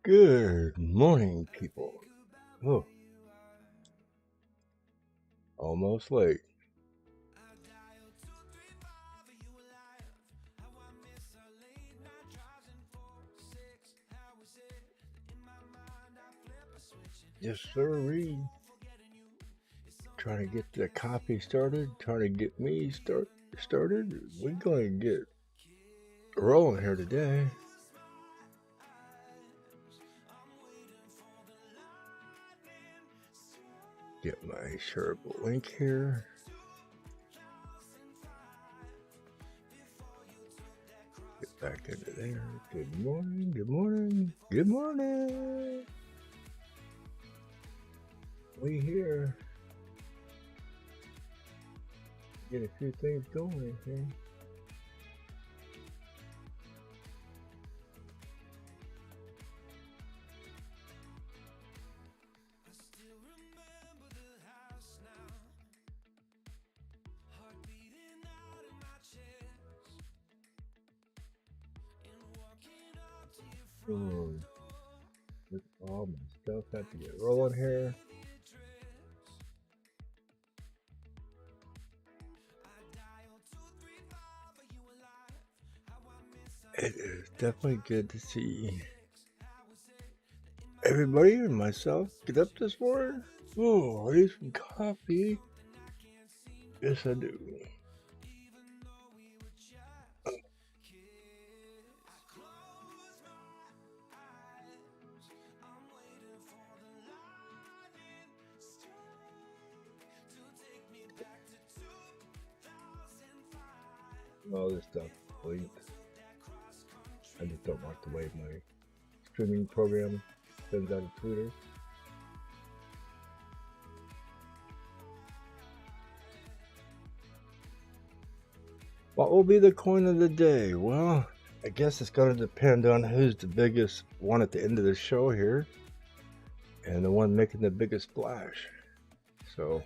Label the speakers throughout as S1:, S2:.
S1: Good morning, people. Oh, almost late. Yes, sirree. Trying to get the coffee started, trying to get me started. We're going to get rolling here today. Get my shareable link here. Get back into there. Good morning, good morning, good morning. We here. Get a few things going here. With all my stuff, have to get rolling here. It is definitely good to see everybody and myself get up this morning. Oh, I need some coffee. Yes, I do. All this stuff late. I just don't like the way my streaming program sends out a Twitter. What will be the coin of the day? Well, I guess it's going to depend on who's the biggest one at the end of the show here and the one making the biggest splash. So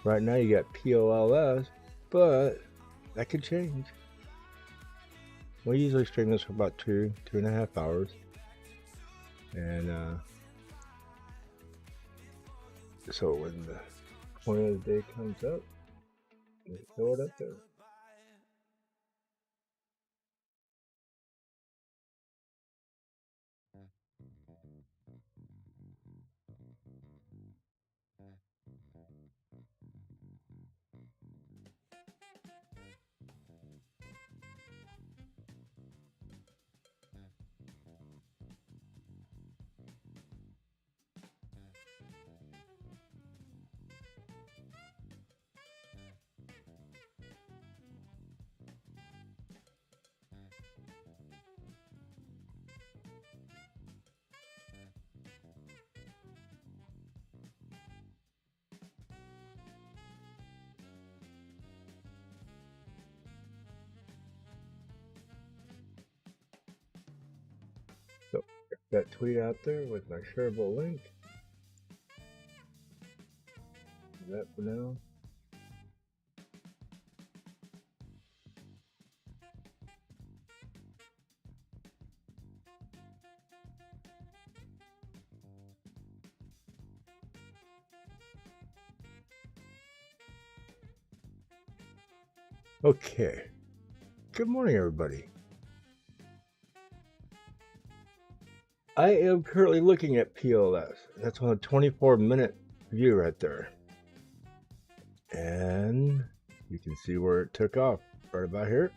S1: right now you got POLS, but that could change. We usually stream this for about 2.5 hours. And so when the coin of the day comes up, we throw it up there. So that tweet out there with my shareable link. That for now. Okay. Good morning, everybody. I am currently looking at PLS. That's on a 24-minute view right there. And you can see where it took off right about here.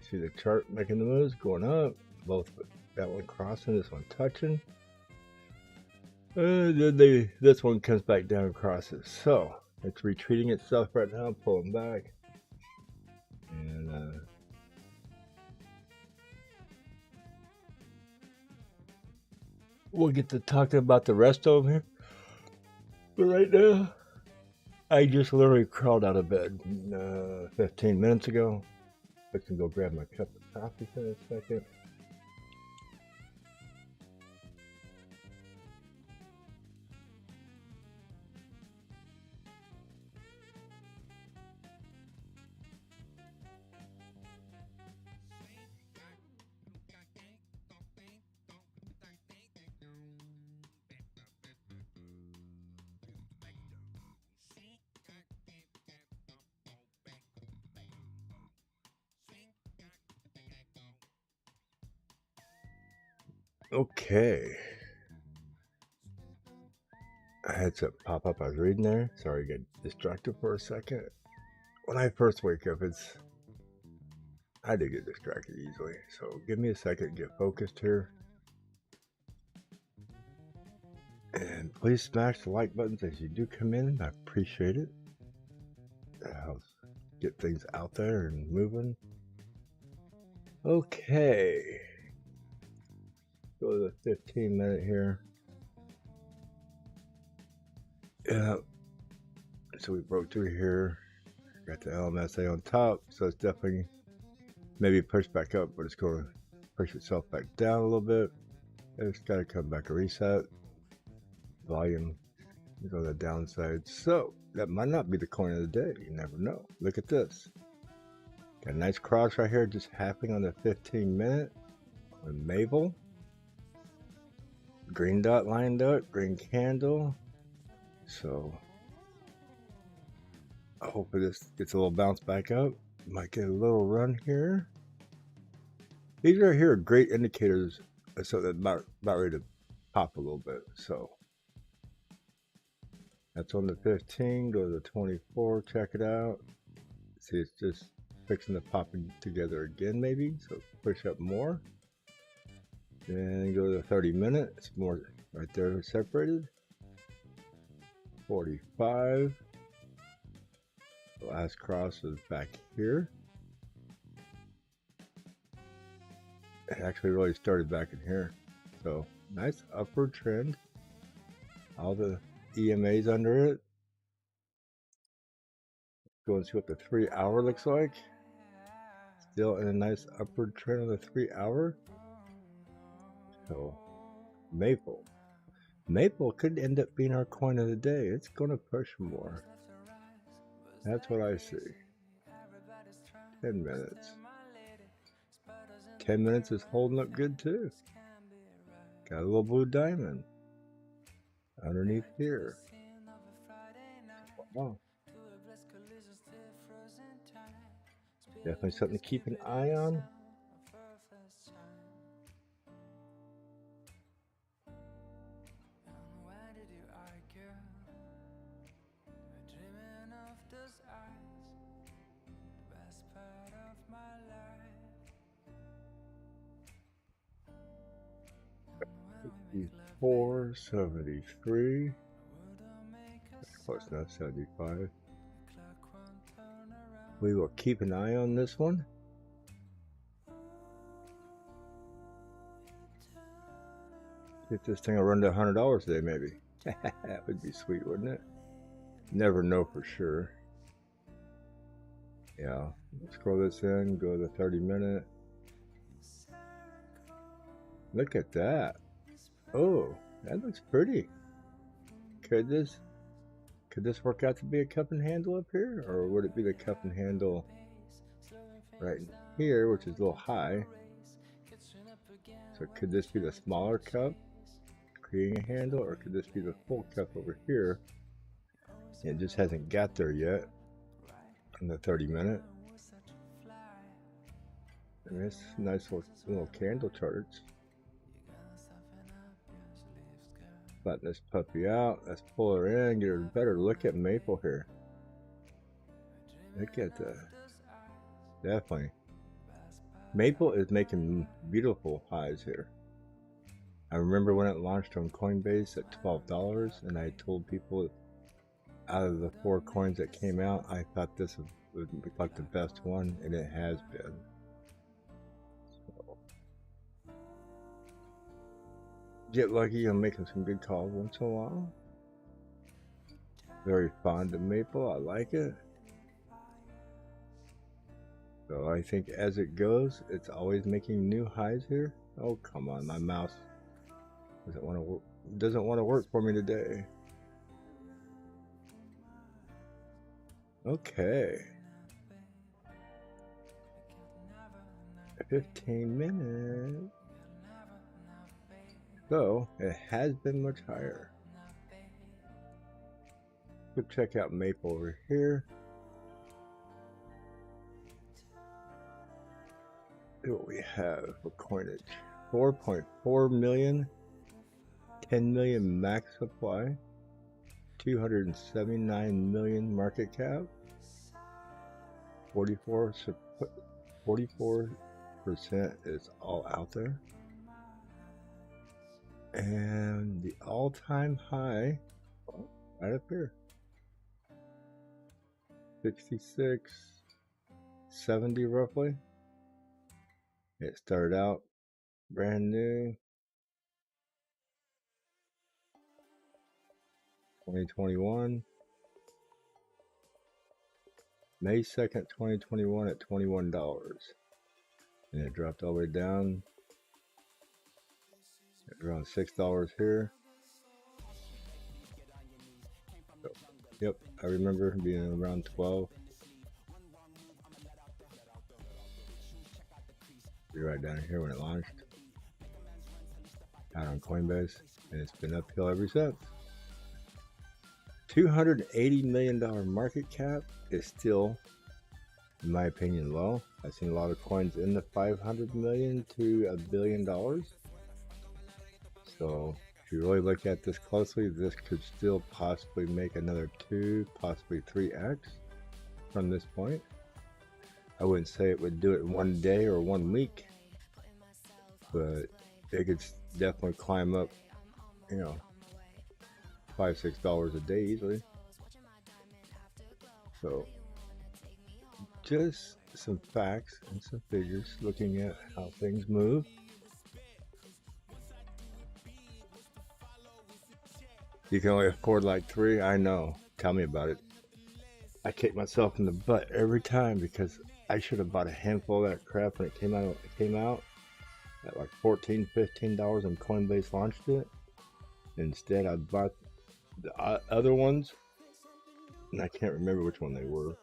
S1: See the chart making the moves, going up. Both that one crossing, this one touching. And then this one comes back down and crosses. So it's retreating itself right now, pulling back. And we'll get to talking about the rest of them here. But right now, I just literally crawled out of bed 15 minutes ago. I can go grab my cup of coffee for a second. Okay. I had something pop up. I was reading there. Sorry, get distracted for a second. When I first wake up, I do get distracted easily. So give me a second to get focused here. And please smash the like buttons as you do come in. I appreciate it. That helps get things out there and moving. Okay. Go to the 15-minute here. Yeah. So we broke through here. Got the LMSA on top. So it's definitely maybe pushed back up, but it's going to push itself back down a little bit. It's got to come back and reset. Volume is on the downside. So that might not be the coin of the day. You never know. Look at this. Got a nice cross right here just happening on the 15-minute on Maple. Green dot lined up, green candle. So I hope this gets a little bounce back up. Might get a little run here. These right here are great indicators, so they're about ready to pop a little bit. So that's on the 15. Go to the 24. Check it out. See, it's just fixing to pop together again, maybe. So push up more. Then go to the 30-minute. It's more right there separated. 45. The last cross is back here. It actually really started back in here. So nice upward trend. All the EMAs under it. Go and see what the 3-hour looks like. Still in a nice upward trend on the 3-hour. So Maple. Maple could end up being our coin of the day. It's going to push more. That's what I see. 10 minutes. 10 minutes is holding up good too. Got a little blue diamond underneath here. Wow. Definitely something to keep an eye on. $4.73. That's close enough. 75. We will keep an eye on this one. If this thing will run to $100 today, maybe. That would be sweet, wouldn't it? Never know for sure. Yeah. Scroll this in. Go to the 30-minute. Look at that. Oh, that looks pretty. Could this work out to be a cup and handle up here, or would it be the cup and handle right here, which is a little high? So could this be the smaller cup creating a handle, or could this be the full cup over here? It just hasn't got there yet in the 30-minute. And this nice little candle charts. Flatten this puppy out. Let's pull her in, get her a better look at Maple here. Look at that. Definitely. Maple is making beautiful highs here. I remember when it launched on CoinBase at $12, and I told people out of the 4 coins that came out, I thought this would be like the best one, and it has been. So, get lucky on making some good calls once in a while. Very fond of Maple. I like it. So I think as it goes, it's always making new highs here. Oh, come on, my mouse doesn't want to work for me today. Okay. 15 minutes. So it has been much higher. We'll check out Maple over here. See what we have for coinage. 4.4 million, 10 million max supply, 279 million market cap, 44% is all out there. And the all-time high, right up here, 66.70 roughly. It started out brand new, 2021, May 2nd, 2021 at $21. And it dropped all the way down at around $6 here. So, yep, I remember being around 12. Be right down here when it launched out on CoinBase, and it's been uphill ever since. $280 million market cap is still, in my opinion, low. I've seen a lot of coins in the 500 million to $1 billion. So if you really look at this closely, this could still possibly make another 2, possibly 3x from this point. I wouldn't say it would do it in one day or 1 week, but it could definitely climb up, you know, $5-6 a day easily. So just some facts and some figures looking at how things move. You can only afford like 3. I know. Tell me about it. I kick myself in the butt every time because I should have bought a handful of that crap when it came out. It came out at like $14-15 when Coinbase launched it. Instead, I bought the other ones, and I can't remember which one they were,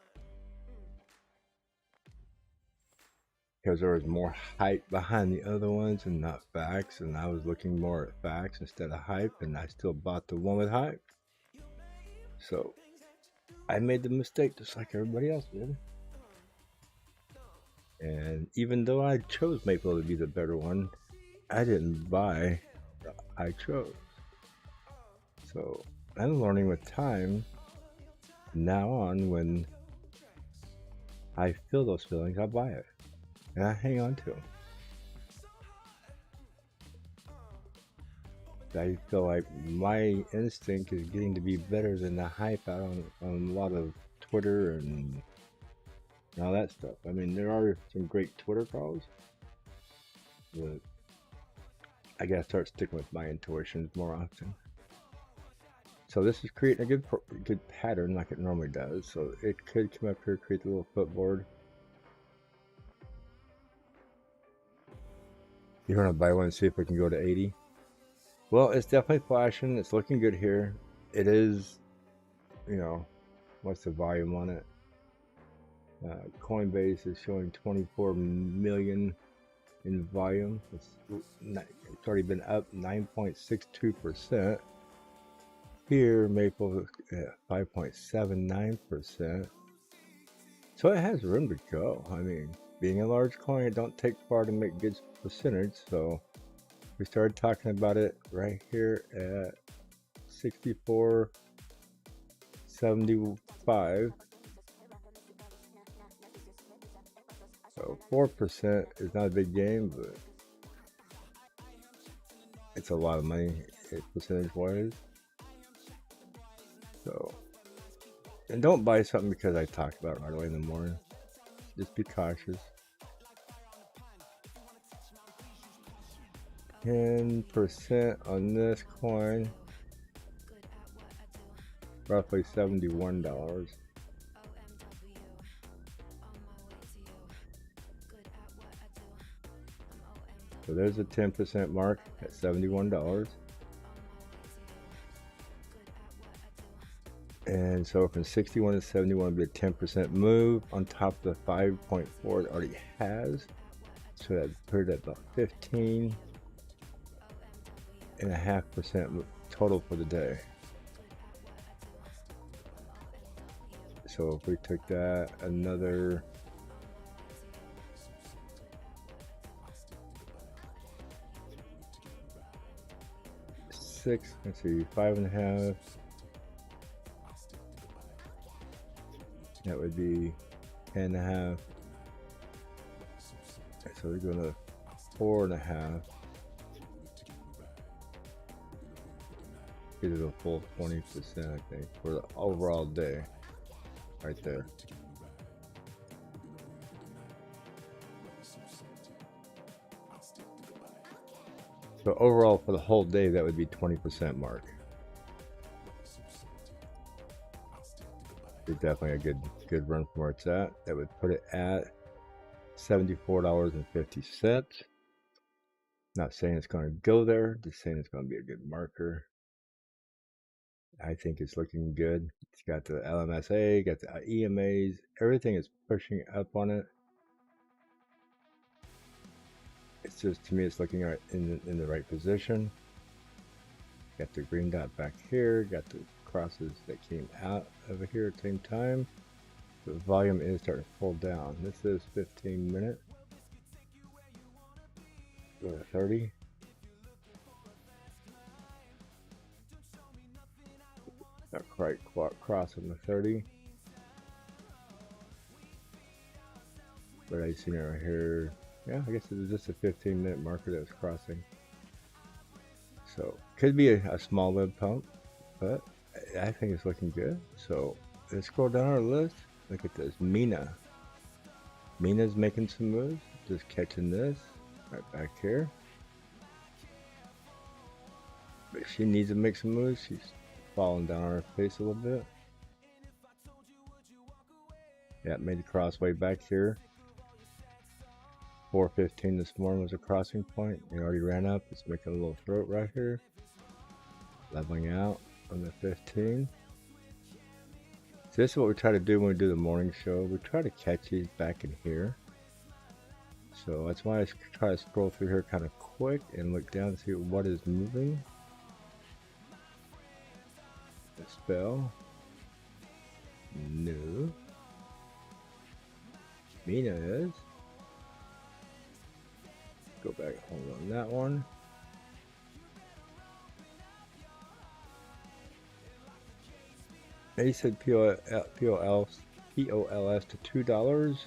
S1: because there was more hype behind the other ones and not facts, and I was looking more at facts instead of hype, and I still bought the one with hype. So I made the mistake just like everybody else did. And even though I chose Maple to be the better one, I didn't buy the I chose. So I'm learning with time. Now on, when I feel those feelings, I buy it. And I hang on to them. I feel like my instinct is getting to be better than the hype out on a lot of Twitter and all that stuff. I mean, there are some great Twitter calls, but I gotta start sticking with my intuitions more often. So this is creating a good pattern like it normally does. So it could come up here, create the little footboard. You're gonna buy one and see if we can go to 80. Well, it's definitely flashing. It's looking good here. It is, you know, what's the volume on it? Coinbase is showing 24 million in volume. It's already been up 9.62%. Here, Maple at 5.79%. So it has room to go. I mean, being a large coin, it don't take far to make good percentage. So we started talking about it right here at 64.75. So 4% is not a big game, but it's a lot of money percentage-wise. So, and don't buy something because I talked about it right away in the morning. Just be cautious. 10% on this coin, roughly $71. So there's a 10% mark at $71. And so from 61 to 71 would be a 10% move on top of the 5.4 it already has. So that put it at about 15.5% total for the day. So if we took that another 6, let's see, 5.5. That would be 10.5. So we're going to 4.5. Get it a full 20%, I think, for the overall day, right there. So overall for the whole day, that would be 20% mark. It's definitely a good run from where it's at. That would put it at $74.50. Not saying it's going to go there, just saying it's going to be a good marker. I think it's looking good. It's got the LMSA, got the EMAs, everything is pushing up on it. It's just, to me, it's looking right in the right position. Got the green dot back here, got the crosses that came out over here at the same time. The volume is starting to pull down. This is 15 minute. Go to 30. Not quite crossing the 30. But I see it right here. Yeah, I guess it was just a 15-minute marker that was crossing. So could be a small web pump, but I think it's looking good. So let's scroll down our list. Look at this, Mina. Mina's making some moves. Just catching this right back here. But she needs to make some moves. She's falling down on her face a little bit. Yeah, made the cross way back here. 4:15 this morning was a crossing point. It already ran up. It's making a little throat right here. Leveling out on the 15. So this is what we try to do when we do the morning show. We try to catch these back in here. So that's why I try to scroll through here kind of quick and look down and see what is moving. The spell. No. Mina is. Go back, hold on that one. They said POLS to $2.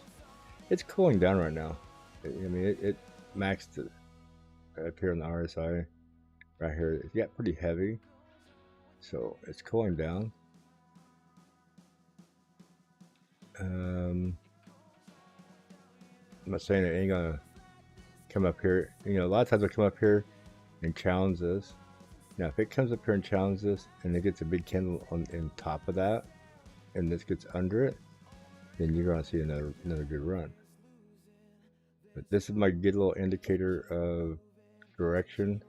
S1: It's cooling down right now. I mean, it maxed it up here on the RSI. Right here, it got pretty heavy. So it's cooling down. I'm not saying it ain't gonna come up here. You know, a lot of times I come up here and challenge this. Now, if it comes up here and challenges this, and it gets a big candle on top of that, and this gets under it, then you're gonna see another good run. But this is my good little indicator of direction.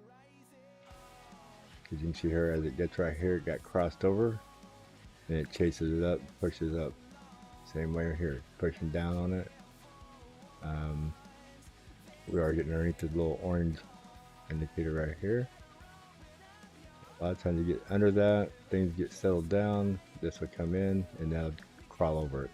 S1: Because you can see here, as it gets right here, it got crossed over, and it chases it up, pushes up. Same way here, pushing down on it. We are getting underneath the little orange indicator right here. A lot of times you get under that, things get settled down, this will come in, and that'll crawl over it.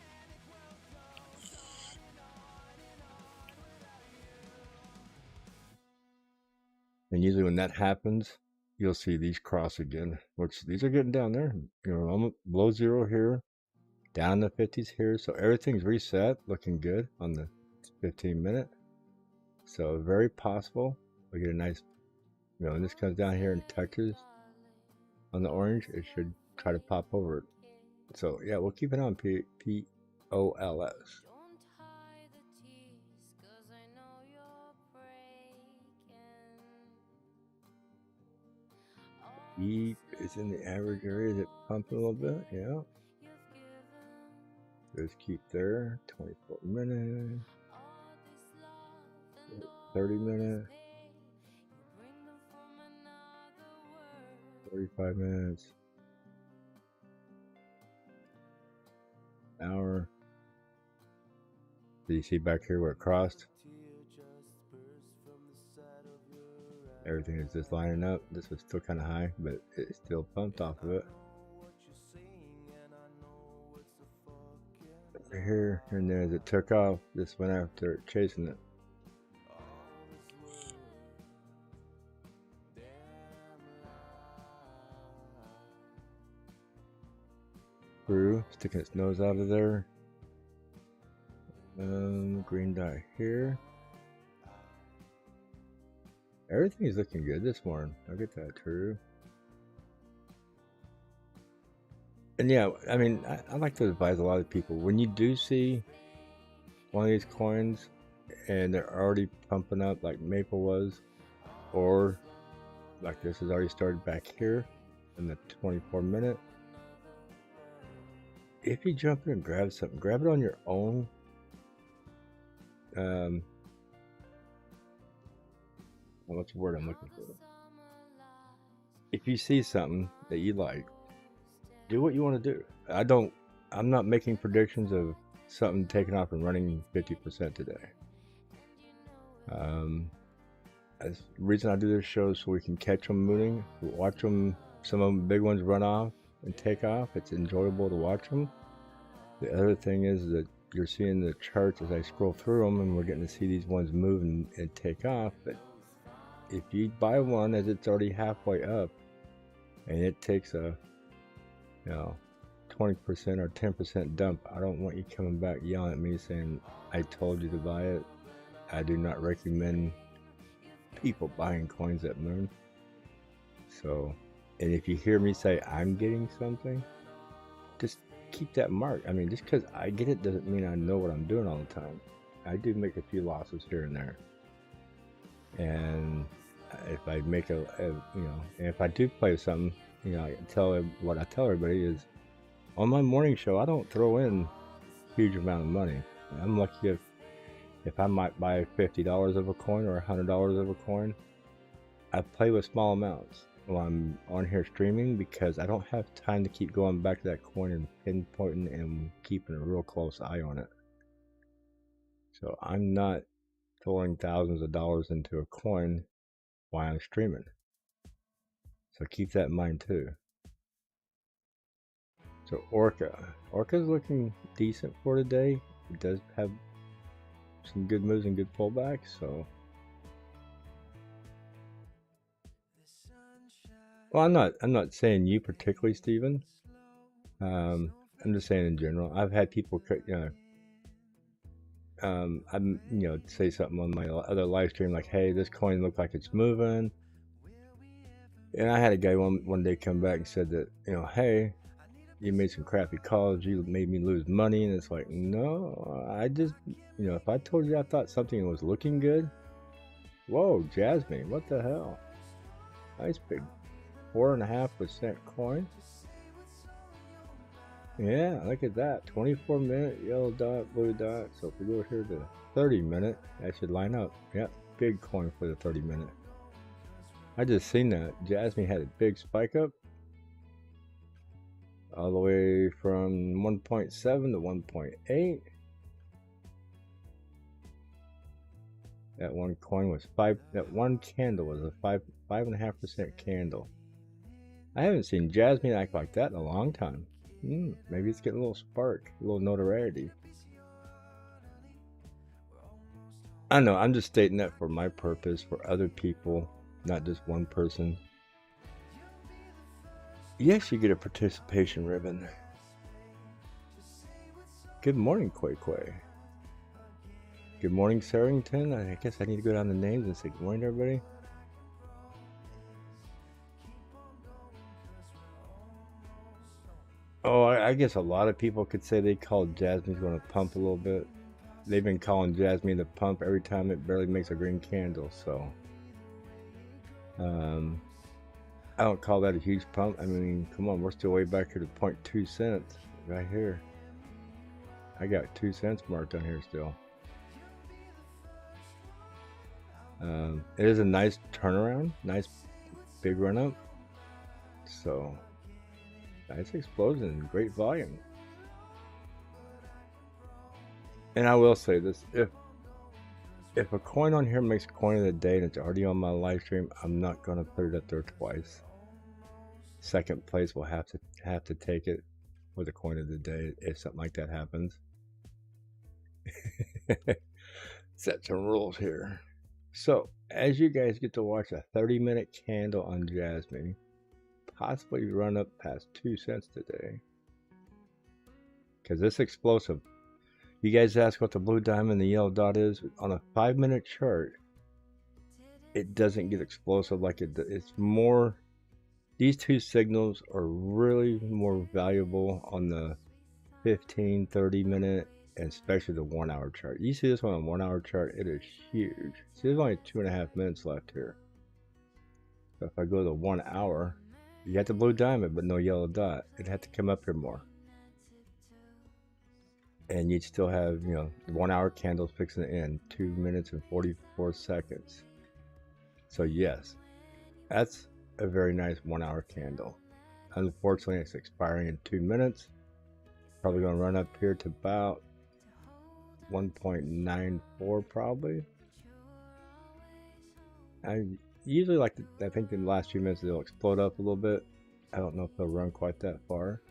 S1: And usually when that happens, you'll see these cross again, which these are getting down there. You know, almost below zero here, down in the 50s here. So everything's reset, looking good on the 15 minute. So very possible we get a nice, you know, when this comes down here and touches on the orange, it should try to pop over it. So yeah, we'll keep it on POLS. E is in the average area. Is it pumping a little bit? Yeah. Just keep there. 24 minutes. 30 minutes. 45 minutes. Hour. Did you see back here where it crossed? Everything is just lining up. This was still kind of high, but it still pumped off of it. Right here and there, as it took off, this went after chasing it. through, sticking its nose out of there. Green dot here. Everything's looking good this morning. I'll get that true. And yeah, I mean, I like to advise a lot of people, when you do see one of these coins and they're already pumping up like Maple was, or like this has already started back here in the 24-minute, if you jump in and grab something, grab it on your own. What's the word I'm looking for? If you see something that you like, do what you want to do. I'm not making predictions of something taking off and running 50% today. The reason I do this show is so we can catch them moving, watch them, some of them big ones run off and take off. It's enjoyable to watch them. The other thing is that you're seeing the charts as I scroll through them, and we're getting to see these ones move and take off. But if you buy one as it's already halfway up and it takes a 20% or 10% dump, I don't want you coming back yelling at me saying I told you to buy it. I do not recommend people buying coins at Moon. So, and if you hear me say I'm getting something, just keep that mark. I mean, just because I get it doesn't mean I know what I'm doing all the time. I do make a few losses here and there, and if I make and if I do play something, I tell everybody is on my morning show, I don't throw in huge amount of money. I'm lucky if I might buy $50 of a coin or $100 of a coin. I play with small amounts while I'm on here streaming, because I don't have time to keep going back to that coin and pinpointing and keeping a real close eye on it. So I'm not throwing thousands of dollars into a coin while I'm streaming. So keep that in mind too. So Orca's looking decent for today. It does have some good moves and good pullbacks. So, well, I'm not saying you particularly, Steven. I'm just saying in general. I've had people, say something on my other live stream like, "Hey, this coin looks like it's moving," and I had a guy one day come back and said that, "Hey, you made some crappy calls. You made me lose money." And it's like, no, I just, if I told you I thought something was looking good, whoa, Jasmine, what the hell? Nice big 4.5% coin. Yeah, look at that. 24-minute yellow dot, blue dot. So if we go here to 30-minute, that should line up. Yep, big coin for the 30-minute. I just seen that. Jasmine had a big spike up, all the way from 1.7 to 1.8. That one coin was that one candle was a 5.5% candle. I haven't seen Jasmine act like that in a long time. Maybe it's getting a little spark, a little notoriety. I know, I'm just stating that for my purpose, for other people, not just one person. Yes, you get a participation ribbon. Good morning, Quay Quay. Good morning, Sarrington. I guess I need to go down the names and say good morning to everybody. Oh, I guess a lot of people could say they called Jasmine's going to pump a little bit. They've been calling Jasmine the pump every time it barely makes a green candle, so I don't call that a huge pump. I mean, come on, we're still way back here to 0.2 cents right here. I got 2 cents marked on here still. It is a nice turnaround, nice big run up. So nice explosion, great volume. And I will say this, if a coin on here makes coin of the day and it's already on my live stream, I'm not gonna put it up there twice. Second place will have to take it for the coin of the day if something like that happens. Set some rules here. So as you guys get to watch a 30-minute candle on Jasmine possibly run up past 2 cents today, because this explosive. You guys ask what the blue diamond and the yellow dot is on a 5-minute chart. It doesn't get explosive like it. It's more. These two signals are really more valuable on the 15, 30-minute, and especially the 1-hour chart. You see this one on 1-hour chart, it is huge. See, there's only 2.5 minutes left here. So if I go to the 1 hour, you got the blue diamond, but no yellow dot. It'd have to come up here more. And you'd still have, you know, 1 hour candles fixing to end, 2 minutes and 44 seconds. So yes, that's a very nice 1 hour candle. Unfortunately, it's expiring in 2 minutes. Probably going to run up here to about 1.94 probably. I usually like to, I think in the last few minutes they'll explode up a little bit. I don't know if they'll run quite that far.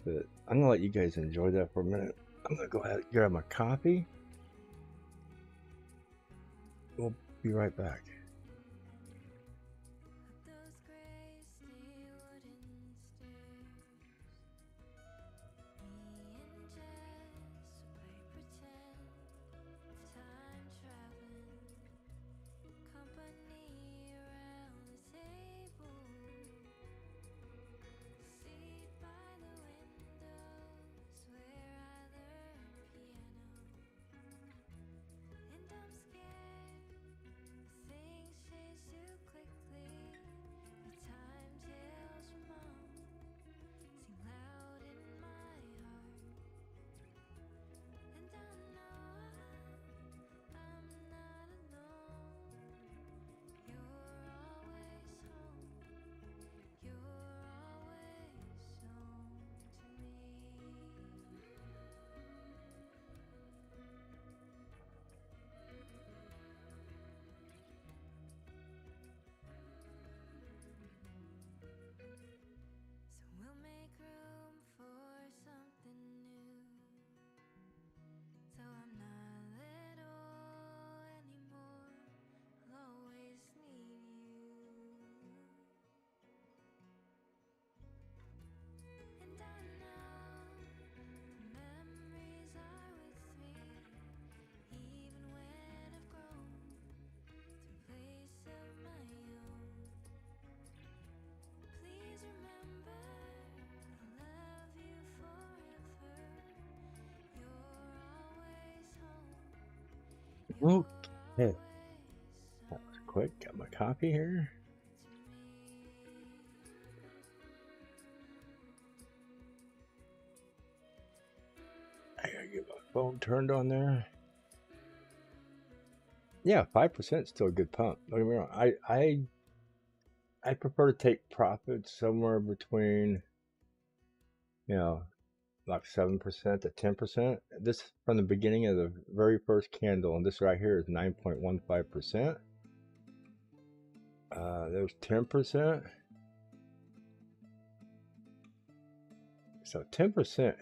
S1: But I'm going to let you guys enjoy that for a minute. I'm going to go ahead and grab my coffee. We'll be right back. Okay, that was quick. Got my coffee here. I gotta get my phone turned on there. Yeah, 5% is still a good pump. Don't get me wrong. I prefer to take profits somewhere between, you know, like 7% to 10%. This from the beginning of the very first candle, and this right here is 9.15%. There's 10%. So 10%,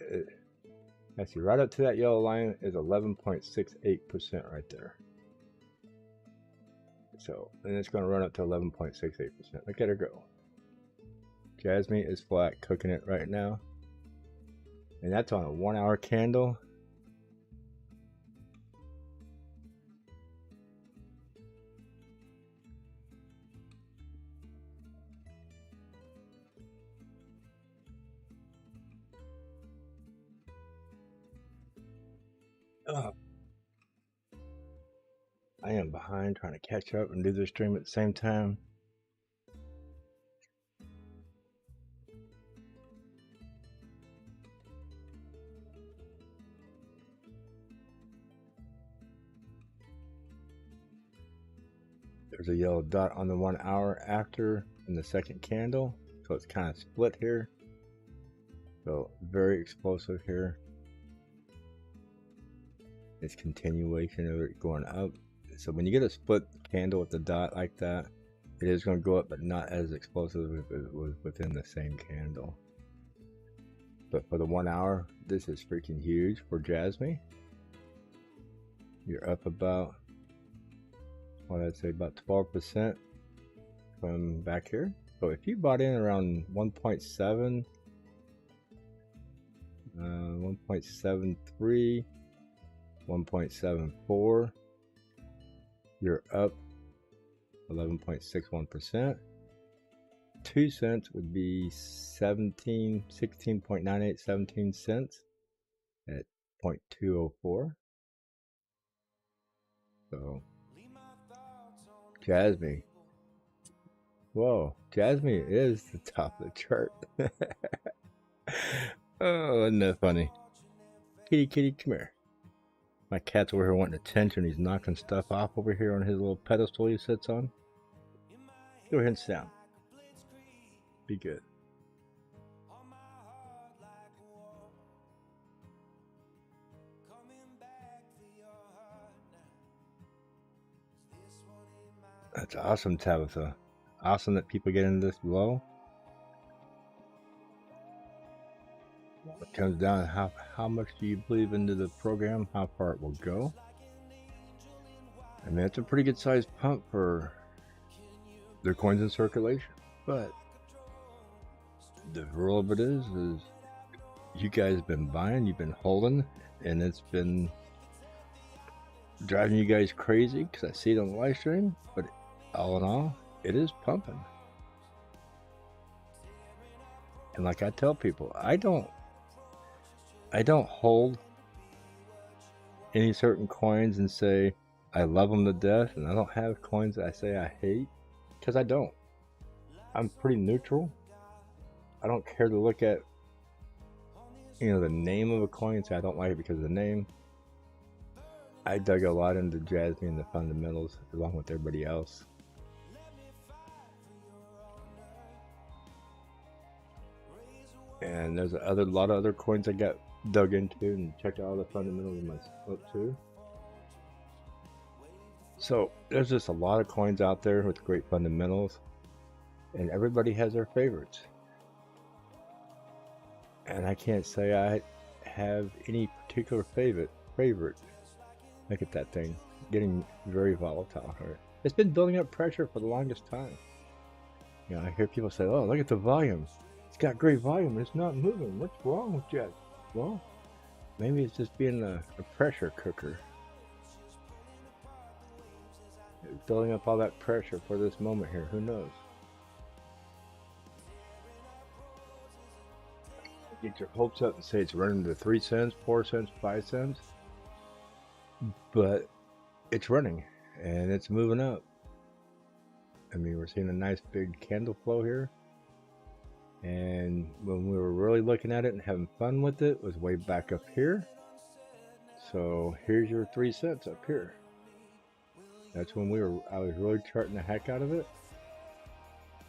S1: actually right up to that yellow line is 11.68% right there. So, and it's going to run up to 11.68%. Look at her go. Jasmine is flat, cooking it right now. And that's on a 1 hour candle. I am behind trying to catch up and do the stream at the same time. There's a yellow dot on the 1 hour after in the second candle. So it's kind of split here. So very explosive here. It's continuation of it going up. So when you get a split candle with the dot like that, it is going to go up, but not as explosive if it was within the same candle. But for the 1 hour, this is freaking huge for Jasmine. You're up about, what I'd say, about 12% from back here. So if you bought in around 1.7, 1.73, 1.74. You're up 11.61%. 2 cents would be 16.9817 cents at 0.204. So Jasmine. Whoa, Jasmine is the top of the chart. Oh, isn't that funny? Kitty, kitty, come here. My cat's over here wanting attention. He's knocking stuff off over here on his little pedestal he sits on. Go ahead and sit down. Be good. That's awesome, Tabitha. Awesome that people get into this low. It comes down to how much do you believe into the program, how far it will go. I mean, it's a pretty good sized pump for their coins in circulation. But the rule of it is you guys have been buying, you've been holding, and it's been driving you guys crazy because I see it on the live stream. But all in all, it is pumping. And like I tell people, I don't hold any certain coins and say I love them to death, and I don't have coins that I say I hate, because I don't. I'm pretty neutral. I don't care to look at, the name of a coin and say I don't like it because of the name. I dug a lot into Jasmine and the fundamentals along with everybody else. And there's a lot of other coins I got dug into and checked out all the fundamentals in my book too. So there's just a lot of coins out there with great fundamentals, and everybody has their favorites. And I can't say I have any particular favorite. Look at that thing getting very volatile. It's been building up pressure for the longest time. I hear people say, "Oh, look at the volume. It's got great volume. It's not moving. What's wrong with Jet?" Well, maybe it's just being a pressure cooker. It's building up all that pressure for this moment here. Who knows? Get your hopes up and say it's running to 3 cents, 4 cents, 5 cents. But it's running and it's moving up. I mean, we're seeing a nice big candle flow here. And when we were really looking at it and having fun with it, was way back up here. So here's your 3 cents up here. That's when I was really charting the heck out of it.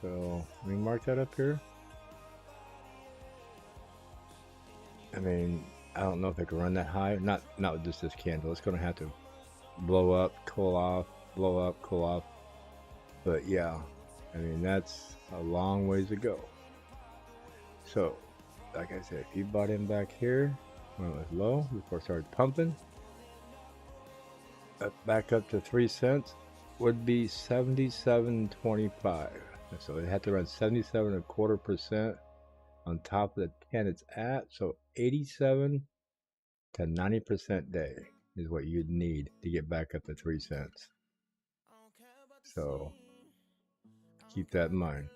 S1: So let me mark that up here. I mean, I don't know if it can run that high. Not with just this candle. It's going to have to blow up, cool off, blow up, cool off. But yeah, I mean, that's a long ways to go. So, like I said, if you bought in back here when it was low before it started pumping, back up to 3 cents would be 77.25. So it had to run 77.25% on top of the 10 it's at. So 87 to 90% day is what you'd need to get back up to 3 cents. So keep that in mind.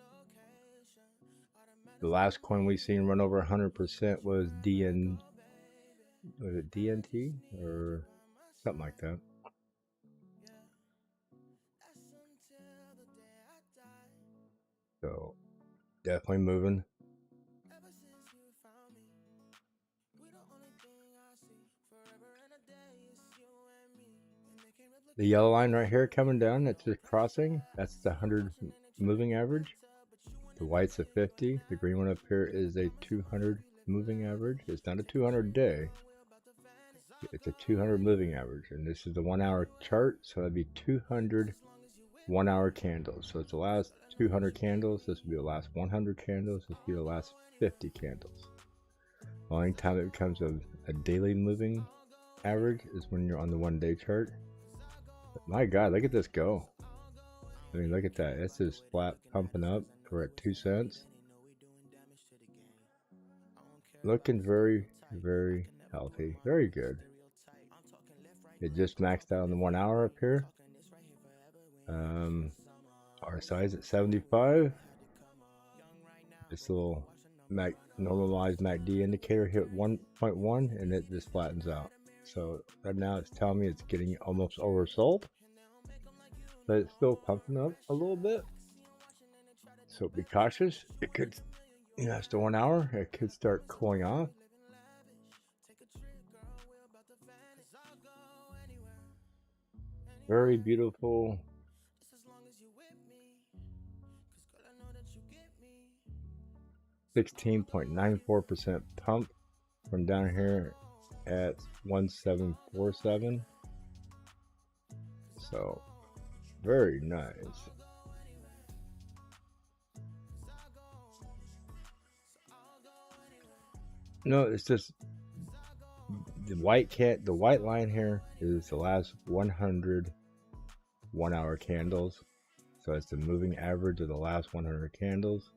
S1: The last coin we seen run over 100% was DNT or something like that. So definitely moving. The yellow line right here coming down, that's just crossing. That's the 100 moving average. The white's a 50. The green one up here is a 200 moving average. It's not a 200 day. It's a 200 moving average. And this is the 1 hour chart. So that'd be 200 1 hour candles. So it's the last 200 candles. This would be the last 100 candles. This would be the last 50 candles. The only time it becomes a daily moving average is when you're on the 1 day chart. But my God, look at this go. I mean, look at that. It's just flat pumping up. We're at 2 cents. Looking very Very healthy, very good. It just maxed out on the 1 hour up here. Our size at 75. This little normalized MACD indicator hit 1.1 and it just flattens out. So right now it's telling me it's getting almost oversold, but it's still pumping up a little bit. So be cautious. It could, after 1 hour, it could start cooling off. Very beautiful. 16.94% pump from down here at 1747. So very nice. No, it's just the white line here is the last 100 1 hour candles. So it's the moving average of the last 100 candles.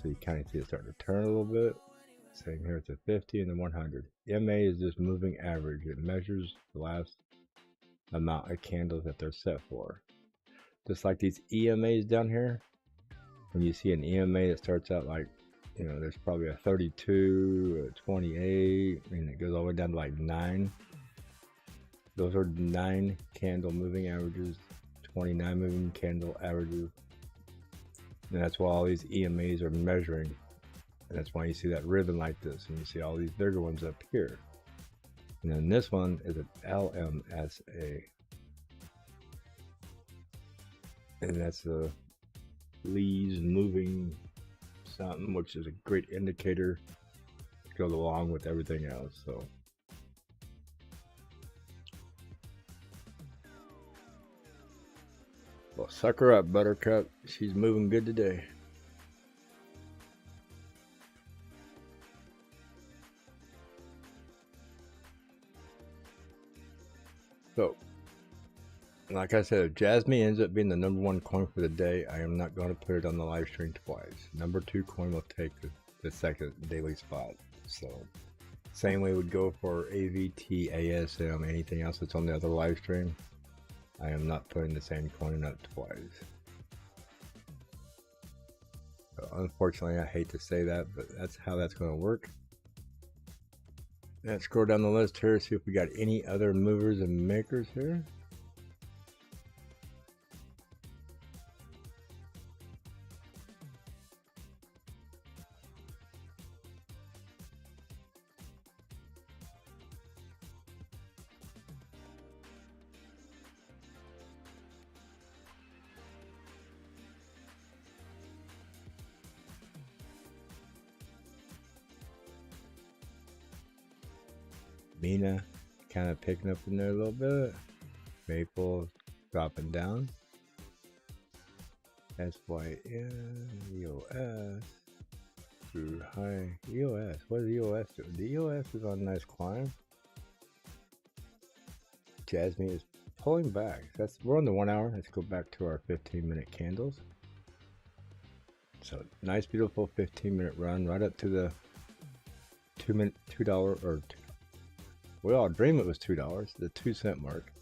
S1: So you kind of see it starting to turn a little bit. Same here, it's a 50 and the 100. MA is just moving average. It measures the last amount of candles that they're set for. Just like these EMAs down here. When you see an EMA that starts out like, there's probably a 32, a 28, and it goes all the way down to like 9. Those are 9 candle moving averages, 29 moving candle averages. And that's why all these EMAs are measuring. And that's why you see that ribbon like this, and you see all these bigger ones up here. And then this one is an LMSA. And that's the Lee's moving something, which is a great indicator to go along with everything else. So well, suck her up, Buttercup. She's moving good today. So, like I said, if Jasmine ends up being the #1 coin for the day, I am not going to put it on the live stream twice. #2 coin will take the second daily spot. So, same way would go for AVT, ASM, anything else that's on the other live stream. I am not putting the same coin up twice. So unfortunately, I hate to say that, but that's how that's going to work. Let's scroll down the list here, see if we got any other movers and makers here. Mina kind of picking up in there a little bit. Maple dropping down. SYN, EOS, through high. EOS, what is EOS doing? The EOS is on a nice climb. Jasmine is pulling back. We're on the 1 hour. Let's go back to our 15-minute candles. So nice, beautiful 15-minute run right up to the $2 or we all dream it was $2, the 2-cent mark.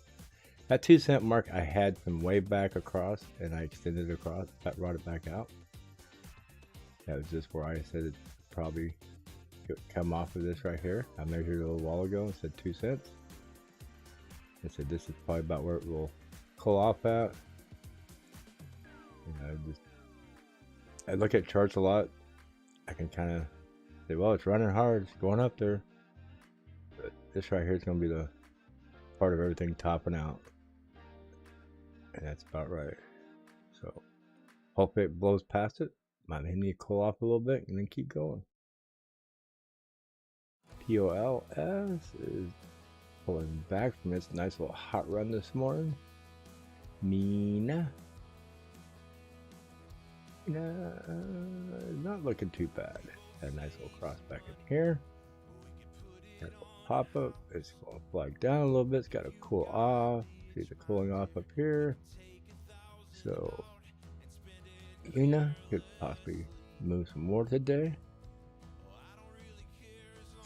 S1: That 2-cent mark I had from way back across, and I extended it across, brought it back out. That was just where I said it probably could come off of this right here. I measured it a little while ago and said 2 cents. I said this is probably about where it will cool off at. I look at charts a lot. I can kind of say, well, it's running hard, it's going up there. But this right here is going to be the part of everything topping out. And that's about right. So hopefully it blows past it. Might need to cool off a little bit and then keep going. POLS is pulling back from its nice little hot run this morning. Mina. Not looking too bad. Had a nice little cross back in here. Got a little pop up. It's going to flag down a little bit. It's got to cool off. See the cooling off up here. So, Mina could possibly move some more today.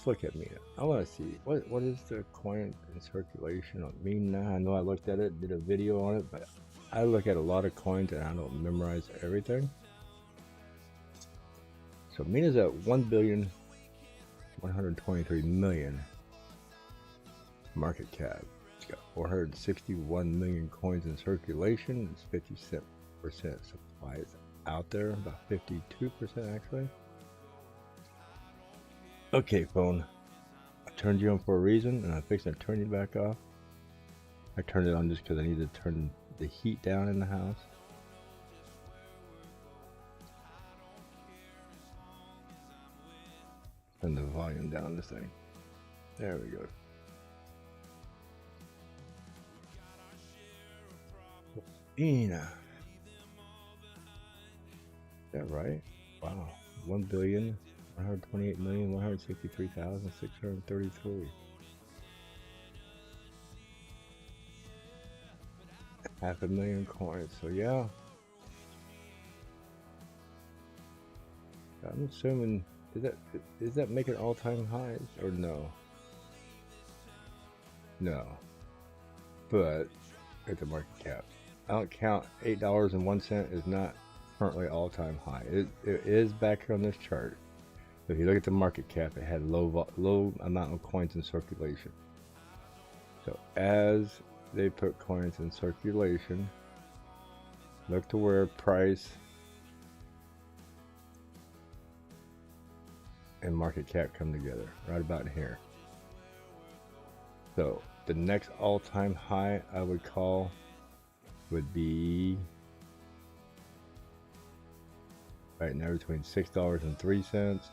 S1: let's look at Mina. I want to see what is the coin in circulation on Mina. I know I looked at it, did a video on it, but I look at a lot of coins and I don't memorize everything. So Mina's at 1,123,000,000 market cap. It's got 461 million coins in circulation. It's 50% supply is out there, about 52% actually. Okay, phone. I turned you on for a reason, and I'm fixing to turn you back off. I turned it on just because I need to turn the heat down in the house. Turn the volume down on this thing. There we go. Ina. Is that right? Wow. 1,128,163,633. Half a million coins. So yeah. I'm assuming is that making all-time highs or no? No. But at the market cap, I don't count $8.01 is not currently all-time high. It is back here on this chart. If you look at the market cap, it had low amount of coins in circulation. So as they put coins in circulation, look to where price and market cap come together, right about here. So the next all-time high I would call would be right now between $6.03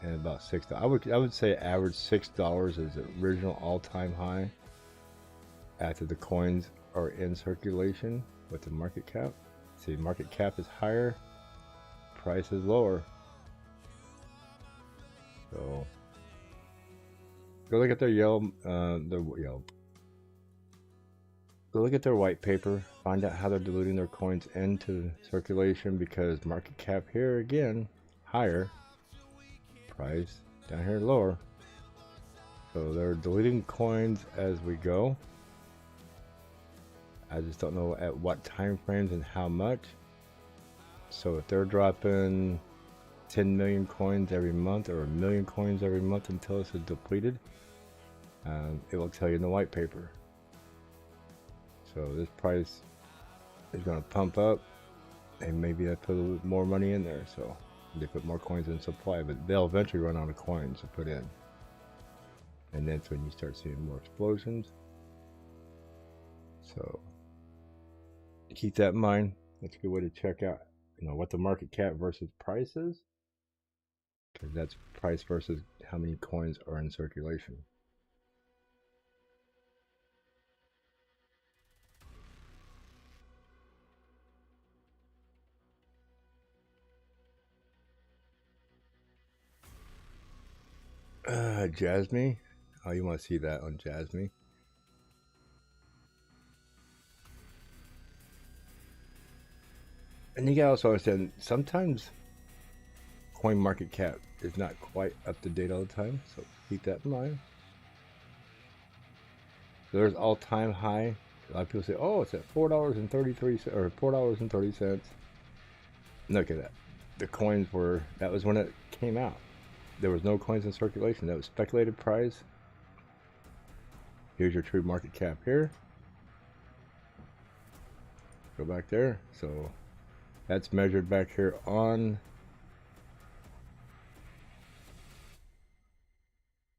S1: and about $6. I would say average $6 is the original all-time high after the coins are in circulation with the market cap. See, market cap is higher, price is lower. So go look at their Go look at their white paper, find out how they're diluting their coins into circulation, because market cap here again higher, price down here lower. So they're diluting coins as we go. I just don't know at what time frames and how much. So if they're dropping 10 million coins every month or 1 million coins every month until it's depleted, it will tell you in the white paper. So this price is going to pump up, and maybe I put a little bit more money in there, so they put more coins in supply, but they'll eventually run out of coins to put in, and that's when you start seeing more explosions. So keep that in mind. That's a good way to check out, what the market cap versus price is, because that's price versus how many coins are in circulation. Jasmine. Oh, you want to see that on Jasmine? And you gotta also understand, sometimes CoinMarketCap is not quite up to date all the time, so keep that in mind. So there's all-time high. A lot of people say, oh, it's at $4.33 or $4.30. Look at that. The coins were, that was when it came out. There was no coins in circulation. That was speculated price. Here's your true market cap here. Go back there. So that's measured back here on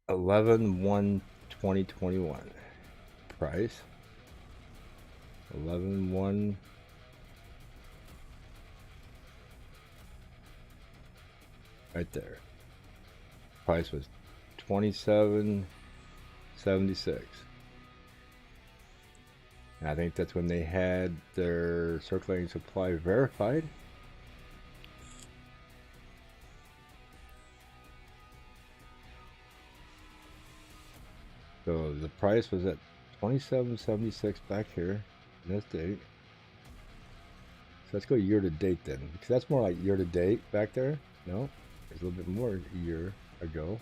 S1: 11/1/2021. Price 11/1. Right there. Price was $27.76. And I think that's when they had their circulating supply verified. So the price was at $27.76 back here in this date. So let's go year to date then, because that's more like year to date back there. No, it's a little bit more a year ago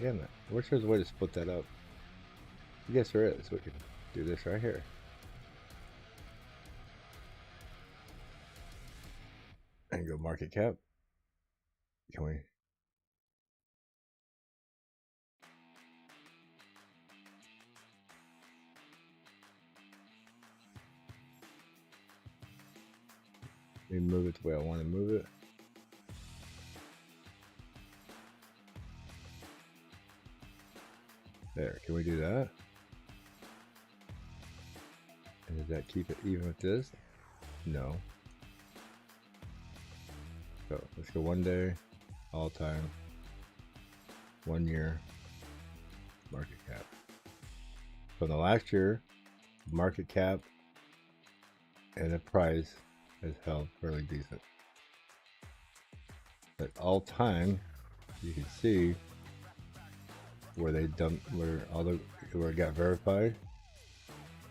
S1: Damn it. I wish there was a way to split that up. I guess there is. We can do this right here. And go market cap. Can we? Let me move it the way I want to move it. There, can we do that? And does that keep it even with this? No. So let's go 1 day, all time, 1 year, market cap. So in the last year, market cap and the price has held fairly decent. But all time, you can see where they dumped, where it got verified.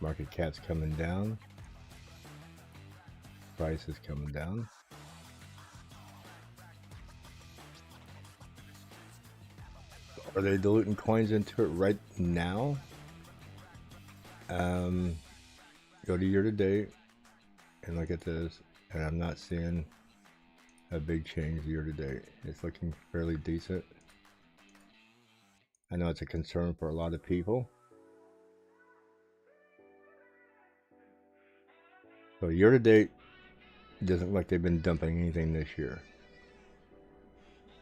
S1: Market cap's coming down. Price is coming down. Are they diluting coins into it right now? Go to year to date and look at this, and I'm not seeing a big change year to date. It's looking fairly decent. I know it's a concern for a lot of people. So year to date, it doesn't look like they've been dumping anything this year.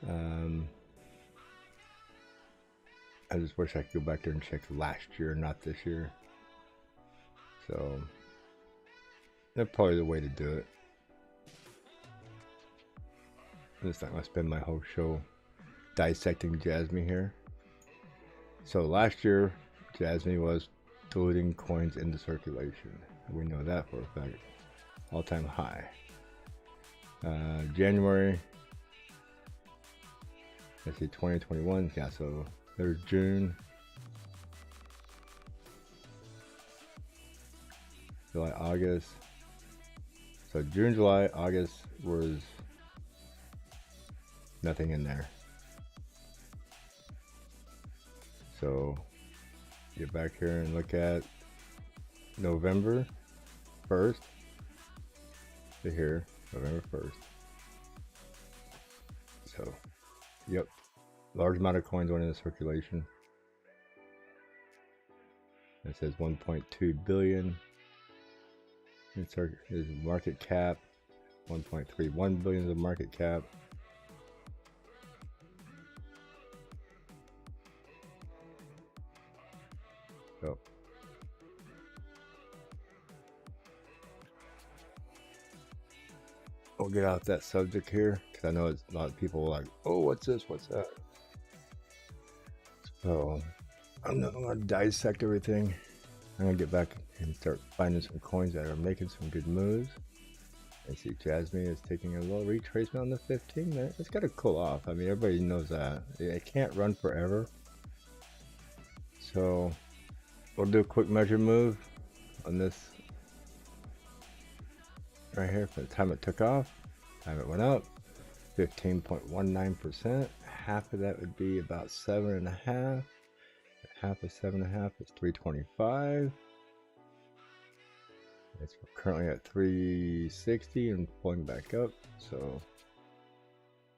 S1: I just wish I could go back there and check last year, not this year. So that's probably the way to do it. I'm just not gonna spend my whole show dissecting Jasmine here. So last year, Jasmine was diluting coins into circulation. We know that for a fact. All-time high. January, let's see, 2021. Yeah, so there's June, July, August. So June, July, August was nothing in there. So get back here and look at November 1st to here, November 1st. So, yep, large amount of coins went into circulation. It says 1.2 billion. His market cap, 1.31 billion is the market cap. So we'll get out that subject here because I know it's a lot of people are like, oh, what's this? What's that? So I'm not going to dissect everything. I'm going to get back and start finding some coins that are making some good moves. I see Jasmine is taking a little retracement on the 15 minute. It's got to cool off. I mean, everybody knows that. It can't run forever. So we'll do a quick measure move on this right here from the time it took off, time it went up, 15.19%. Half of that would be about 7.5. Half of 7.5 is 325. It's currently at 360 and pulling back up. So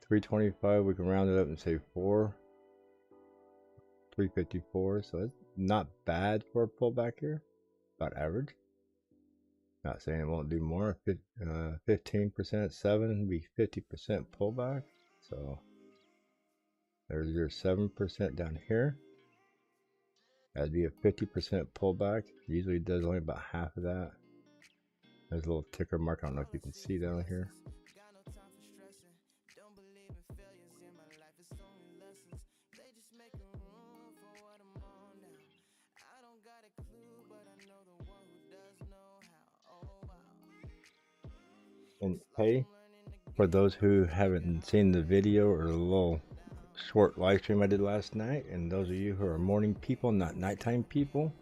S1: 325, we can round it up and say 354. So it's not bad for a pullback here, about average. Not saying it won't do more. 15% at 7 would be 50% pullback. So there's your 7% down here. That'd be a 50% pullback. Usually it does only about half of that. There's a little ticker mark. I don't know if you can see down here. And hey, for those who haven't seen the video or the little short live stream I did last night, and those of you who are morning people, not nighttime people,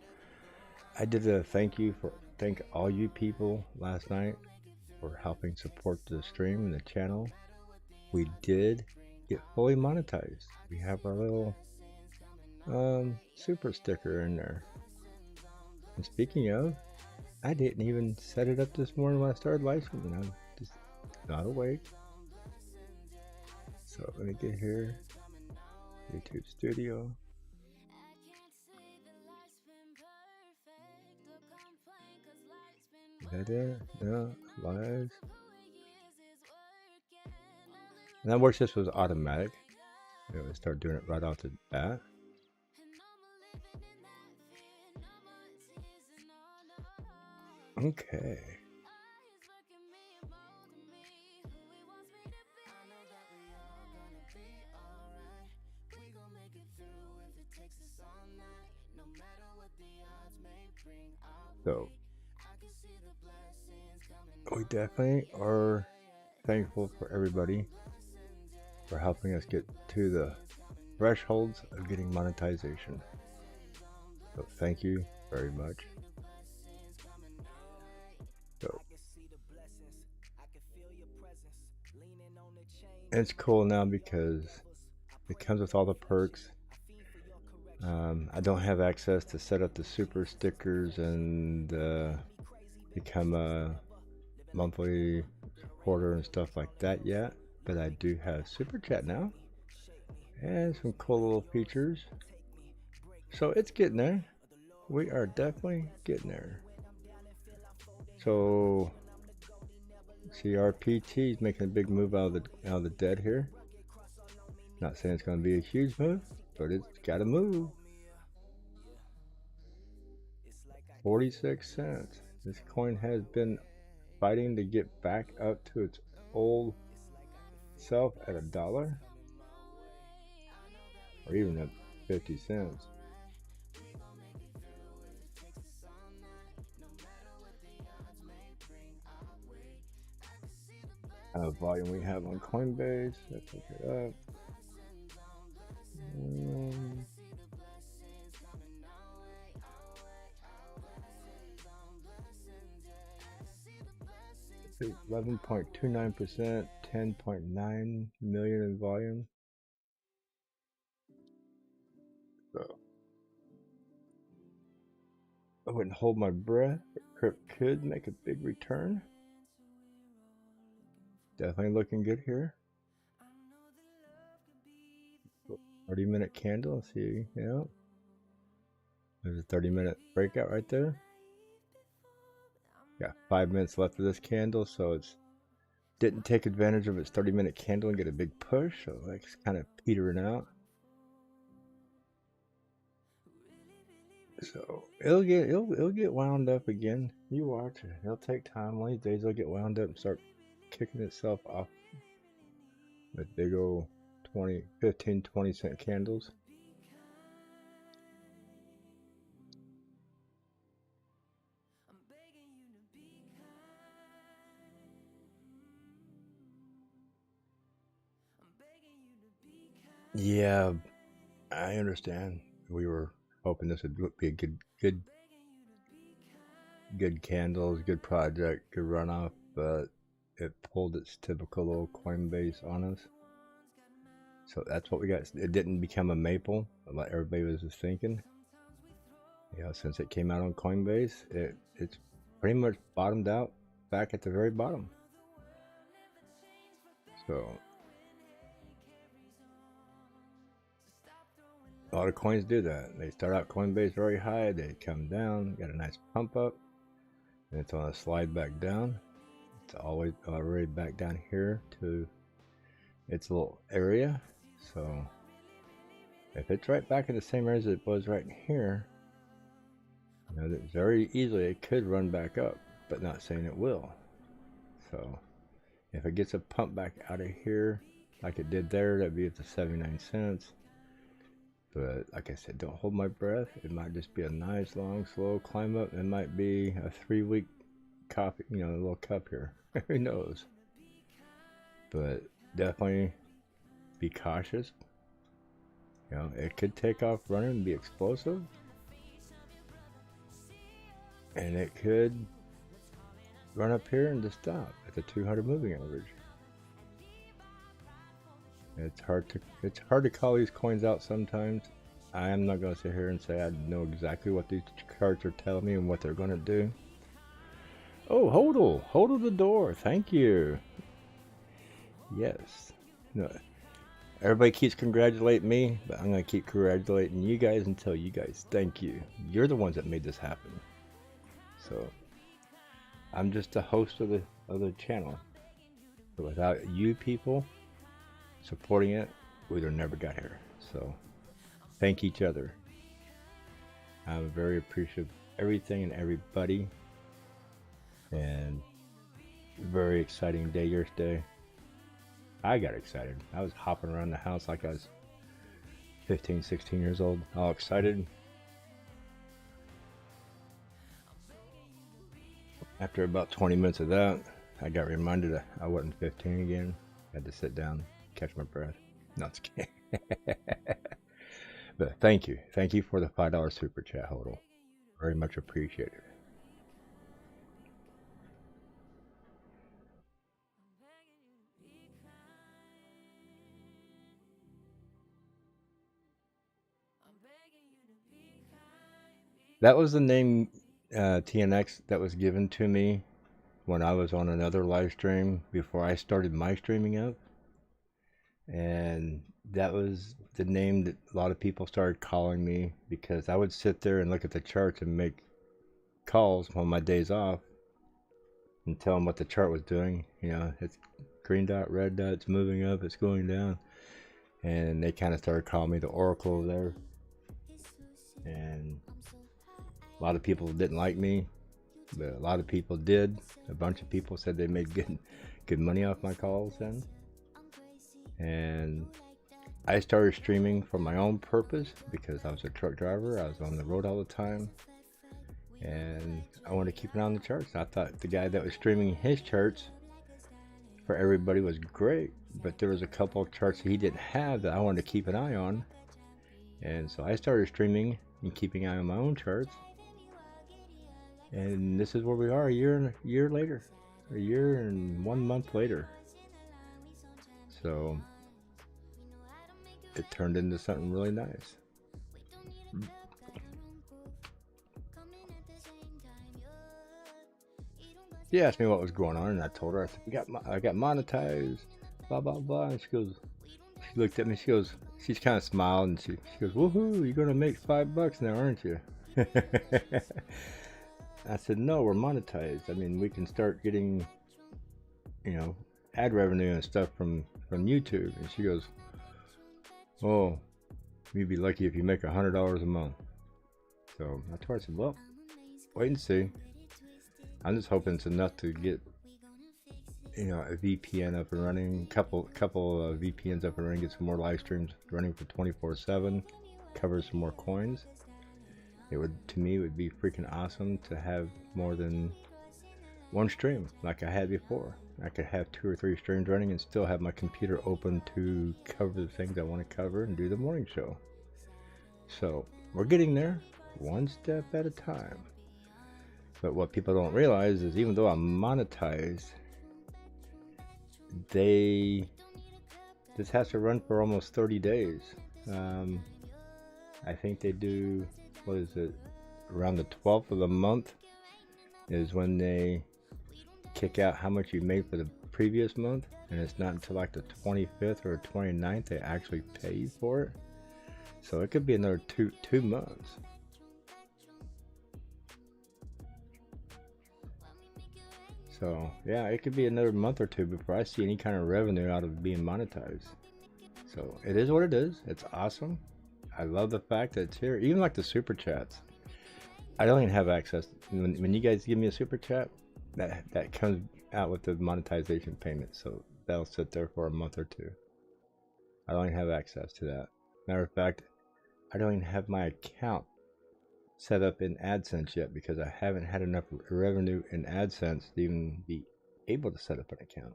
S1: I did a thank all you people last night for helping support the stream and the channel. We did get fully monetized. We have our little super sticker in there. And speaking of, I didn't even set it up this morning when I started live streaming. I'm just not awake. So let me get here. YouTube Studio. Is that it? No, live. And I wish this was automatic. You know, start doing it right off the bat. Okay. So we definitely are thankful for everybody for helping us get to the thresholds of getting monetization. So thank you very much. So it's cool now because it comes with all the perks. I don't have access to set up the super stickers and become a monthly supporter and stuff like that yet, but I do have super chat now and some cool little features, so it's getting there. We are definitely getting there. So CRPT is making a big move out of the dead here. Not saying it's going to be a huge move, but it's got to move. 46 cents. This coin has been fighting to get back up to its old self at $1 or even at 50 cents. Volume we have on CoinBase. Let's look it up. It's 11.29%, 10.9 million in volume. So I wouldn't hold my breath. Crypt could make a big return. Definitely looking good here. 30-minute candle. Let's see, yeah. There's a 30-minute breakout right there. Got 5 minutes left of this candle, so it's didn't take advantage of its 30-minute candle and get a big push, so it's kind of petering out. So it'll get wound up again. You watch it. It'll take time. One of these days it'll get wound up and start kicking itself off with big old 15, 20 cent candles. Yeah, I understand. We were hoping this would be a good candles, good project, good runoff, but it pulled its typical old Coinbase on us. So that's what we got. It didn't become a maple like everybody was thinking. You know, since it came out on Coinbase, it's pretty much bottomed out back at the very bottom. So a lot of coins do that. They start out Coinbase very high, they come down, get a nice pump up, and it's on a slide back down. It's always already back down here to its little area. So if it's right back in the same area as it was right here, you know, that very easily it could run back up, but not saying it will. So if it gets a pump back out of here like it did there, that'd be at the 79 cents. But like I said, don't hold my breath. It might just be a nice long slow climb up. It might be a 3-week coffee, you know, a little cup here. Who knows? But definitely be cautious. You know, it could take off running and be explosive, and it could run up here and just stop at the 200 moving average. It's hard to call these coins out sometimes. I am not going to sit here and say I know exactly what these cards are telling me and what they're going to do. Oh, Hodl the door. Thank you. Yes. No, everybody keeps congratulating me, but I'm going to keep congratulating you guys and tell you guys thank you. You're the ones that made this happen. So I'm just the host of the channel. But without you people supporting it, we'd have never got here. So thank each other. I'm very appreciative of everything and everybody. And very exciting day yesterday. I got excited. I was hopping around the house like I was 15, 16 years old, all excited. After about 20 minutes of that, I got reminded that I wasn't 15 again. I had to sit down, catch my breath. No, it's kidding. But thank you. Thank you for the $5 super chat, Hodl. Very much appreciated. That was the name TNX that was given to me when I was on another live stream before I started my streaming up. And that was the name that a lot of people started calling me, because I would sit there and look at the charts and make calls on my days off and tell them what the chart was doing. You know, it's green dot, red dot, it's moving up, it's going down. And they kind of started calling me the Oracle there. And a lot of people didn't like me, but a lot of people did. A bunch of people said they made good money off my calls then. And I started streaming for my own purpose because I was a truck driver. I was on the road all the time, and I wanted to keep an eye on the charts. I thought the guy that was streaming his charts for everybody was great, but there was a couple of charts that he didn't have that I wanted to keep an eye on. And so I started streaming and keeping an eye on my own charts. And this is where we are a year later, a year and 1 month later. So it turned into something really nice. She asked me what was going on, and I told her, I said, I got monetized, blah, blah, blah. And she looked at me, she's kind of smiled, and she goes, woohoo, you're going to make $5 now, aren't you? I said, no, we're monetized. I mean, we can start getting, ad revenue and stuff from YouTube. And she goes, oh, you'd be lucky if you make $100 a month. So I told her, I said, well, wait and see. I'm just hoping it's enough to get, a VPN up and running, couple of VPNs up and running, get some more live streams running for 24/7, cover some more coins. To me, it would be freaking awesome to have more than one stream like I had before. I could have 2 or 3 streams running and still have my computer open to cover the things I want to cover and do the morning show. So we're getting there, one step at a time. But what people don't realize is, even though I'm monetized, this has to run for almost 30 days. I think they do, what is it, around the 12th of the month is when they kick out how much you made for the previous month, and it's not until like the 25th or 29th they actually pay you for it. So it could be another two months. So yeah, it could be another month or two before I see any kind of revenue out of being monetized. So it is what it is. It's awesome. I love the fact that it's here. Even like the super chats, I don't even have access. When you guys give me a super chat, that comes out with the monetization payment, so that'll sit there for a month or two. I don't even have access to that. Matter of fact, I don't even have my account set up in AdSense yet, because I haven't had enough revenue in AdSense to even be able to set up an account,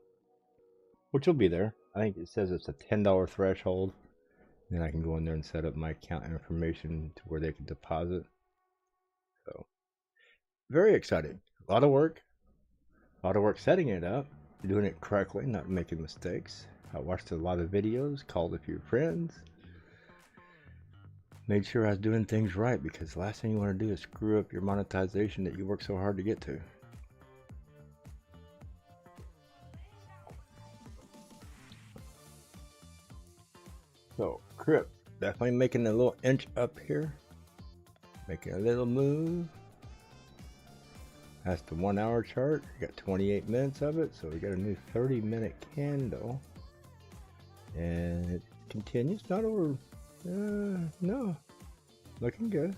S1: which will be there. I think it says it's a $10 threshold. Then I can go in there and set up my account information to where they can deposit. So very exciting. A lot of work setting it up, doing it correctly, not making mistakes. I watched a lot of videos, called a few friends, made sure I was doing things right, because the last thing you want to do is screw up your monetization that you work so hard to get to. So Crypt definitely making a little inch up here, making a little move. That's the 1 hour chart. We got 28 minutes of it, so we got a new 30-minute candle, and it continues. Not over. No, looking good.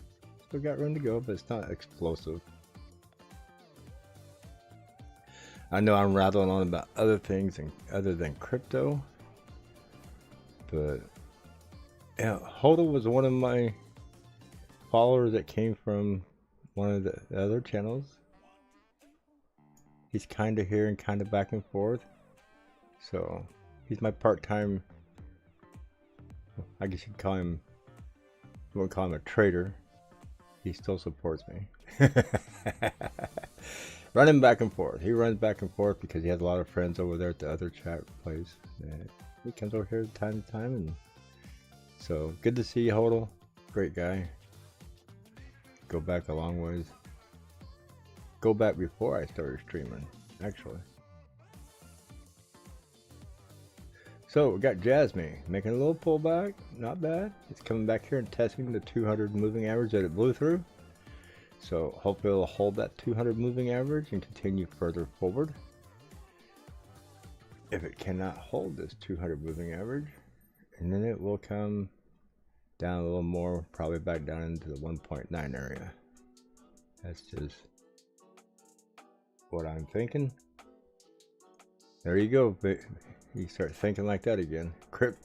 S1: Still got room to go, but it's not explosive. I know I'm rattling on about other things other than crypto, but yeah, Hodl was one of my followers that came from one of the other channels. He's kind of here and kind of back and forth, so he's my part-time, I guess you'd call him, you wouldn't call him a trader. He still supports me. Running back and forth. He runs back and forth because he has a lot of friends over there at the other chat place. And he comes over here time to time, and so good to see you, Hodl. Great guy. Go back a long ways. Go back before I started streaming, actually. So we got Jasmine making a little pullback, not bad. It's coming back here and testing the 200 moving average that it blew through. So hopefully it'll hold that 200 moving average and continue further forward. If it cannot hold this 200 moving average, and then it will come down a little more, probably back down into the 1.9 area. That's just what I'm thinking. There you go. You start thinking like that again. Crypt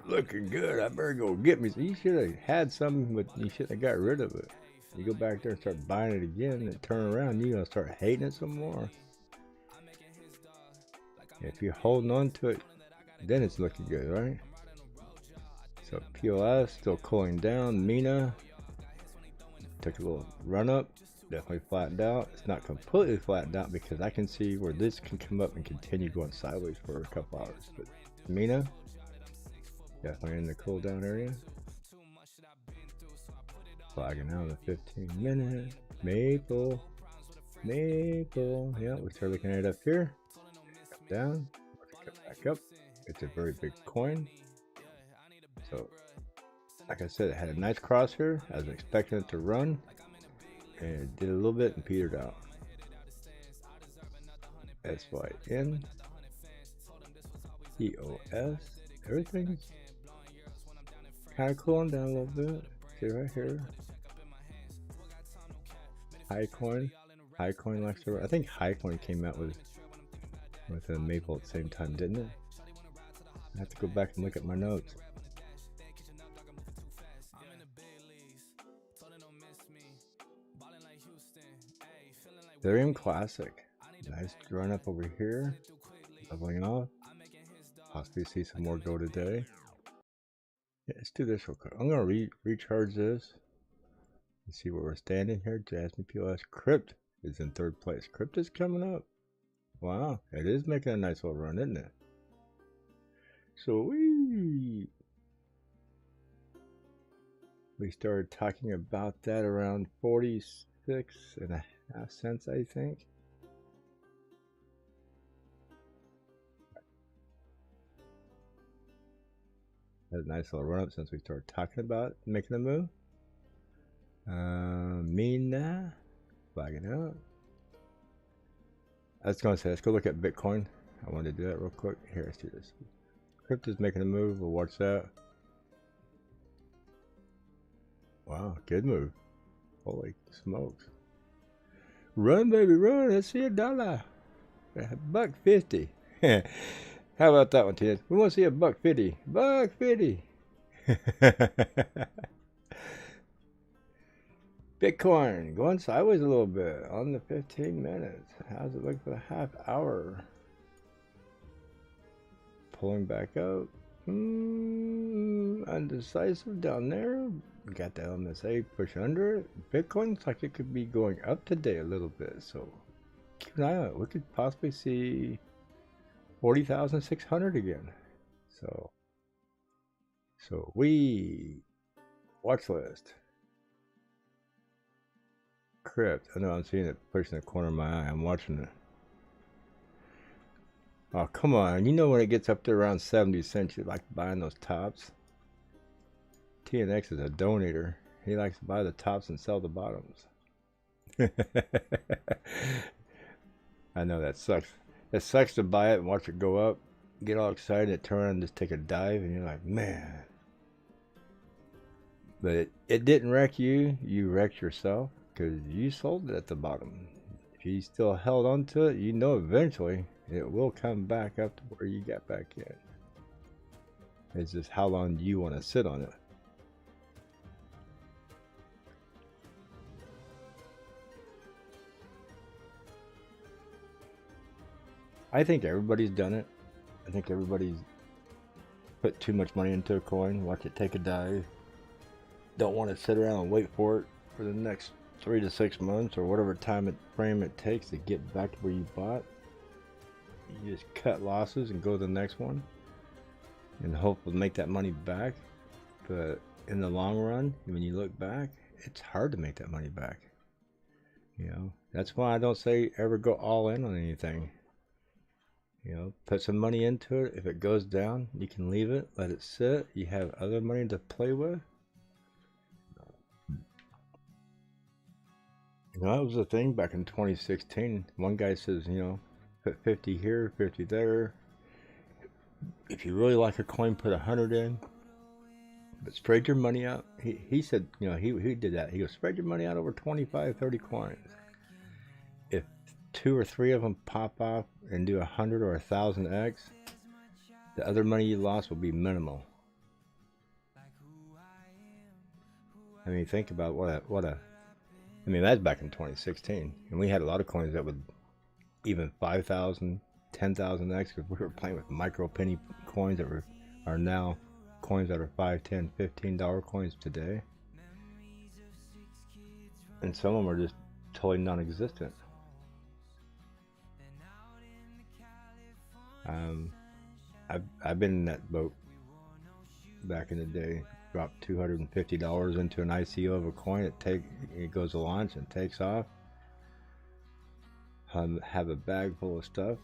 S1: looking good. I better go get me. You should have had some, but you should have got rid of it. You go back there and start buying it again and turn around, you're gonna start hating it some more. If you're holding on to it, then it's looking good, right? So POS still cooling down. Mina took a little run up, definitely flattened out. It's not completely flattened out because I can see where this can come up and continue going sideways for a couple hours. But Mina definitely in the cool down area. Flagging out the 15 minute. Maple. Yeah, we start looking at it up here. Come down. Come back up. It's a very big coin. So, like I said, it had a nice cross here. I was expecting it to run, and it did a little bit and petered out. SYN. EOS. Everything's kind of cooling down a little bit. See right here. Highcoin likes to. I think Highcoin came out with a Maple at the same time, didn't it? I have to go back and look at my notes. Ethereum Classic, nice run up over here, leveling off. Possibly see some more go today. Yeah, let's do this real quick. I'm gonna recharge this. Let's see where we're standing here. Jasmine POS. Crypt is in third place. Crypt is coming up. Wow, it is making a nice little run, isn't it? So we started talking about that around 46.5 cents, I think. Had a nice little run up since we started talking about it, making a move. Mina flagging out. I was gonna say, let's go look at Bitcoin. I wanted to do that real quick. Here, let's do this. Crypto's making a move. We'll watch that. Wow, good move. Holy smokes. Run, baby, run. Let's see $1. $1.50. How about that one, Ted? We want to see $1.50. $1.50. Bitcoin going sideways a little bit on the 15 minutes. How's it look for the half hour? Pulling back up. Undecisive down there. We got the LMSA push under it. Bitcoin looks like it could be going up today a little bit. So keep an eye out. We could possibly see 40,600 again. So we Watch list. Crypt. I know I'm seeing it pushing the corner of my eye. I'm watching it. Oh, come on. You know when it gets up there around 70 cents, you like buying those tops. TNX is a donator. He likes to buy the tops and sell the bottoms. I know that sucks. It sucks to buy it and watch it go up, get all excited, turn around and just take a dive, and you're like, man. But it didn't wreck you. You wrecked yourself because you sold it at the bottom. If you still held on to it, you know eventually it will come back up to where you got back in. It's just how long do you want to sit on it? I think everybody's done it. I think everybody's put too much money into a coin, watch it take a dive. Don't want to sit around and wait for it for the next 3 to 6 months or whatever frame it takes to get back to where you bought. You just cut losses and go to the next one and hope to make that money back. But in the long run, when you look back, it's hard to make that money back. You know, that's why I don't say ever go all in on anything. You know, put some money into it. If it goes down, you can leave it, let it sit. You have other money to play with. You know, that was the thing back in 2016. One guy says, you know, put 50 here, 50 there. If you really like a coin, put 100 in. But spread your money out. He said, you know, he did that. He goes, spread your money out over 25, 30 coins. If 2 or 3 of them pop off and do 100 or 1,000x, the other money you lost will be minimal. I mean, think about I mean, that's back in 2016, and we had a lot of coins that would even 5,000, 10,000x, because we were playing with micro penny coins that are now coins that are $5, $10, $15 coins today, and some of them are just totally non-existent. I've been in that boat back in the day. Dropped $250 into an ICO of a coin. It goes to launch and takes off. Have a bag full of stuff.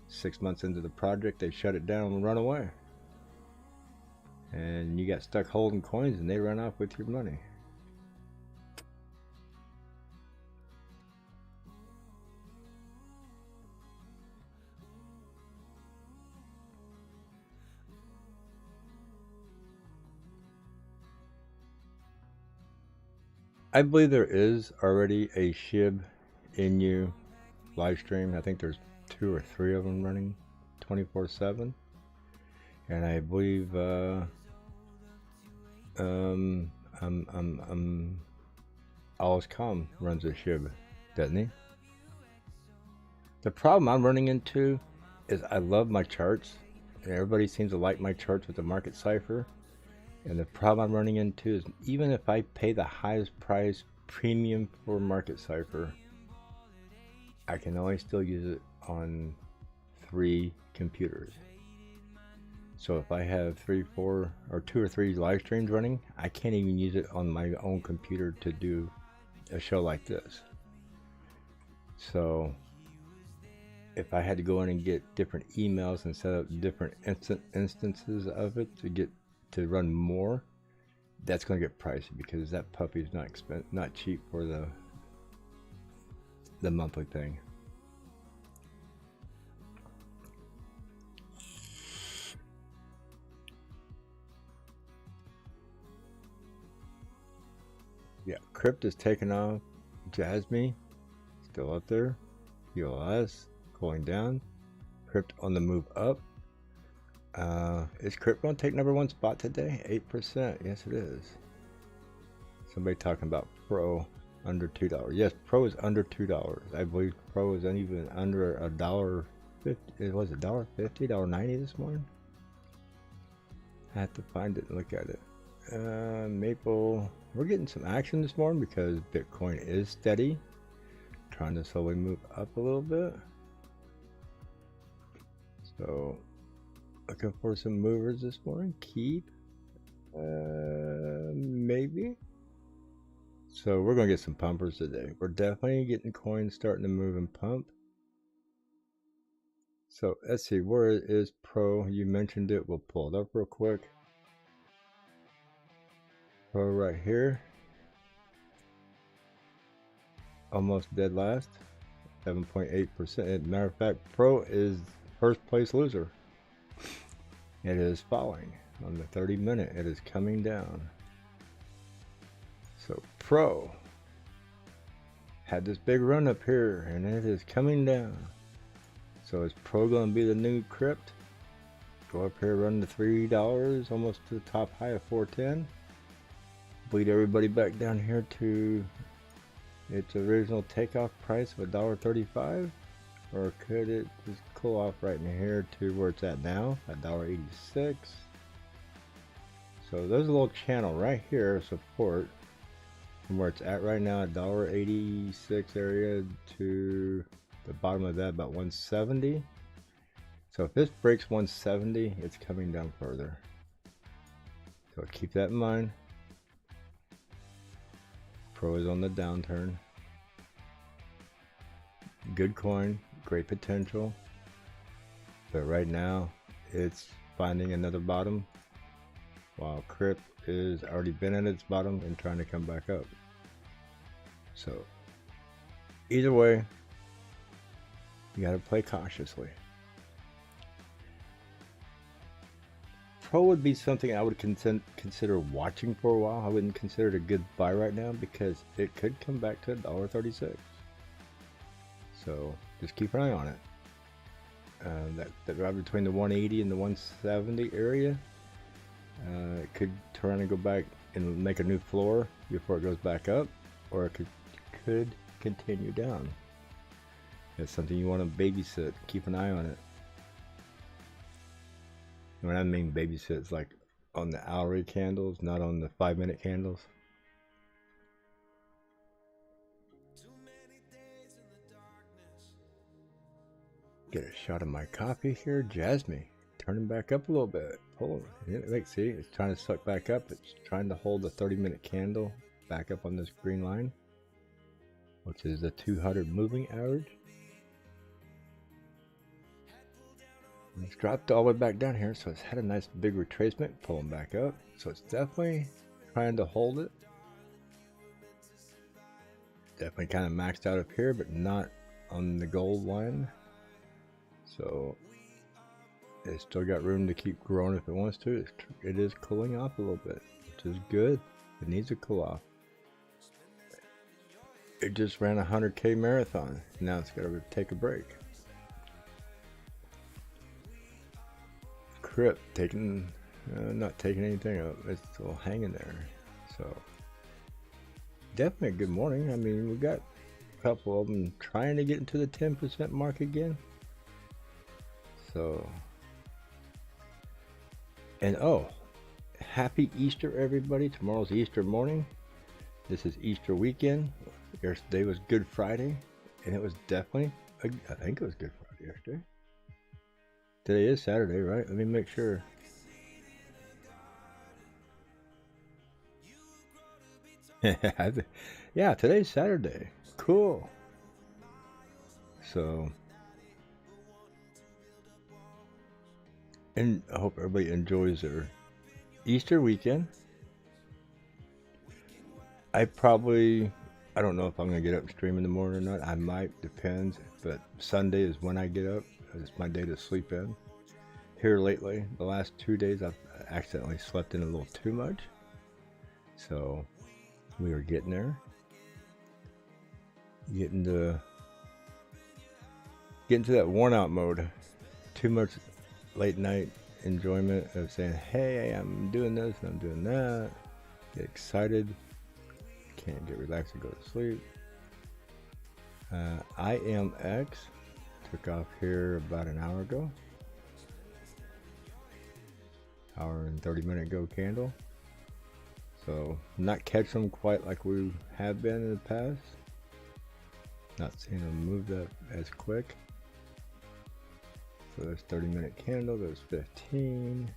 S1: 6 months into the project, they shut it down and run away. And you got stuck holding coins, and they run off with your money. I believe there is already a SHIB in you live stream. I think there's 2 or 3 of them running 24/7, and I believe Allscom runs a SHIB, doesn't he? The problem I'm running into is I love my charts, and everybody seems to like my charts with the market cipher. And the problem I'm running into is even if I pay the highest price premium for market cipher, I can only still use it on 3 computers. So if I have 3, 4, or 2 or 3 live streams running, I can't even use it on my own computer to do a show like this. So if I had to go in and get different emails and set up different instances of it to run more, that's going to get pricey because that puppy is not cheap for the monthly thing. Yeah, Crypt is taking off. Jasmine still up there. ULS going down. Crypt on the move up. Is Crypt going to take number 1 spot today? 8%. Yes, it is. Somebody talking about Pro under $2. Yes, Pro is under $2. I believe Pro is even under $1.50. Was it $1.50, $1.90 this morning? I have to find it and look at it. Maple, we're getting some action this morning because Bitcoin is steady, trying to slowly move up a little bit. So looking for some movers this morning. Keep maybe. So we're gonna get some pumpers today. We're definitely getting coins starting to move and pump. So let's see, where is Pro? You mentioned it. We'll pull it up real quick. Pro right here. Almost dead last. 7.8%. Matter of fact, Pro is first place loser. It is falling on the 30-minute. It is coming down. So Pro had this big run up here, and it is coming down. So is Pro going to be the new Crypt? Go up here, run to $3, almost to the top high of 410. Bleed everybody back down here to its original takeoff price of $1.35, or could it just cool off right in here to where it's at now, $1.86? So there's a little channel right here of support from where it's at right now, $1.86 area to the bottom of that, about 170. So if this breaks 170, it's coming down further. So keep that in mind. Pro is on the downturn. Good coin, great potential, but right now it's finding another bottom, while Crypt is already been at its bottom and trying to come back up. So either way, you got to play cautiously. Pro would be something I would consider watching for a while. I wouldn't consider it a good buy right now because it could come back to $1.36. So just keep an eye on it. That right between the 180 and the 170 area, it could turn and go back and make a new floor before it goes back up, or it could continue down. That's something you want to babysit. Keep an eye on it. When I mean babysit, it's like on the hourly candles, not on the 5-minute candles. Get a shot of my coffee here. Jasmine, turning back up a little bit. Hold on. See, it's trying to suck back up. It's trying to hold the 30-minute candle back up on this green line, which is the 200 moving average. It's dropped all the way back down here, so it's had a nice big retracement, pulling back up. So it's definitely trying to hold it. Definitely kind of maxed out up here, but not on the gold line. So it's still got room to keep growing if it wants to. It is cooling off a little bit, which is good. It needs to cool off. It just ran a 100K marathon. Now it's got to take a break. Crypt taking, not taking anything up. It's still hanging there. So definitely a good morning. I mean, we got a couple of them trying to get into the 10% mark again. So, and oh, happy Easter, everybody. Tomorrow's Easter morning. This is Easter weekend. Yesterday was Good Friday, and it was definitely, I think it was Good Friday yesterday. Today is Saturday, right? Let me make sure. Yeah, today's Saturday. Cool. So, and I hope everybody enjoys their Easter weekend. I don't know if I'm going to get up and stream in the morning or not. I might, depends. But Sunday is when I get up. It's my day to sleep in. Here lately, the last 2 days, I've accidentally slept in a little too much. So we are getting there. Getting to that worn out mode. Too much late night enjoyment of saying, hey, I'm doing this and I'm doing that. Get excited. Can't get relaxed and go to sleep. IMX took off here about an hour ago. Hour and 30-minute go candle. So not catch them quite like we have been in the past. Not seeing them move that as quick. So there's 30-minute candle, there's 15.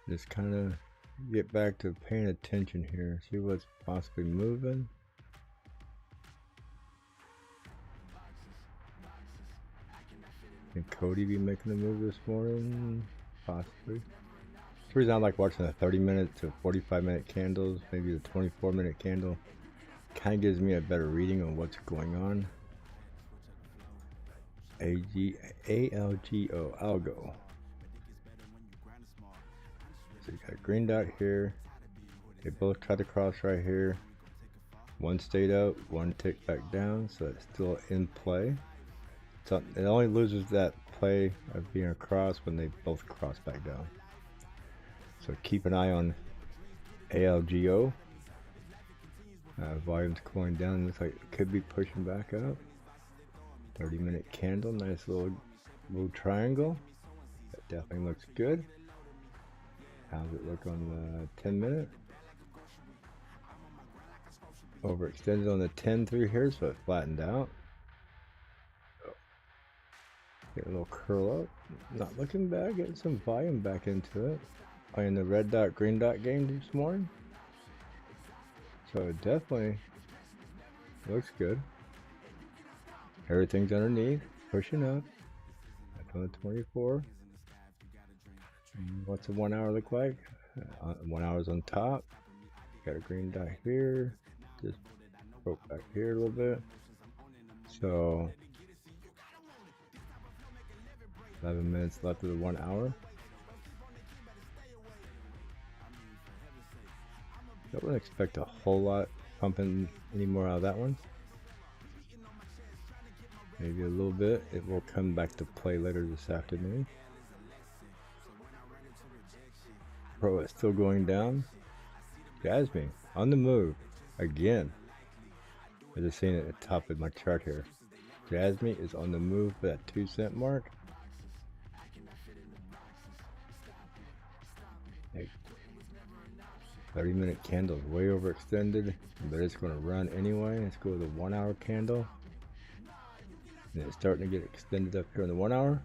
S1: Just kind of get back to paying attention here, see what's possibly moving. Can Cody be making a move this morning? Possibly. That's the reason I like watching the 30-minute to 45-minute candles, maybe the 24-minute candle. Kind of gives me a better reading on what's going on. ALGO, algo. So you got a green dot here. They both tried to cross right here. One stayed out, one ticked back down, so it's still in play. So it only loses that play of being across when they both cross back down. So keep an eye on ALGO. Volume's going down, looks like it could be pushing back up. 30-minute candle, nice little triangle. That definitely looks good. How's it look on the 10-minute? Overextended on the 10 through here, so it flattened out. Get a little curl up. Not looking bad, getting some volume back into it. Playing the red dot, green dot game this morning. So it definitely looks good. Everything's underneath, pushing up. That's on the 24. What's the 1 hour look like? 1 hour's on top. Got a green dot here. Just broke back here a little bit. So 11 minutes left of the 1 hour. I wouldn't expect a whole lot pumping anymore out of that one. Maybe a little bit. It will come back to play later this afternoon. Pro is still going down. Jasmine on the move again. I just seen it at the top of my chart here. Jasmine is on the move for that 2 cent mark. Hey, 30-minute candle is way overextended, but it's going to run anyway. Let's go with the 1 hour candle. And it's starting to get extended up here in the 1 hour.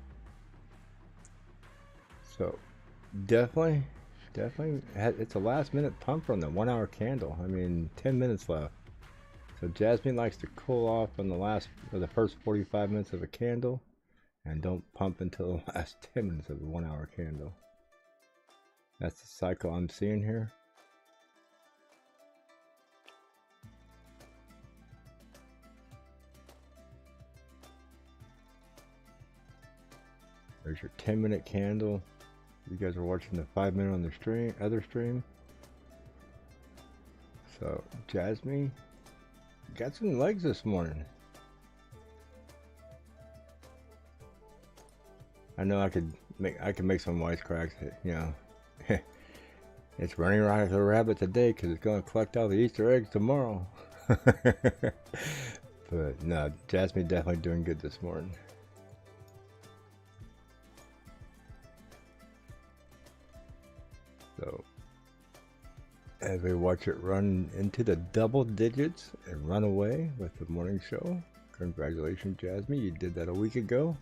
S1: So definitely it's a last minute pump on the 1 hour candle. I mean, 10 minutes left. So Jasmine likes to cool off on the first 45 minutes of a candle, and don't pump until the last 10 minutes of the 1 hour candle. That's the cycle I'm seeing here. There's your 10-minute candle. You guys are watching the 5-minute on the other stream. So Jasmine got some legs this morning. I know I can make some wisecracks. You know, it's running right after the rabbit today because it's going to collect all the Easter eggs tomorrow. But no, Jasmine definitely doing good this morning. So as we watch it run into the double digits and run away with the morning show, congratulations, Jasmine, you did that a week ago.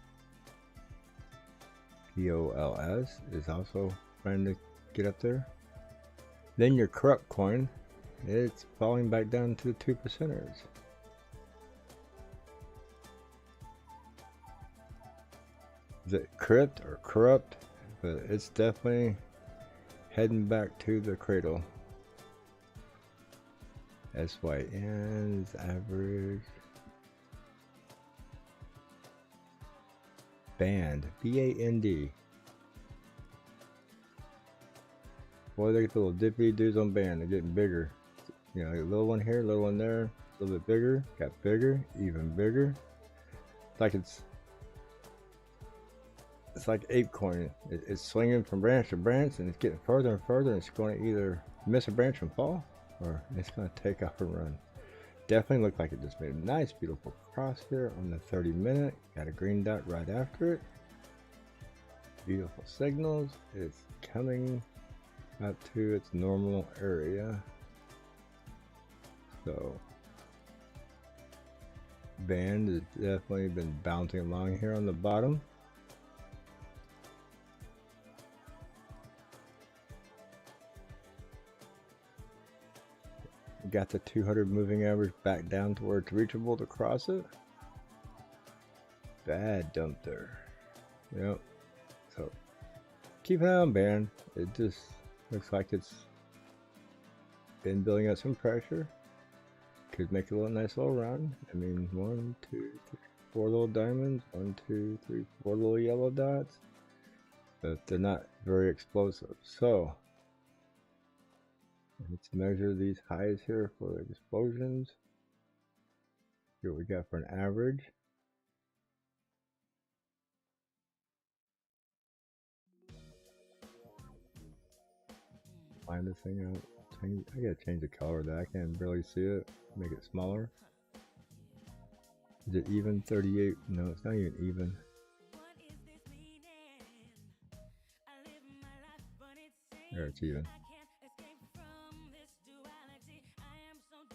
S1: POLS is also trying to get up there. Then your corrupt coin, it's falling back down to the 2%ers. Is it crypt or corrupt? But it's definitely heading back to the cradle. SYN's average. Band. BAND. Boy, look at the little dippity dudes on band. They're getting bigger. You know, a little one here, a little one there, a little bit bigger, got bigger, even bigger. It's like ApeCoin. It's swinging from branch to branch, and it's getting further and further, and it's going to either miss a branch and fall, or it's going to take off and run. Definitely looked like it just made a nice, beautiful cross here on the 30-minute. Got a green dot right after it. Beautiful signals. It's coming up to its normal area. So band has definitely been bouncing along here on the bottom. got the 200 moving average back down to where it's reachable to cross it. Bad dump there. Yep. So keep an eye on band. It just looks like it's been building up some pressure. Could make a nice little run. I mean, 1, 2, 3, 4 little diamonds. 1, 2, 3, 4 little yellow dots. But they're not very explosive. So let's measure these highs here for the explosions. Here we got for an average. Find this thing out. I gotta change the color of that. I can barely see it. Make it smaller. Is it even 38? No, it's not even even. There, it's even.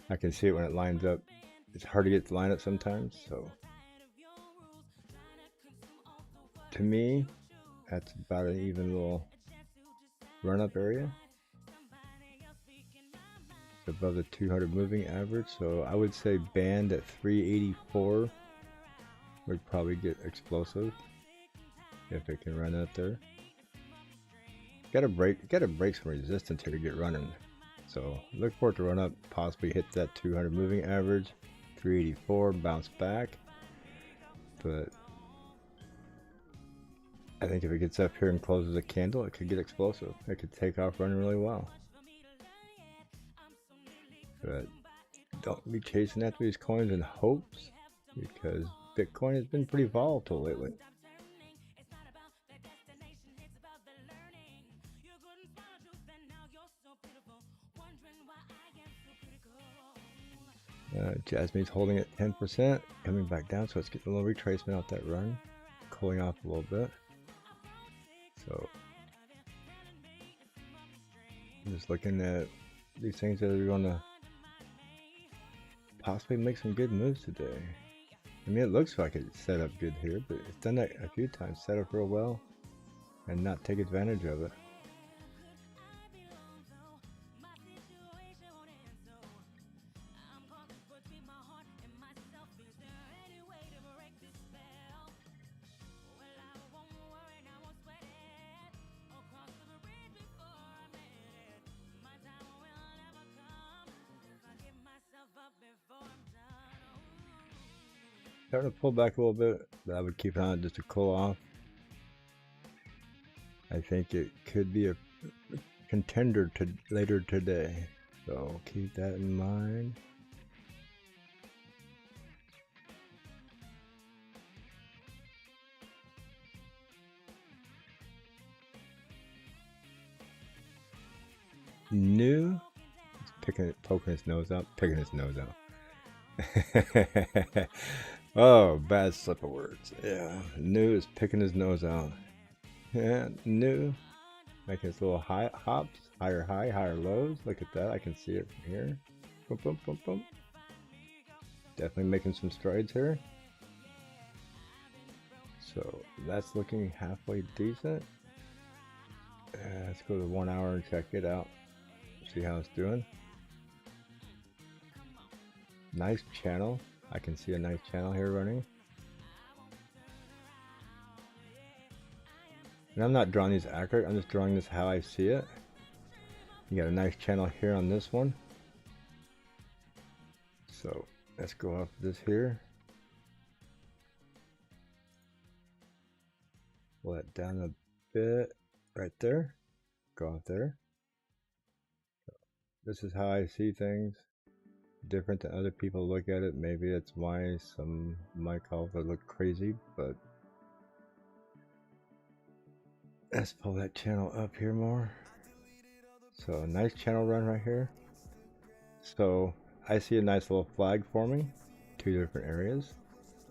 S1: I can see it when it lines up. It's hard to get to line up sometimes, so to me, that's about an even little run-up area. It's above the 200 moving average, so I would say band at 384 would probably get explosive if it can run out there. Gotta break some resistance here to get running. So look for it to run up, possibly hit that 200 moving average, 384, bounce back. But I think if it gets up here and closes a candle, it could get explosive. It could take off running really well. But don't be chasing after these coins in hopes, because Bitcoin has been pretty volatile lately. Jasmine's holding at 10%, coming back down, so it's getting a little retracement out that run, cooling off a little bit. So I'm just looking at these things that are going to possibly make some good moves today. I mean, it looks like it's set up good here, but it's done that a few times, set up real well and not take advantage of it. Starting to pull back a little bit, but I would keep it on just to cool off. I think it could be a contender to later today, so keep that in mind. New, it's poking his nose out, picking his nose out. Oh, bad slip of words. Yeah, New is picking his nose out. Yeah, New making his little high hops, higher high, higher lows. Look at that. I can see it from here. Boom, boom, boom, boom. Definitely making some strides here. So that's looking halfway decent. Let's go to 1 hour and check it out. See how it's doing. Nice channel. I can see a nice channel here running. And I'm not drawing these accurate, I'm just drawing this how I see it. You got a nice channel here on this one. So let's go off this here. Pull that down a bit right there. Go off there. So this is how I see things. Different than other people look at it. Maybe that's why some might call it look crazy, but let's pull that channel up here more. So a nice channel run right here. So I see a nice little flag forming, 2 different areas.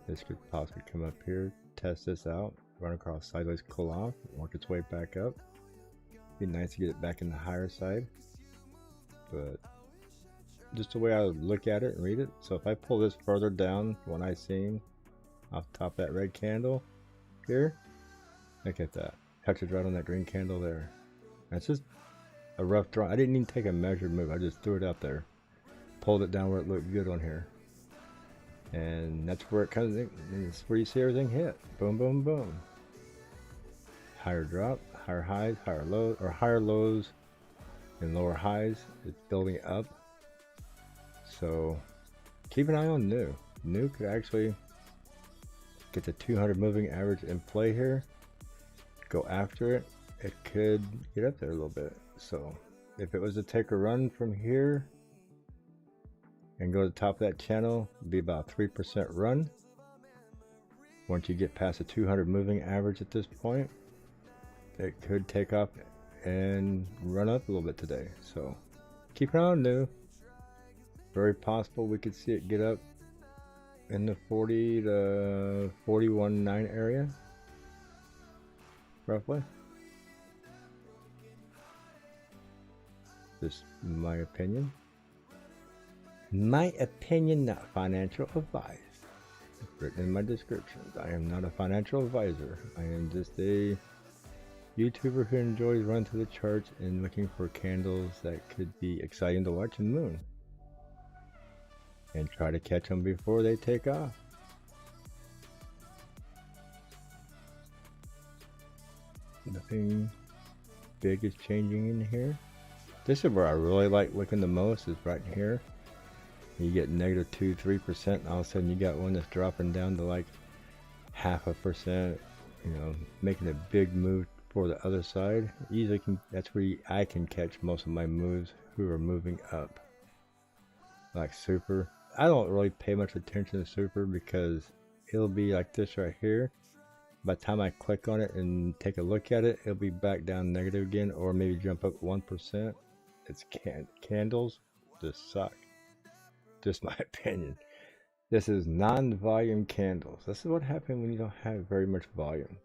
S1: This could possibly come up here, test this out, run across sideways, cool off, work its way back up. Be nice to get it back in the higher side, but just the way I would look at it and read it. So if I pull this further down when I see off the top of that red candle here, look at that, touches right on that green candle there. That's just a rough draw. I didn't even take a measured move, I just threw it out there. pulled it down where it looked good on here. And that's where it comes in. It's where you see everything hit. Boom, boom, boom. Higher drop, higher highs, higher lows, or higher lows and lower highs. It's building up. So keep an eye on new. New could actually get the 200 moving average in play here. Go after it. It could get up there a little bit. So if it was to take a run from here and go to the top of that channel, it'd be about 3% run. Once you get past the 200 moving average at this point, it could take off and run up a little bit today. So keep an eye on new. Very possible we could see it get up in the 40 to 41.9 area, roughly. Just my opinion. My opinion, not financial advice. It's written in my descriptions. I am not a financial advisor. I am just a YouTuber who enjoys running through the charts and looking for candles that could be exciting to watch in the moon. And try to catch them before they take off. Nothing big is changing in here. This is where I really like looking the most, is right here. You get negative 2-3%, and all of a sudden you got one that's dropping down to like 0.5%, you know, making a big move for the other side. Usually that's where I can catch most of my moves who are moving up. Like super. I don't really pay much attention to super because it'll be like this right here. By the time I click on it and take a look at it, it'll be back down negative again, or maybe jump up 1%. It's candles just suck. Just my opinion. This is non-volume candles. This is what happens when you don't have very much volume.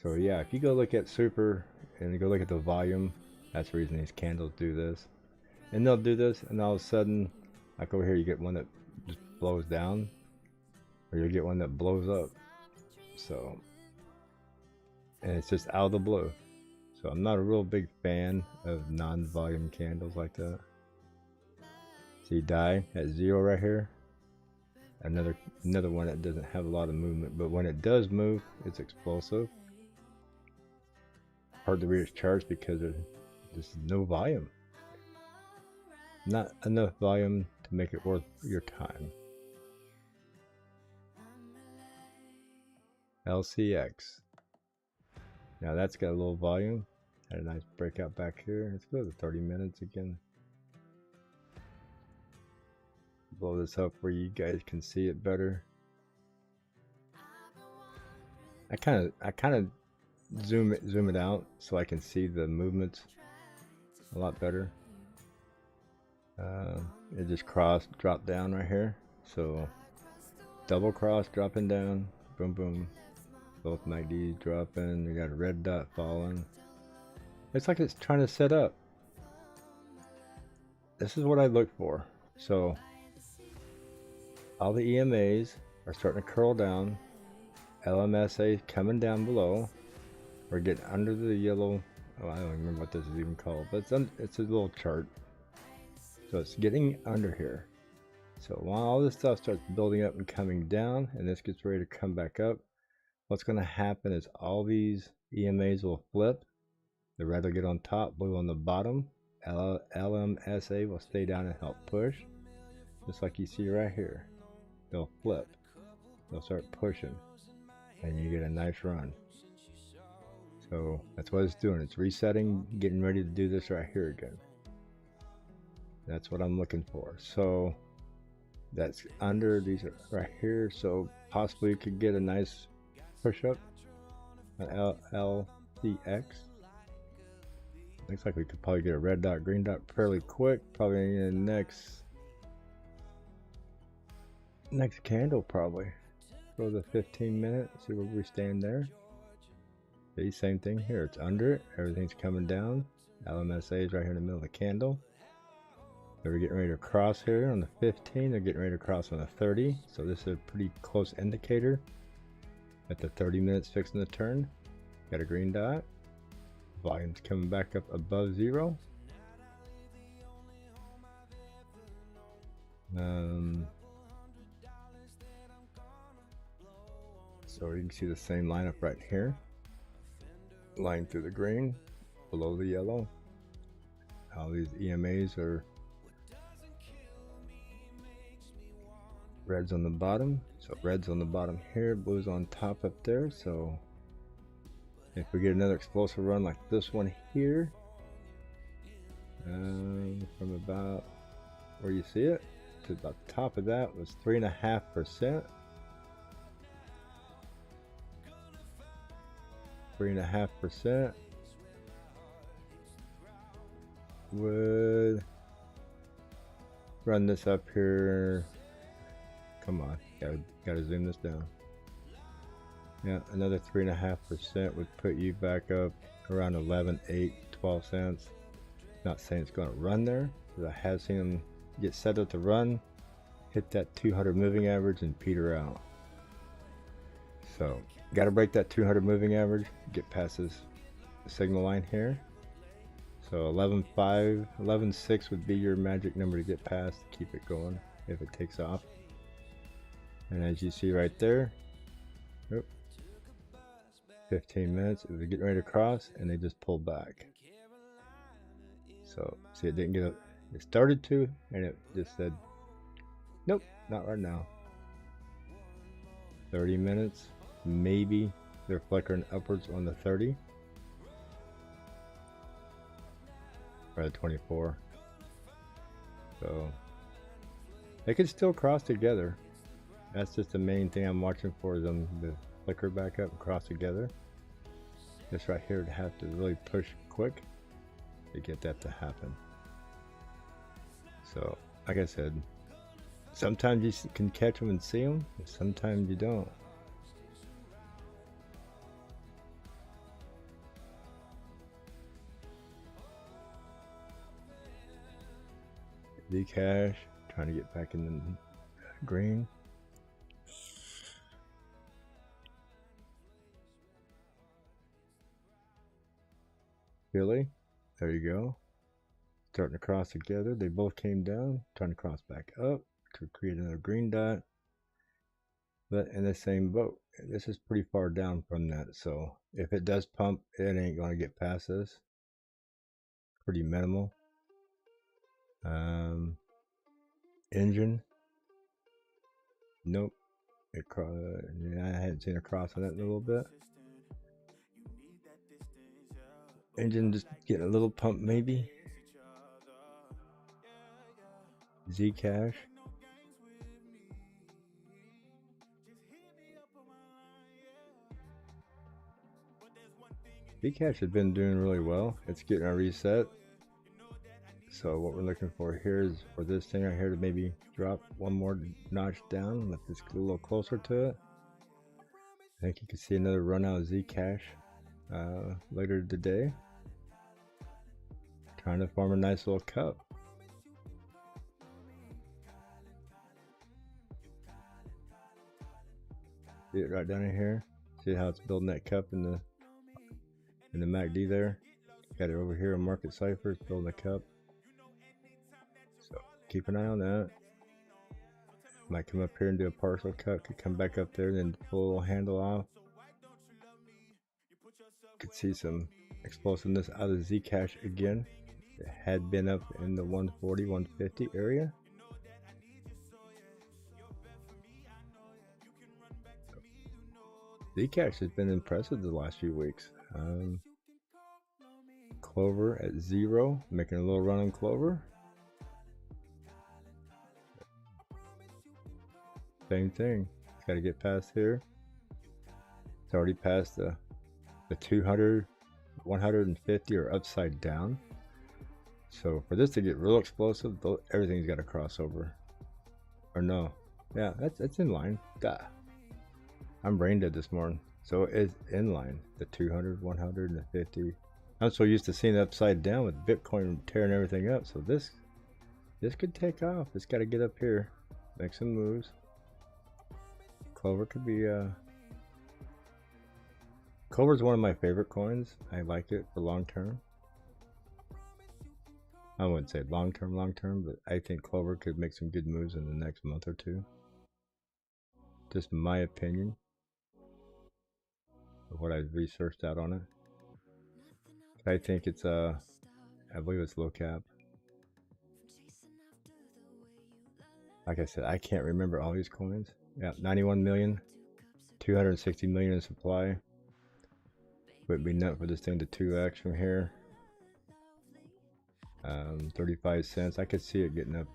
S1: So yeah, if you go look at super and you go look at the volume, that's the reason these candles do this. And they'll do this, and all of a sudden, like over here, you get one that just blows down, or you get one that blows up. So, and it's just out of the blue. So I'm not a real big fan of non-volume candles like that. See, die at 0 right here. Another one that doesn't have a lot of movement, but when it does move, it's explosive. Hard to read its charts because there's just no volume. Not enough volume to make it worth your time. LCX. Now that's got a little volume. Had a nice breakout back here. Let's go to 30 minutes again. Blow this up where you guys can see it better. I kind of zoom it out so I can see the movements a lot better. It just dropped down right here. So double cross dropping down, boom boom. Both MACDs dropping. We got a red dot falling. It's like it's trying to set up. This is what I look for. So all the EMAs are starting to curl down. LMSA coming down below. We're getting under the yellow. Oh, I don't remember what this is even called, but it's a little chart. So it's getting under here. So while all this stuff starts building up and coming down, and this gets ready to come back up, what's going to happen is all these EMAs will flip. The red will get on top, blue on the bottom. LMSA will stay down and help push. Just like you see right here. They'll flip. They'll start pushing. And you get a nice run. So that's what it's doing. It's resetting, getting ready to do this right here again. That's what I'm looking for. So that's under, these are right here. So possibly you could get a nice push up on LCX. Looks like we could probably get a red dot, green dot fairly quick. Probably in the next candle probably. Go to the 15 minute, see where we stand there. See, same thing here. It's under it. Everything's coming down. LMSA is right here in the middle of the candle. They're getting ready to cross here on the 15. They're getting ready to cross on the 30. So this is a pretty close indicator. At the 30 minutes fixing the turn. Got a green dot. Volume's coming back up above 0. So you can see the same lineup right here. Line through the green, below the yellow. All these EMAs are reds on the bottom. So red's on the bottom here, blue's on top up there. So if we get another explosive run like this one here, from about where you see it to about the top of that was 3.5%. 3.5% would run this up here. Come on, gotta zoom this down. Yeah, another 3.5% would put you back up around 11, 8, 12 cents. Not saying it's going to run there, but I have seen them get set up to run, hit that 200 moving average and peter out. So got to break that 200 moving average, get past this signal line here. So 11.5, 11.6 would be your magic number to get past, keep it going if it takes off. And as you see right there, 15 minutes, it was getting ready to cross and they just pulled back. So see, it didn't get up. It started to, and it just said, nope, not right now. 30 minutes, maybe they're flickering upwards on the 30 or the 24. So they could still cross together. That's just the main thing I'm watching for, them to flicker back up and cross together. This right here would have to really push quick to get that to happen. So like I said, sometimes you can catch them and see them, and sometimes you don't. Zcash trying to get back in the green. Really? There you go. Starting to cross together. They both came down, trying to cross back up to create another green dot. But in the same boat. This is pretty far down from that. So if it does pump, it ain't going to get past this. Pretty minimal. Engine. Nope. Yeah, I hadn't seen a cross on that in a little bit. Engine just getting a little pump maybe. Zcash. Zcash has been doing really well. It's getting a reset. So what we're looking for here is for this thing right here to maybe drop one more notch down. Let this get a little closer to it. I think you can see another run out of Zcash later today. Trying to form a nice little cup. See it right down in here. See how it's building that cup in the MACD there. Got it over here on Market Cipher, it's building a cup. So keep an eye on that. Might come up here and do a partial cut, could come back up there and then pull a little handle off. Could see some explosiveness out of Zcash again. It had been up in the 140, 150 area. Zcash has been impressive the last few weeks. Clover at 0, making a little run on Clover. Same thing. Got to get past here. It's already past the 200, 150 or upside down. So for this to get real explosive, everything's got to cross over. Or no, yeah, that's in line. Duh. I'm brain dead this morning. So it's in line. The 200, 100, and the 50. I'm so used to seeing it upside down with Bitcoin tearing everything up. So this could take off. It's got to get up here, make some moves. Clover could be Clover's one of my favorite coins. I like it for long term. I wouldn't say long term, but I think Clover could make some good moves in the next month or two. Just my opinion of what I've researched out on it. I think it's I believe it's low cap. Like I said, I can't remember all these coins. Yeah, 91 million, 260 million in supply. Would be nut for this thing to 2x from here. 35 cents. I could see it getting up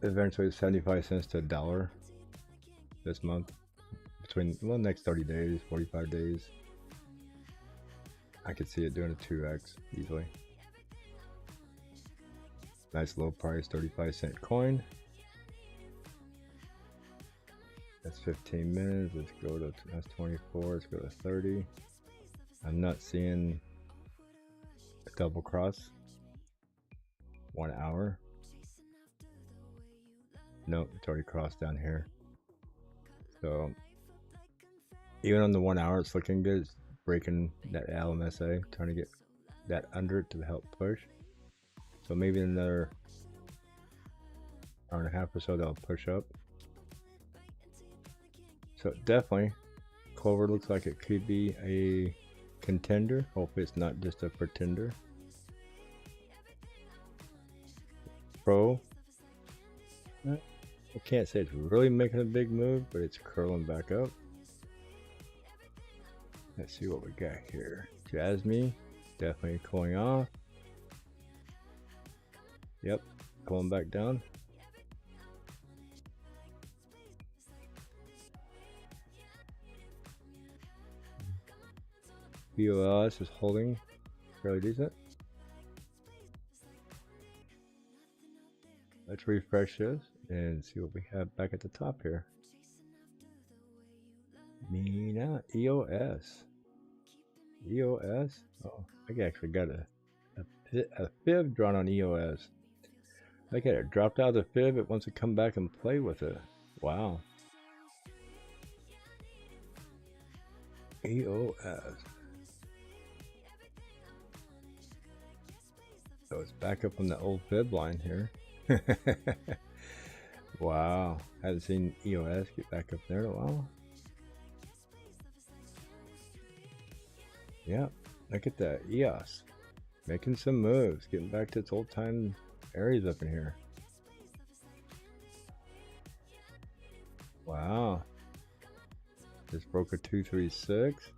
S1: eventually 75 cents to $1 this month. Between, well, next 30 days, 45 days. I could see it doing a 2x easily. Nice low price, 35-cent coin. That's 15 minutes. Let's go to, that's 24. Let's go to 30. I'm not seeing a double cross. 1 hour. Nope, it's already crossed down here. So even on the 1 hour, it's looking good. It's breaking that LMSA, trying to get that under it to help push. So maybe another hour and a half or so that'll push up. So definitely, Clover looks like it could be a contender. Hopefully it's not just a pretender. Pro, I can't say it's really making a big move, but it's curling back up. Let's see what we got here. Jasmine, definitely cooling off. Yep, pulling back down. BOLS is holding fairly decent. Let's refresh this and see what we have back at the top here. Mina, EOS. EOS? Oh, I actually got a fib drawn on EOS. Look at it, dropped out of the fib, it wants to come back and play with it. Wow. EOS. So it's back up on the old fib line here. Wow, haven't seen EOS get back up there in a while. Yeah, look at that, EOS. Making some moves, getting back to its old time areas up in here. Wow. Just broke a 236.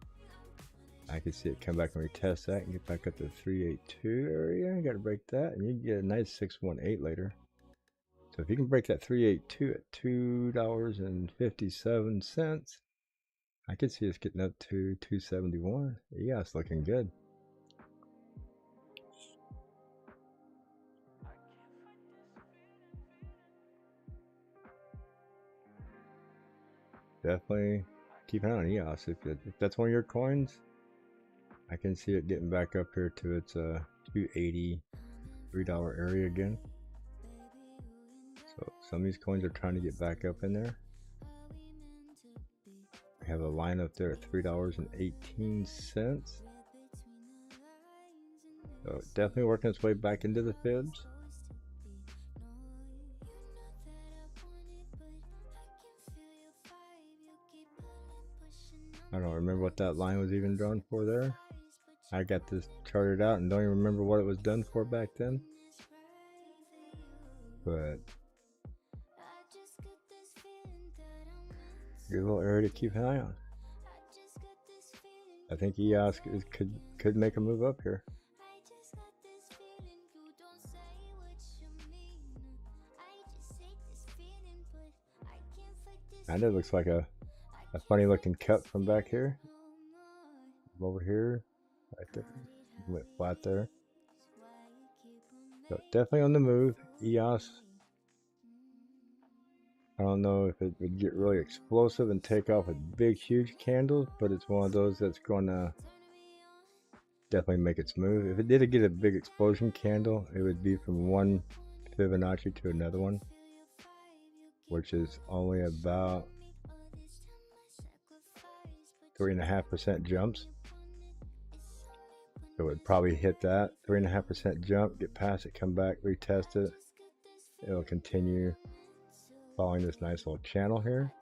S1: I can see it come back and retest that and get back up to 382 area. You gotta break that and you get a nice 618 later. So if you can break that 382 at $2.57, I could see us getting up to 271. Yeah, it's looking good. Definitely keep an eye on EOS. If that's one of your coins, I can see it getting back up here to its $2.83 area again. So some of these coins are trying to get back up in there. I have a line up there at $3.18. So definitely working its way back into the fibs. I don't remember what that line was even drawn for there. I got this charted out and don't even remember what it was done for back then. But good little area to keep an eye on. I think EOS could make a move up here. And it looks like a funny looking cut from back here. Over here, right there. Went flat there. So definitely on the move. EOS. I don't know if it would get really explosive and take off with big, huge candles, but it's one of those that's going to definitely make its move. If it did get a big explosion candle, it would be from one Fibonacci to another one, which is only about 3.5% jumps. So it would probably hit that 3.5% jump, get past it, come back, retest it. It'll continue following this nice little channel here.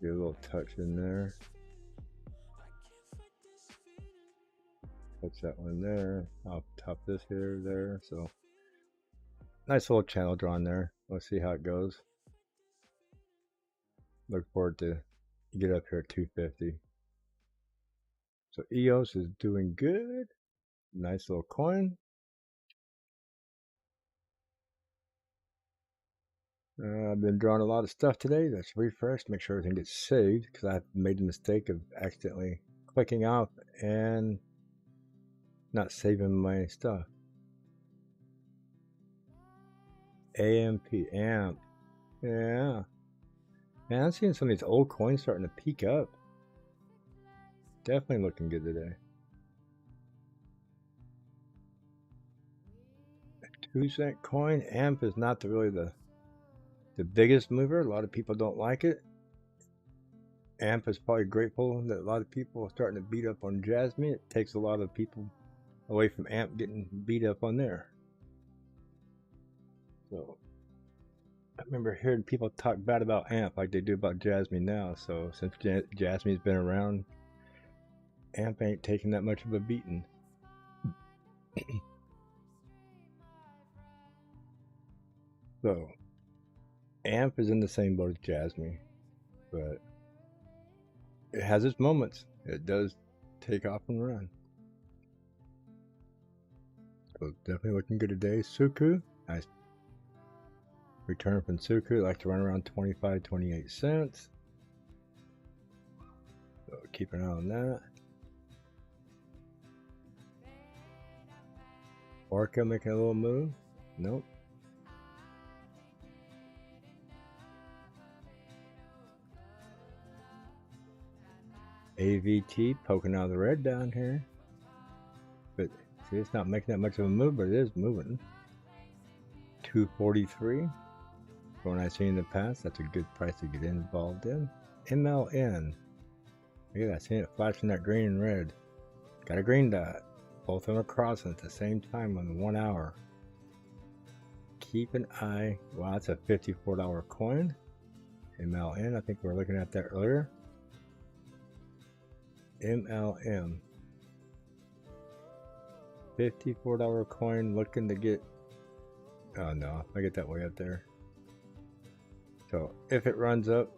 S1: Get a little touch in there. Touch that one there. I'll top this here, there. So nice little channel drawn there. Let's see how it goes. Look forward to get up here at 250. So EOS is doing good. Nice little coin. I've been drawing a lot of stuff today. Let's refresh, make sure everything gets saved, because I made the mistake of accidentally clicking off and not saving my stuff. AMP. Yeah. Man, I'm seeing some of these old coins starting to peak up. Definitely looking good today. A 2-cent coin. AMP is not really the biggest mover. A lot of people don't like it. AMP is probably grateful that a lot of people are starting to beat up on Jasmine. It takes a lot of people away from AMP getting beat up on there. So I remember hearing people talk bad about AMP like they do about Jasmine now. So since Jasmine's been around, AMP ain't taking that much of a beating. So AMP is in the same boat as Jasmine, but it has its moments. It does take off and run. So definitely looking good today. Suku, nice return from Suku. Like to run around 25, 28 cents. So keep an eye on that. Orca making a little move. Nope. AVT poking out of the red down here. But see, it's not making that much of a move, but it is moving. 243. From what I've seen in the past, that's a good price to get involved in. MLN. Look at that, seeing it flashing that green and red. Got a green dot. Both of them are crossing at the same time on 1 hour. Keep an eye. Wow, that's a $54 coin. MLN, I think we were looking at that earlier. MLM. $54 coin, looking to get, oh no, I get that way up there. So if it runs up,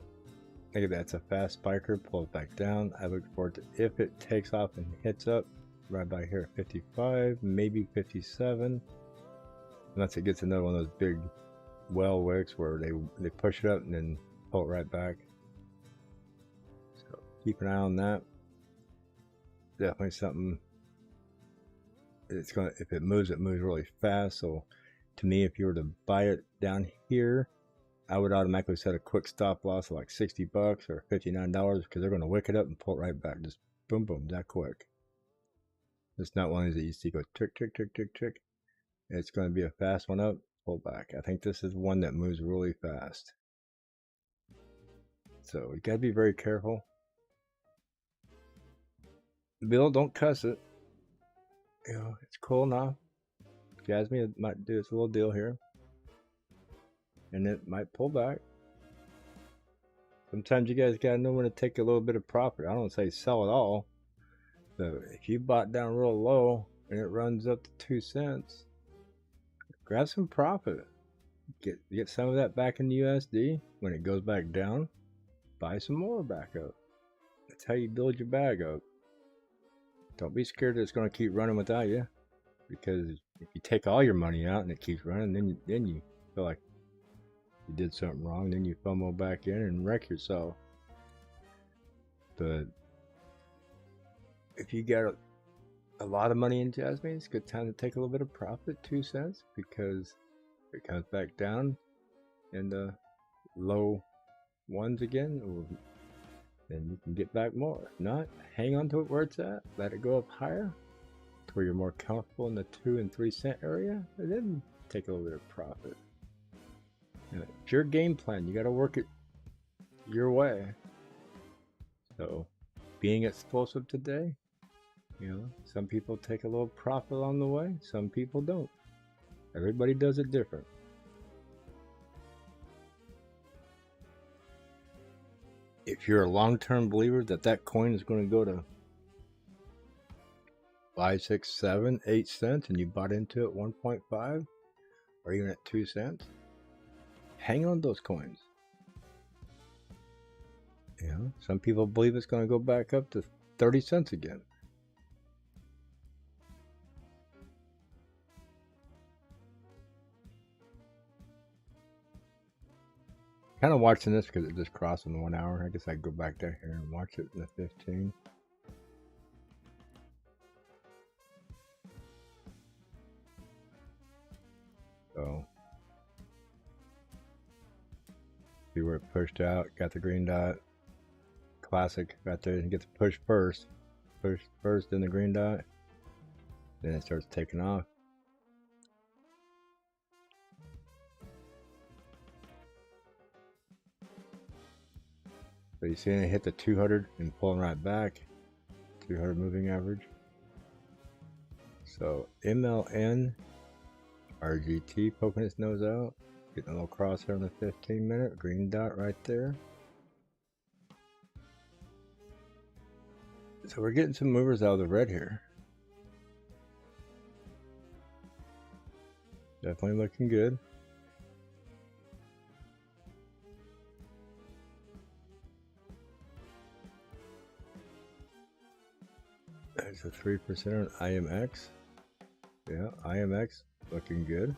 S1: look at that, it's a fast spiker, pull it back down. I look forward to, if it takes off and hits up right by here at 55, maybe 57, unless it gets another one of those big well wicks where they push it up and then pull it right back. So keep an eye on that. Definitely something. It's gonna, if it moves really fast. So to me, if you were to buy it down here, I would automatically set a quick stop loss of like $60 or $59, because they're going to wick it up and pull it right back. Just boom, boom, that quick. It's not one of these that you see go tick, tick, tick, tick, tick. It's going to be a fast one up, pull back. I think this is one that moves really fast. So you got to be very careful. Bill, don't cuss it. You know, it's cool now. Jasmine might do its little deal here, and it might pull back. Sometimes you guys gotta know when to take a little bit of profit. I don't say sell it all, but if you bought down real low and it runs up to 2 cents, grab some profit. Get some of that back in USD. When it goes back down, buy some more back up. That's how you build your bag up. Don't be scared that it's going to keep running without you, because if you take all your money out and it keeps running, then you feel like you did something wrong. Then you fumble back in and wreck yourself. But if you got a lot of money in Jasmine. It's a good time to take a little bit of profit, 2 cents, because if it comes back down in the low ones again, then you can get back more. If not, hang on to it where it's at, let it go up higher to where you're more comfortable in the 2 and 3 cent area, and then take a little bit of profit. You know, it's your game plan. You got to work it your way. So, being explosive today, you know, some people take a little profit along the way, some people don't. Everybody does it different. If you're a long-term believer that coin is going to go to 5, 6, 7, 8 cents, and you bought into it 1.5 or even at 2 cents, hang on those coins. You know, some people believe it's going to go back up to 30 cents again. Kind of watching this because it just crossed in 1 hour. I guess I go back down here and watch it in the 15. So, see where it pushed out, got the green dot. Classic right there. You get to push first. Push first, then the green dot. Then it starts taking off. So you see it hit the 200 and pulling right back. 200 moving average. So MLN, RGT poking its nose out. Getting a little crosshair on the 15-minute. Green dot right there. So we're getting some movers out of the red here. Definitely looking good. There's a 3% on IMX. Yeah, IMX looking good.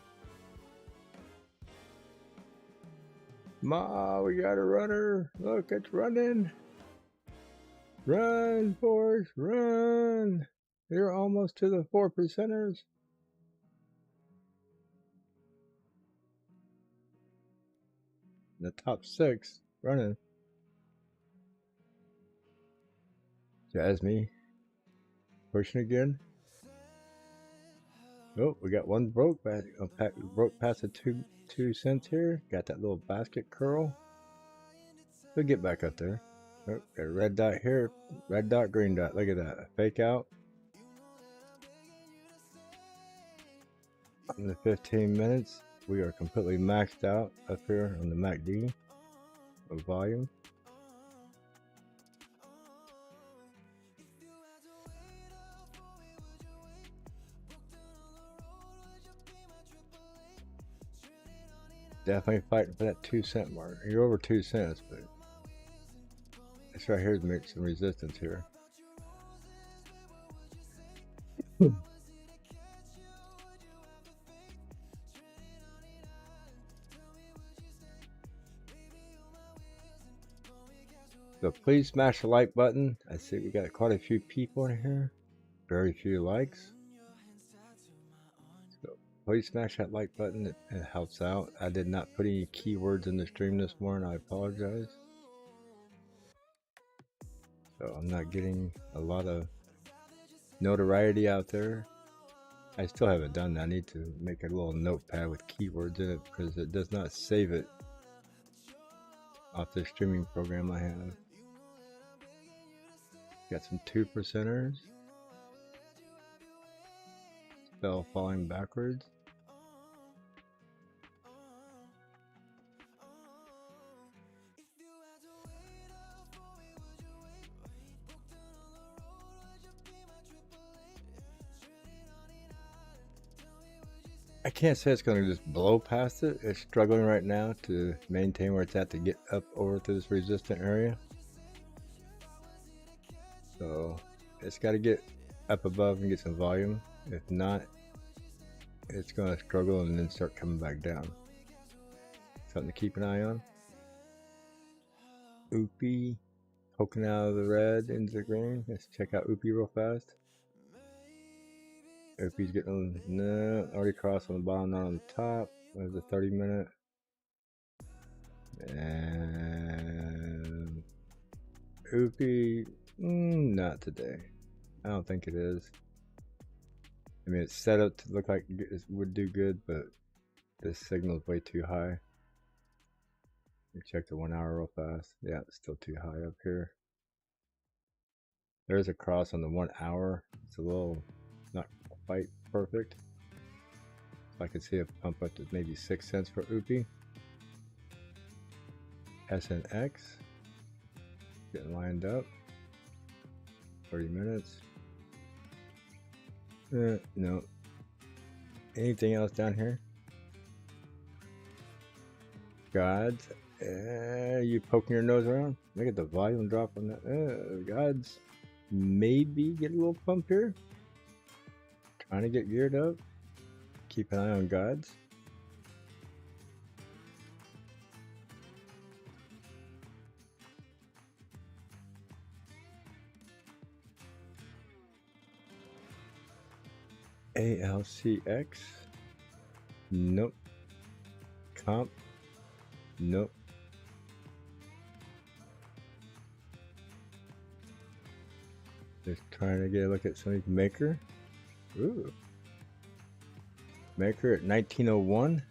S1: Ma, we got a runner. Look, it's running. Run, Force, run. You're almost to the 4%ers. The top 6 running. Jasmine pushing again. Oh, we got one broke past the 2 cents here. Got that little basket curl. We'll get back up there. Oh, got a red dot here. Red dot, green dot. Look at that. Fake out. In the 15 minutes, we are completely maxed out up here on the MACD of volume. Definitely fighting for that 2 cent mark. You're over 2 cents, but this right here makes some resistance here. So please smash the like button. I see we got quite a few people in here. Very few likes. So please smash that like button. It helps out. I did not put any keywords in the stream this morning. I apologize. So I'm not getting a lot of notoriety out there. I still haven't done that. I need to make a little notepad with keywords in it because it does not save it off the streaming program I have. Got some 2%ers. Fell falling backwards. I can't say it's going to just blow past it. It's struggling right now to maintain where it's at to get up over to this resistant area. So it's got to get up above and get some volume. If not, it's going to struggle and then start coming back down. Something to keep an eye on. Oopie poking out of the red into the green. Let's check out Oopie real fast. If he's getting, no, already crossed on the bottom, not on the top. There's the 30-minute. And Oopie, not today. I don't think it is. I mean, it's set up to look like it would do good, but this signal's way too high. You check the 1 hour real fast. Yeah, it's still too high up here. There's a cross on the 1 hour. It's a little not quite perfect. So I can see a pump up to maybe 6 cents for Oopie. SNX getting lined up. 30 minutes. No. Anything else down here? Gods. You poking your nose around? Look at the volume drop on that. Gods. Maybe get a little pump here. Trying to get geared up. Keep an eye on Gods. ALCX. Nope. Comp. Nope. Just trying to get a look at somebody's Maker. Ooh. Maker at 1901.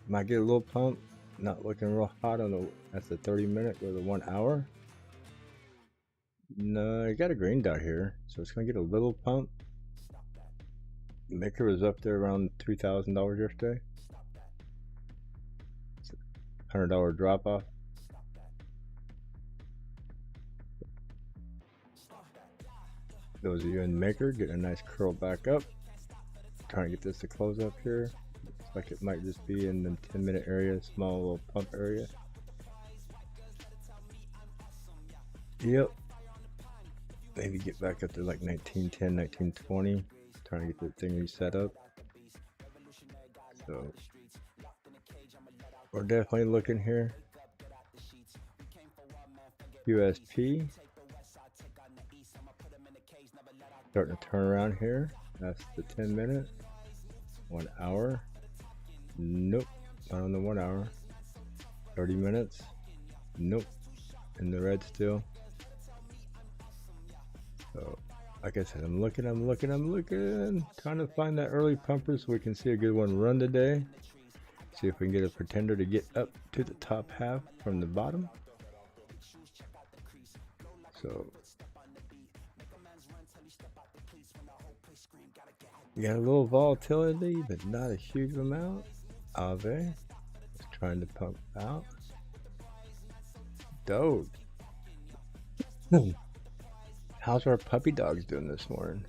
S1: Might get a little pump. Not looking real hot on the, that's the 30-minute or the 1 hour. No, you got a green dot here, so it's gonna get a little pump. Maker was up there around $2,000 yesterday. It's a $100 drop off. Those of you in Maker getting a nice curl back up. Trying to get this to close up here. Looks like it might just be in the 10-minute area, small little pump area. Yep. Maybe get back up to like 1910, 1920. Trying to get the thing reset up. So we're definitely looking here. USP. Starting to turn around here. That's the 10-minute. 1 hour. Nope. Not on the 1 hour. 30 minutes. Nope. In the red still. So, like I said, I'm looking. Trying to find that early pumper so we can see a good one run today. See if we can get a pretender to get up to the top half from the bottom. So, you got a little volatility, but not a huge amount. Ave is trying to pump out. Doge. How's our puppy dogs doing this morning?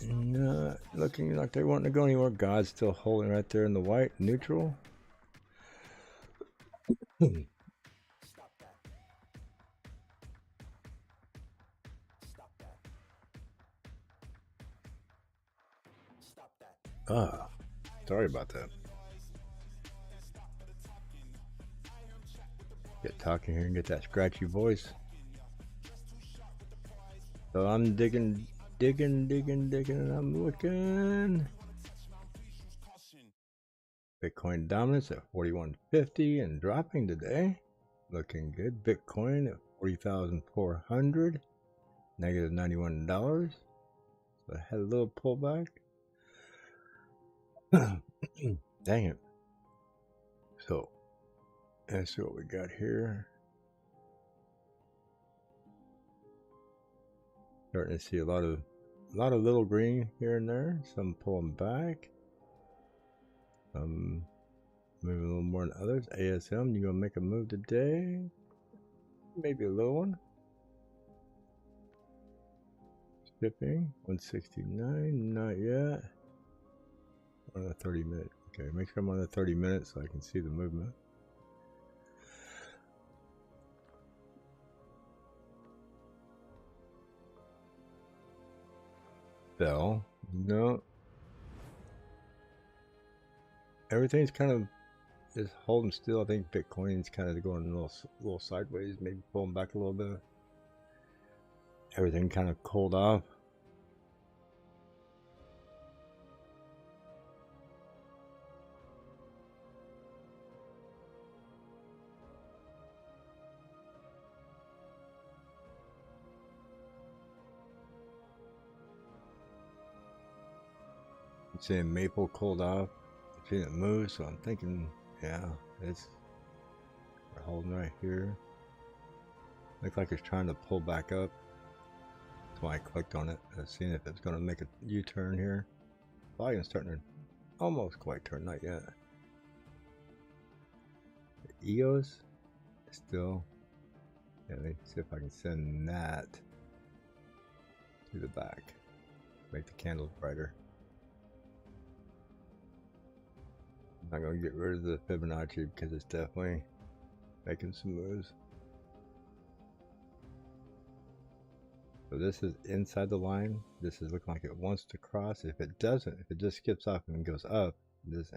S1: Not looking like they want to go anywhere. God's still holding right there in the white, neutral. Sorry about that. Get talking here and get that scratchy voice. So I'm digging, and I'm looking. Bitcoin dominance at 4150 and dropping today. Looking good. Bitcoin at 40,400. Negative $91. So I had a little pullback. Dang it. So let's see what we got here. Starting to see a lot of little green here and there. Some pulling back. Moving a little more than others. ASM, you gonna make a move today? Maybe a little one. Shipping 169, not yet. On the 30-minute. Okay, make sure I'm on the 30 minutes so I can see the movement. Bell, no. Everything's kind of just holding still. I think Bitcoin's kind of going a little sideways, maybe pulling back a little bit. everything kind of cooled off. I'm seeing Maple cooled off. I'm seeing it move, so I'm thinking, yeah, we're holding right here. Looks like it's trying to pull back up. That's why I clicked on it. I was seeing if it's going to make a U-turn here. Volume's starting to almost quite turn, not yet. The EOS is still. Yeah, let me see if I can send that to the back. Make the candles brighter. I'm not going to get rid of the Fibonacci because it's definitely making some moves. So this is inside the line. This is looking like it wants to cross. If it doesn't, if it just skips off and goes up, this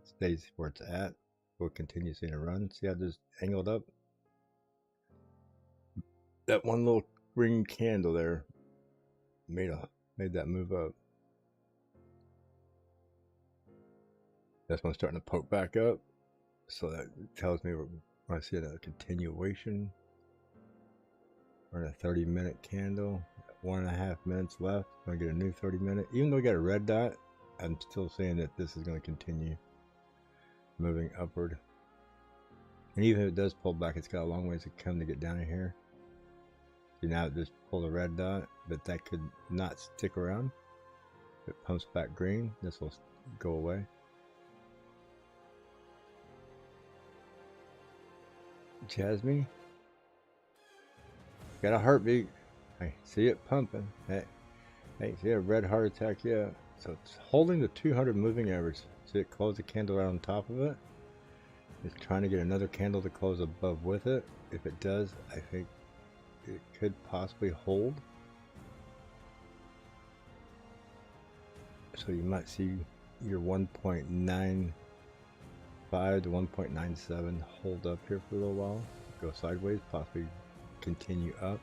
S1: stays where it's at, we'll continue seeing a run. See how this angled up? That one little green candle there made that move up. That's one starting to poke back up. So that tells me we're seeing a continuation. We're in a 30-minute candle. 1.5 minutes left. Gonna get a new 30-minute. Even though we got a red dot, I'm still saying that this is going to continue moving upward. And even if it does pull back, it's got a long ways to come to get down in here. See, now it just pulled a red dot, but that could not stick around. If it pumps back green, this will go away. Jasmine, got a heartbeat. I see it pumping. Hey, see a red heart attack? Yeah. So it's holding the 200 moving average. See it close the candle right on top of it. It's trying to get another candle to close above with it. If it does, I think it could possibly hold. So you might see your 1.95 to 1.97 hold up here for a little while. Go sideways, possibly continue up.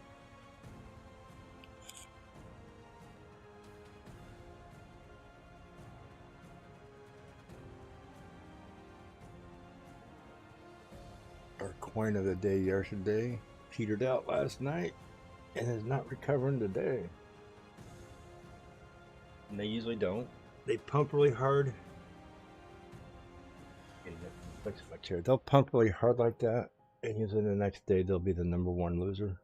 S1: Our coin of the day yesterday petered out last night and is not recovering today. And they usually don't. They pump really hard. Fix my chair. They'll pump really hard like that, and usually the next day they'll be the #1 loser.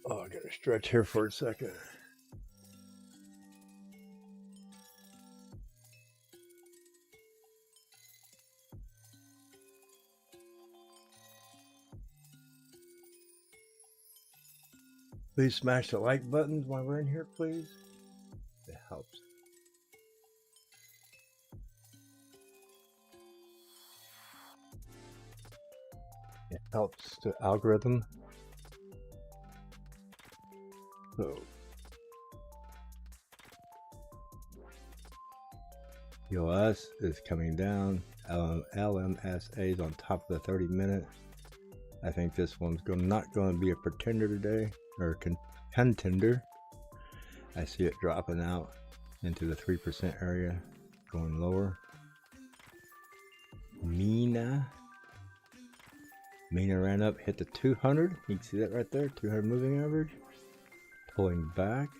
S1: Oh, I gotta stretch here for a second. Please smash the like buttons while we're in here, please. It helps. It helps the algorithm. So EOS is coming down. LMSA is on top of the 30-minute. I think this one's not going to be a pretender today, or contender. I see it dropping out into the 3% area, going lower. Mina ran up, hit the 200. You can see that right there, 200 moving average. Pulling back.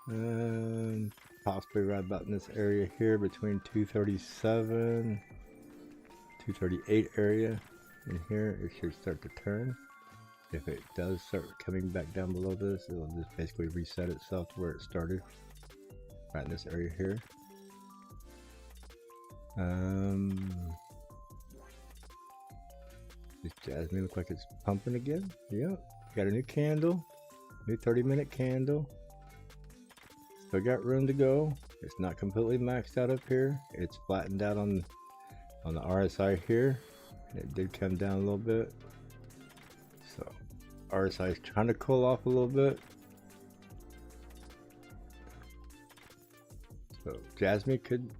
S1: And possibly right about in this area here between 237, 238 area. In here, it should start to turn. If it does start coming back down below this, it will just basically reset itself to where it started. Right in this area here. This Jasmine looks like it's pumping again. Yep. Got a new candle. New 30-minute candle. Still got room to go. It's not completely maxed out up here. It's flattened out on the RSI here. It did come down a little bit. So RSI is trying to cool off a little bit. So Jasmine could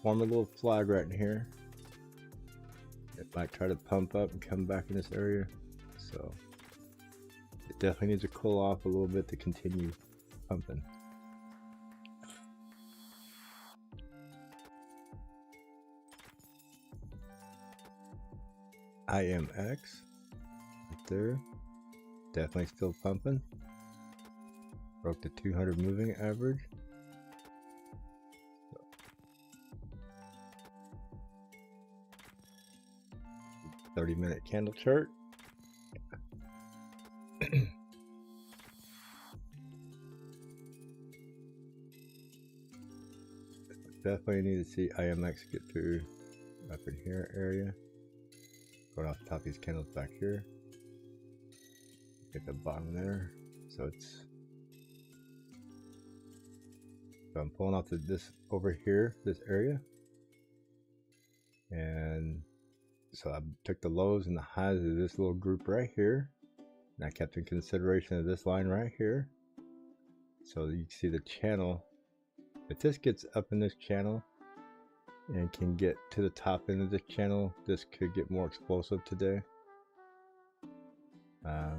S1: form a little flag right in here. It might try to pump up and come back in this area. So it definitely needs to cool off a little bit to continue pumping. IMX right there, definitely still pumping. Broke the 200 moving average. 30-minute candle chart. Definitely need to see IMX get through up in here area. Going off the top of these candles back here. Get the bottom there. So I'm pulling off this over here, this area. And so I took the lows and the highs of this little group right here. And I kept in consideration of this line right here. So you can see the channel. If this gets up in this channel and can get to the top end of this channel, this could get more explosive today. I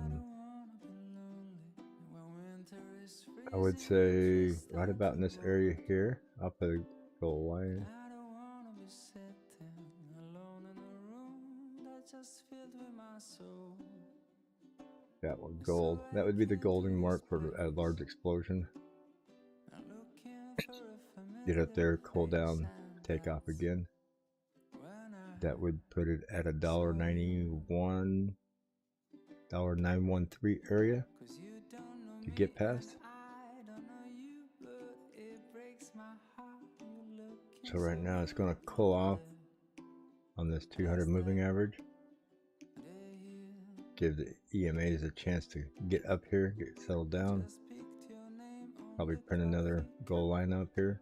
S1: would say right about in this area here, up at the gold line. That one, gold. That would be the golden mark for a large explosion. Get up there, cool down, take off again. That would put it at a $1.91, $913 area to get past. So right now it's going to cool off on this 200 moving average. Give the EMAs a chance to get up here, get settled down. Probably print another gold line up here.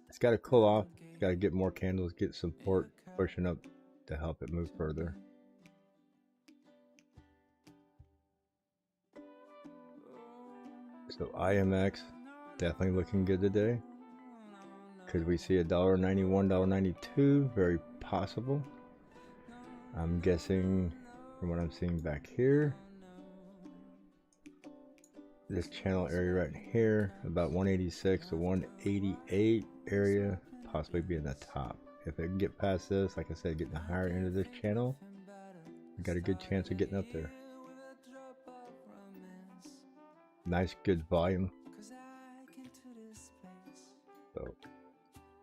S1: It's got to cool off. It's got to get more candles, get support pushing up to help it move further. So IMX definitely looking good today. Could we see a $1.91, $1.92? Very possible. I'm guessing from what I'm seeing back here, this channel area right here, about 186 to 188 area, possibly being the top. If it can get past this, like I said, getting the higher end of this channel, we got a good chance of getting up there. Nice, good volume. So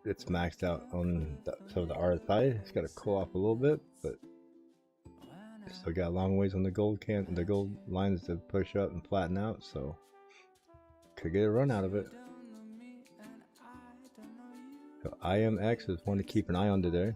S1: it's maxed out on the RSI. It's got to cool off a little bit, but still got a long ways on the gold lines to push up and flatten out, so could get a run out of it. So IMX is one to keep an eye on today.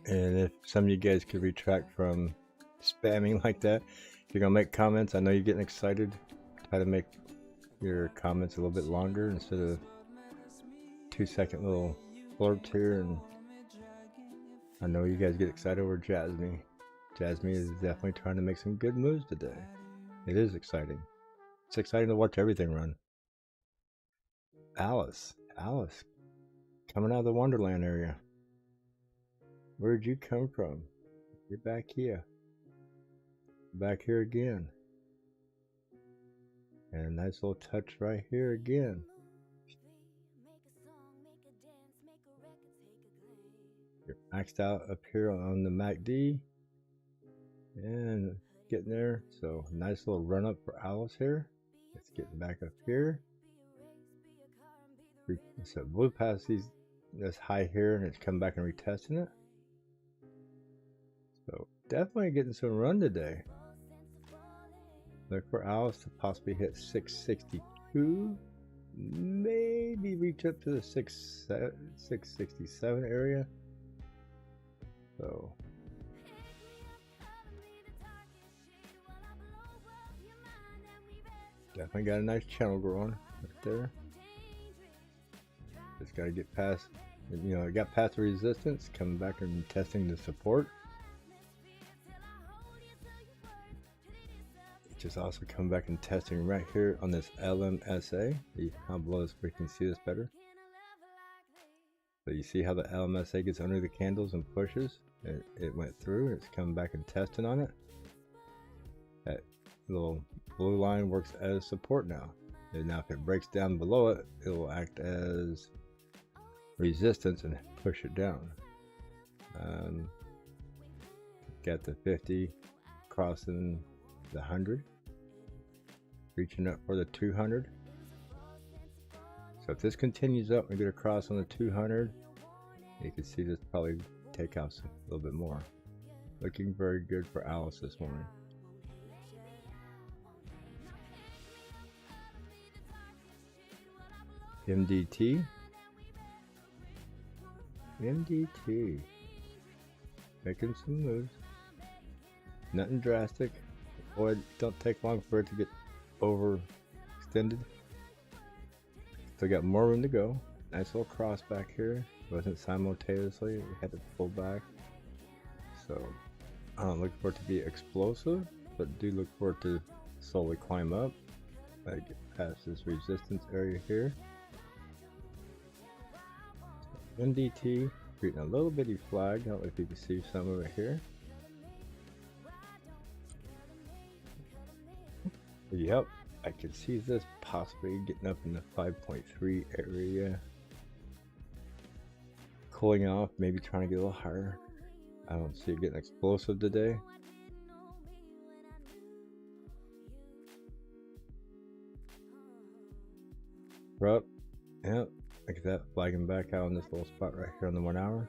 S1: And if some of you guys could retract from spamming like that, if you're gonna make comments, I know you're getting excited. Try to make your comments a little bit longer instead of 2-second little blurbs here. And I know you guys get excited over Jasmine. Jasmine is definitely trying to make some good moves today. It is exciting. It's exciting to watch everything run. Alice, coming out of the Wonderland area. Where'd you come from? You're back here. Back here again. And a nice little touch right here again. You're maxed out up here on the MACD. And getting there. So nice little run up for Alice here. It's getting back up here. So blew past this high here and it's come back and retesting it. So definitely getting some run today. Look for Alice to possibly hit 662. Maybe reach up to the 667 area. So Definitely got a nice channel growing right there. Just got to get past, you know, it got past the resistance, coming back and testing the support. Just also come back and testing right here on this LMSA. How below this we can see this better. So you see how the LMSA gets under the candles and pushes. It went through. It's coming back and testing on it. That little blue line works as support now. And now if it breaks down below it, it will act as resistance and push it down. Got the 50 crossing the 100. Reaching up for the 200. So if this continues up and get across on the 200, you can see this probably take off a little bit more. Looking very good for Alice this morning. MDT. Making some moves. Nothing drastic. Boy, don't take long for it to get overextended. Still got more room to go. Nice little cross back here. Wasn't simultaneously. We had to pull back. So I don't look for it to be explosive, but do look for it to slowly climb up. I get past this resistance area here. So NDT creating a little bitty flag. I don't know if you can see some of it here. Yep, I can see this possibly getting up in the 5.3 area. Cooling off, maybe trying to get a little higher. I don't see it getting explosive today. We're up. Yep, look at that, flagging back out on this little spot right here on the 1 hour.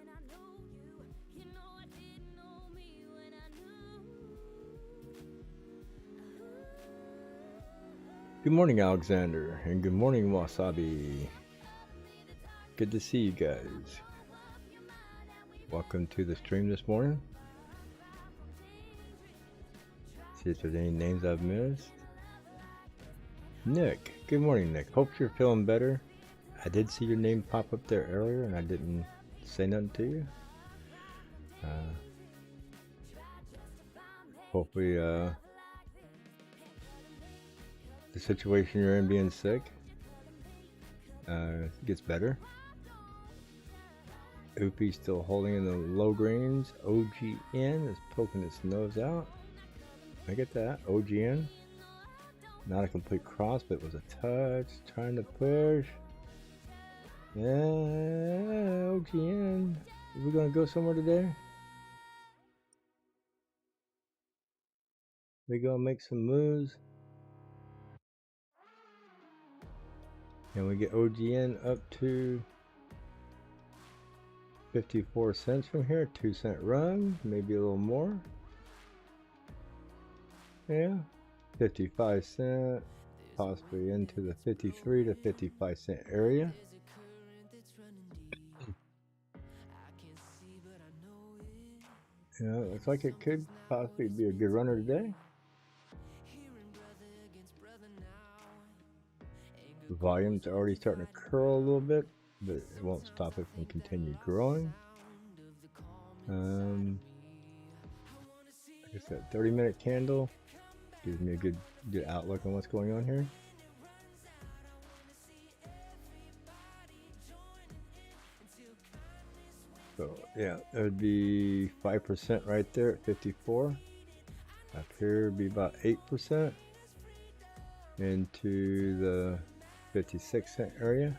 S1: Good morning, Alexander, and good morning, Wasabi. Good to see you guys. Welcome to the stream this morning. See if there's any names I've missed. Nick, good morning, Nick. Hope you're feeling better. I did see your name pop up there earlier, and I didn't say nothing to you. Hopefully, the situation you're in, being sick, gets better. Oopie still holding in the low greens. OGN is poking its nose out. I get that. OGN. Not a complete cross, but it was a touch. Trying to push. Yeah, OGN. Are we going to go somewhere today? We going to make some moves. And we get OGN up to 54 cents from here. 2-cent run, maybe a little more. Yeah, 55 cent, possibly into the 53 to 55 cent area. Yeah, looks like it could possibly be a good runner today. The volume's already starting to curl a little bit, but it won't stop it from continuing growing. Like I said, 30-minute candle gives me a good outlook on what's going on here. So yeah, it would be 5% right there at 54. Up here would be about 8% into the 56 cent area.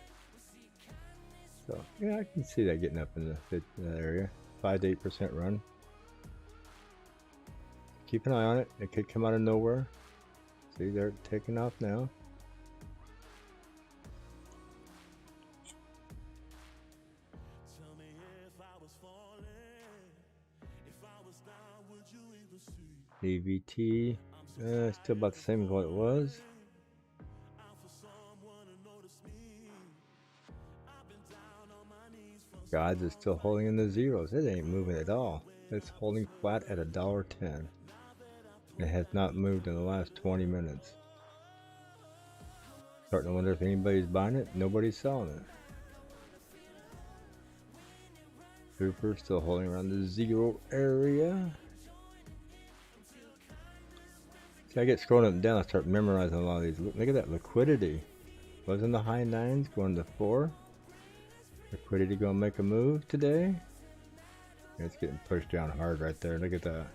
S1: So yeah, I can see that getting up in that area. 5 to 8% run. Keep an eye on it. It could come out of nowhere. See, they're taking off now. AVT, still about the same as what it was. Gods is still holding in the zeros. It ain't moving at all. It's holding flat at $1.10. It has not moved in the last 20 minutes. Starting to wonder if anybody's buying it. Nobody's selling it. Super still holding around the 0 area. See, I get scrolling up and down. I start memorizing a lot of these. Look at that liquidity. Was in the high 9s, going to 4. Liquidity gonna make a move today. It's getting pushed down hard right there. Look at that.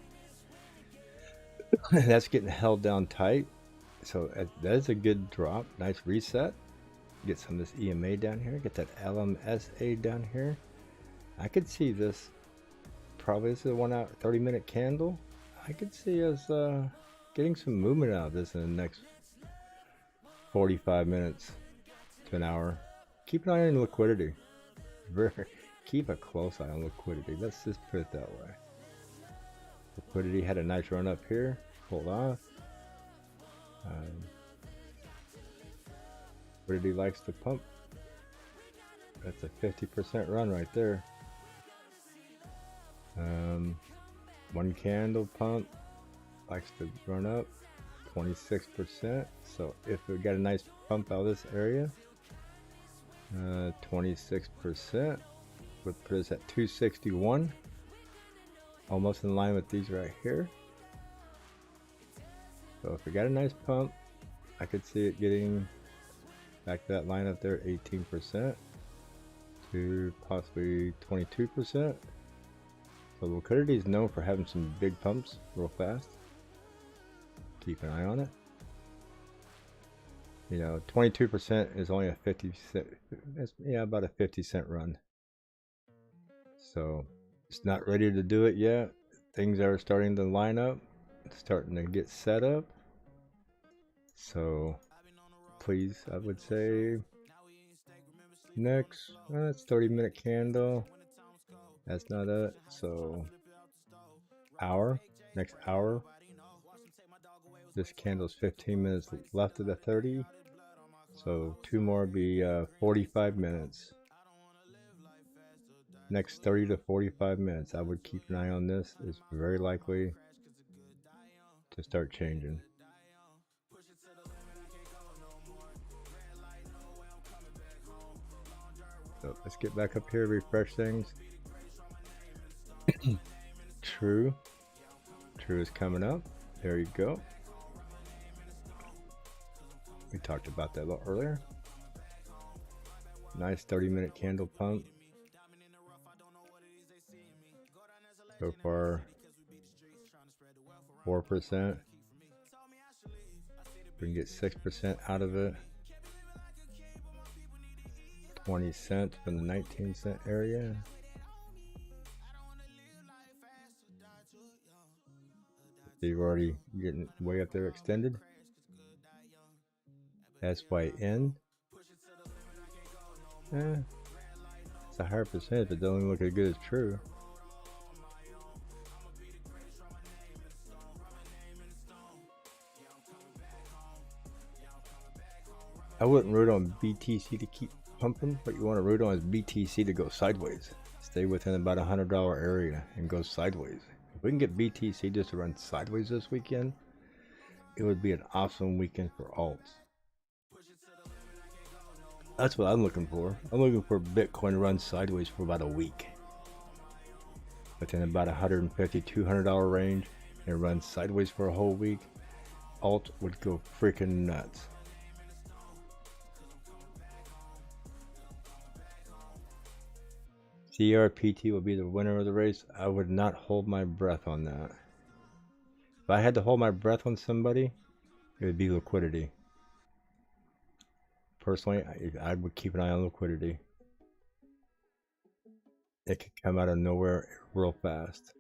S1: That's getting held down tight. So that is a good drop. Nice reset. Get some of this EMA down here. Get that LMSA down here. I could see this. Probably this is a 1 hour 30-minute candle. I could see us getting some movement out of this in the next 45 minutes to an hour. Keep an eye on liquidity. Keep a close eye on liquidity. Let's just put it that way. Liquidity had a nice run up here. Hold off. Liquidity likes to pump. That's a 50% run right there. One candle pump likes to run up 26%. So if we got a nice pump out of this area, 26% would put us at 261, almost in line with these right here. So if we got a nice pump, I could see it getting back to that line up there, 18% to possibly 22%. So liquidity is known for having some big pumps real fast. Keep an eye on it. You know, 22% is only a 50 cent, yeah, about a 50-cent run. So it's not ready to do it yet. Things are starting to line up, starting to get set up. So please, I would say next, that's 30-minute candle. That's not it. So next hour. This candle's 15 minutes left of the 30. So 2 more be 45 minutes. Next 30 to 45 minutes, I would keep an eye on this. It's very likely to start changing. So let's get back up here, refresh things. True is coming up. There you go. We talked about that a little earlier. Nice 30-minute candle pump. So far, 4%. We can get 6% out of it. 20 cents from the 19-cent area. You're already getting way up there extended. SYN. It's a higher percentage, but doesn't look as good as true. I wouldn't root on BTC to keep pumping. What you want to root on is BTC to go sideways. Stay within about $100 area and go sideways. If we can get BTC just to run sideways this weekend, it would be an awesome weekend for alts. That's what I'm looking for. I'm looking for Bitcoin to run sideways for about a week. Within about $150, $200 range and run sideways for a whole week, alt would go freaking nuts. CRPT will be the winner of the race. I would not hold my breath on that. If I had to hold my breath on somebody, it would be liquidity. Personally, I would keep an eye on liquidity. It could come out of nowhere real fast.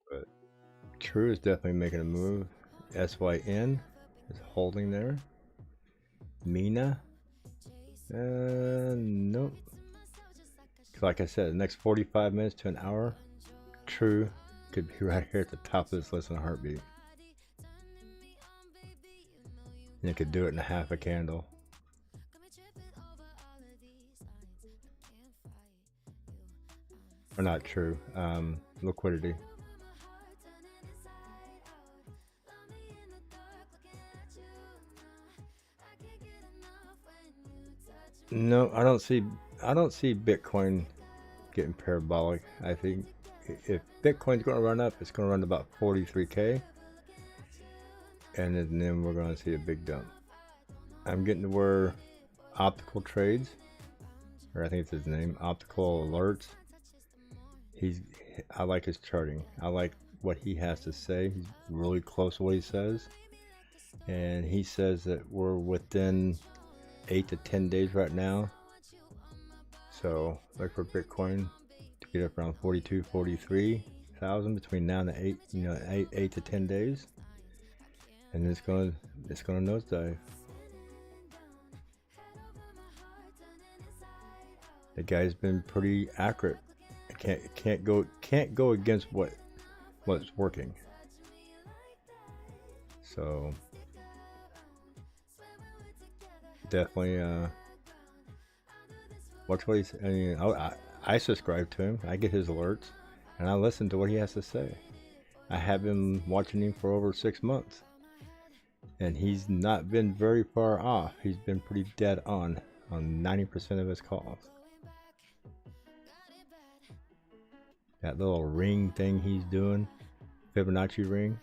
S1: But True is definitely making a move. SYN is holding there. Mina, nope. Like I said, the next 45 minutes to an hour, True could be right here at the top of this list in a heartbeat. And it could do it in a half a candle. Or not True, liquidity. No, I don't see Bitcoin getting parabolic. I think if Bitcoin's going to run up, it's going to run about 43K, and then we're going to see a big dump. I'm getting to where optical trades, or I think it's his name, optical alerts. I like his charting. I like what he has to say. He's really close to what he says, and he says that we're within 8 to 10 days right now. So look for Bitcoin to get up around 42, 43,000 between now and the 8 to 10 days, and it's gonna nosedive. The guy's been pretty accurate. Can't go against what's working. So definitely watch what he's. I mean, I subscribe to him. I get his alerts, and I listen to what he has to say. I have been watching him for over 6 months, and he's not been very far off. He's been pretty dead on 90% of his calls. That little ring thing he's doing, Fibonacci ring.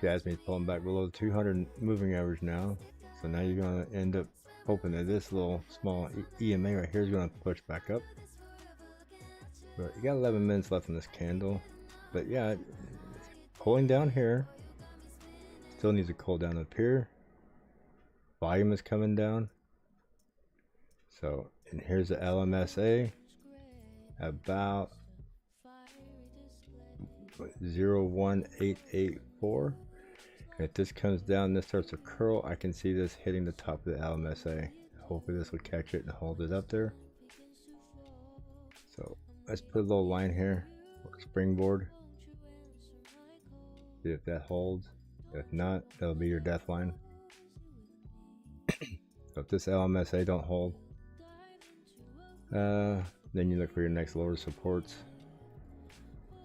S1: Jasmine's pulling back below 200 moving average now. So now you're going to end up hoping that this little small EMA right here is going to push back up. But you got 11 minutes left in this candle. But yeah, it's pulling down here. Still needs to cool down up here. Volume is coming down. So, and here's the LMSA. About 01884. If this comes down, this starts to curl, I can see this hitting the top of the LMSA. Hopefully this will catch it and hold it up there. So let's put a little line here, springboard. See if that holds. If not, that'll be your death line. So if this LMSA don't hold, then you look for your next lower supports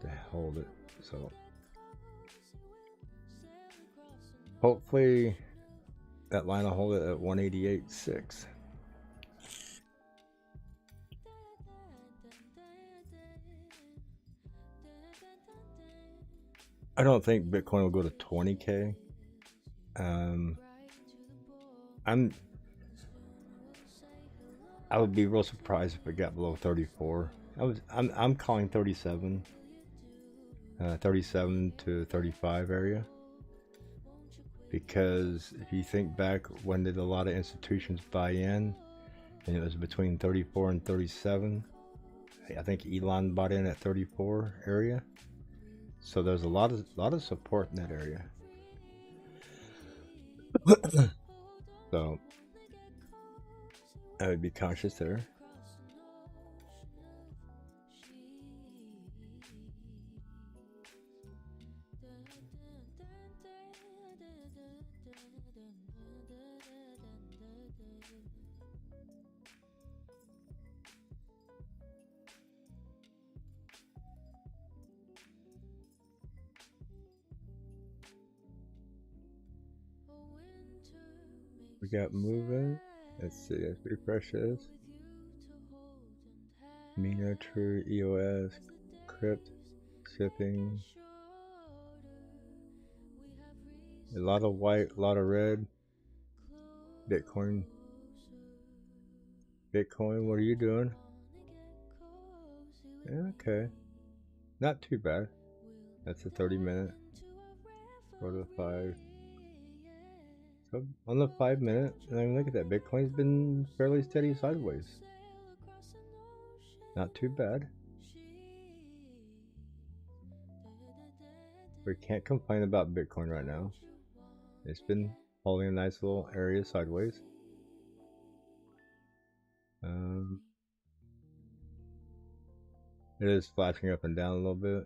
S1: to hold it. So hopefully that line will hold it at 188.6. I don't think Bitcoin will go to 20K. I would be real surprised if it got below 34. I'm calling 37. 37 to 35 area. Because if you think back, when did a lot of institutions buy in? And it was between 34 and 37. I think Elon bought in at 34 area. So there's a lot of support in that area. So I would be cautious there. We got moving. Let's see, let's refresh this. Mina, True, EOS, Crypt, shipping. A lot of white, a lot of red. Bitcoin. Bitcoin, what are you doing? Okay. Not too bad. That's a 30-minute. Go to 5. So on the 5-minute, I mean, look at that. Bitcoin's been fairly steady sideways. Not too bad. We can't complain about Bitcoin right now. It's been holding a nice little area sideways. It is flashing up and down a little bit.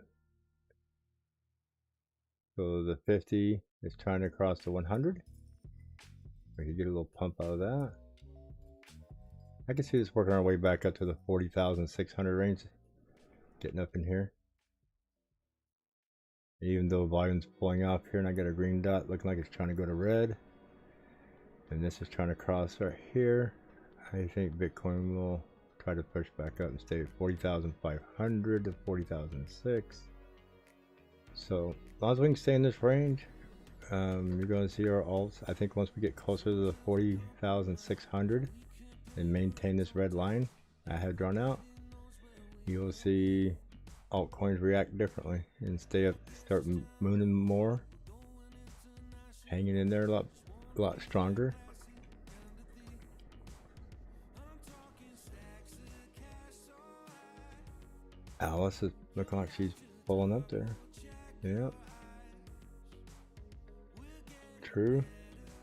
S1: So the 50 is trying to cross the 100. We could get a little pump out of that. I can see this working our way back up to the 40,600 range, getting up in here. Even though volume's pulling off here and I got a green dot looking like it's trying to go to red, and this is trying to cross right here, I think Bitcoin will try to push back up and stay at 40,500 to 40,006. So as long as we can stay in this range, you're going to see our alts. I think once we get closer to the 40,600 and maintain this red line I have drawn out, you'll see altcoins react differently and start mooning more, hanging in there a lot stronger. Alice is looking like she's pulling up there. Yep. True.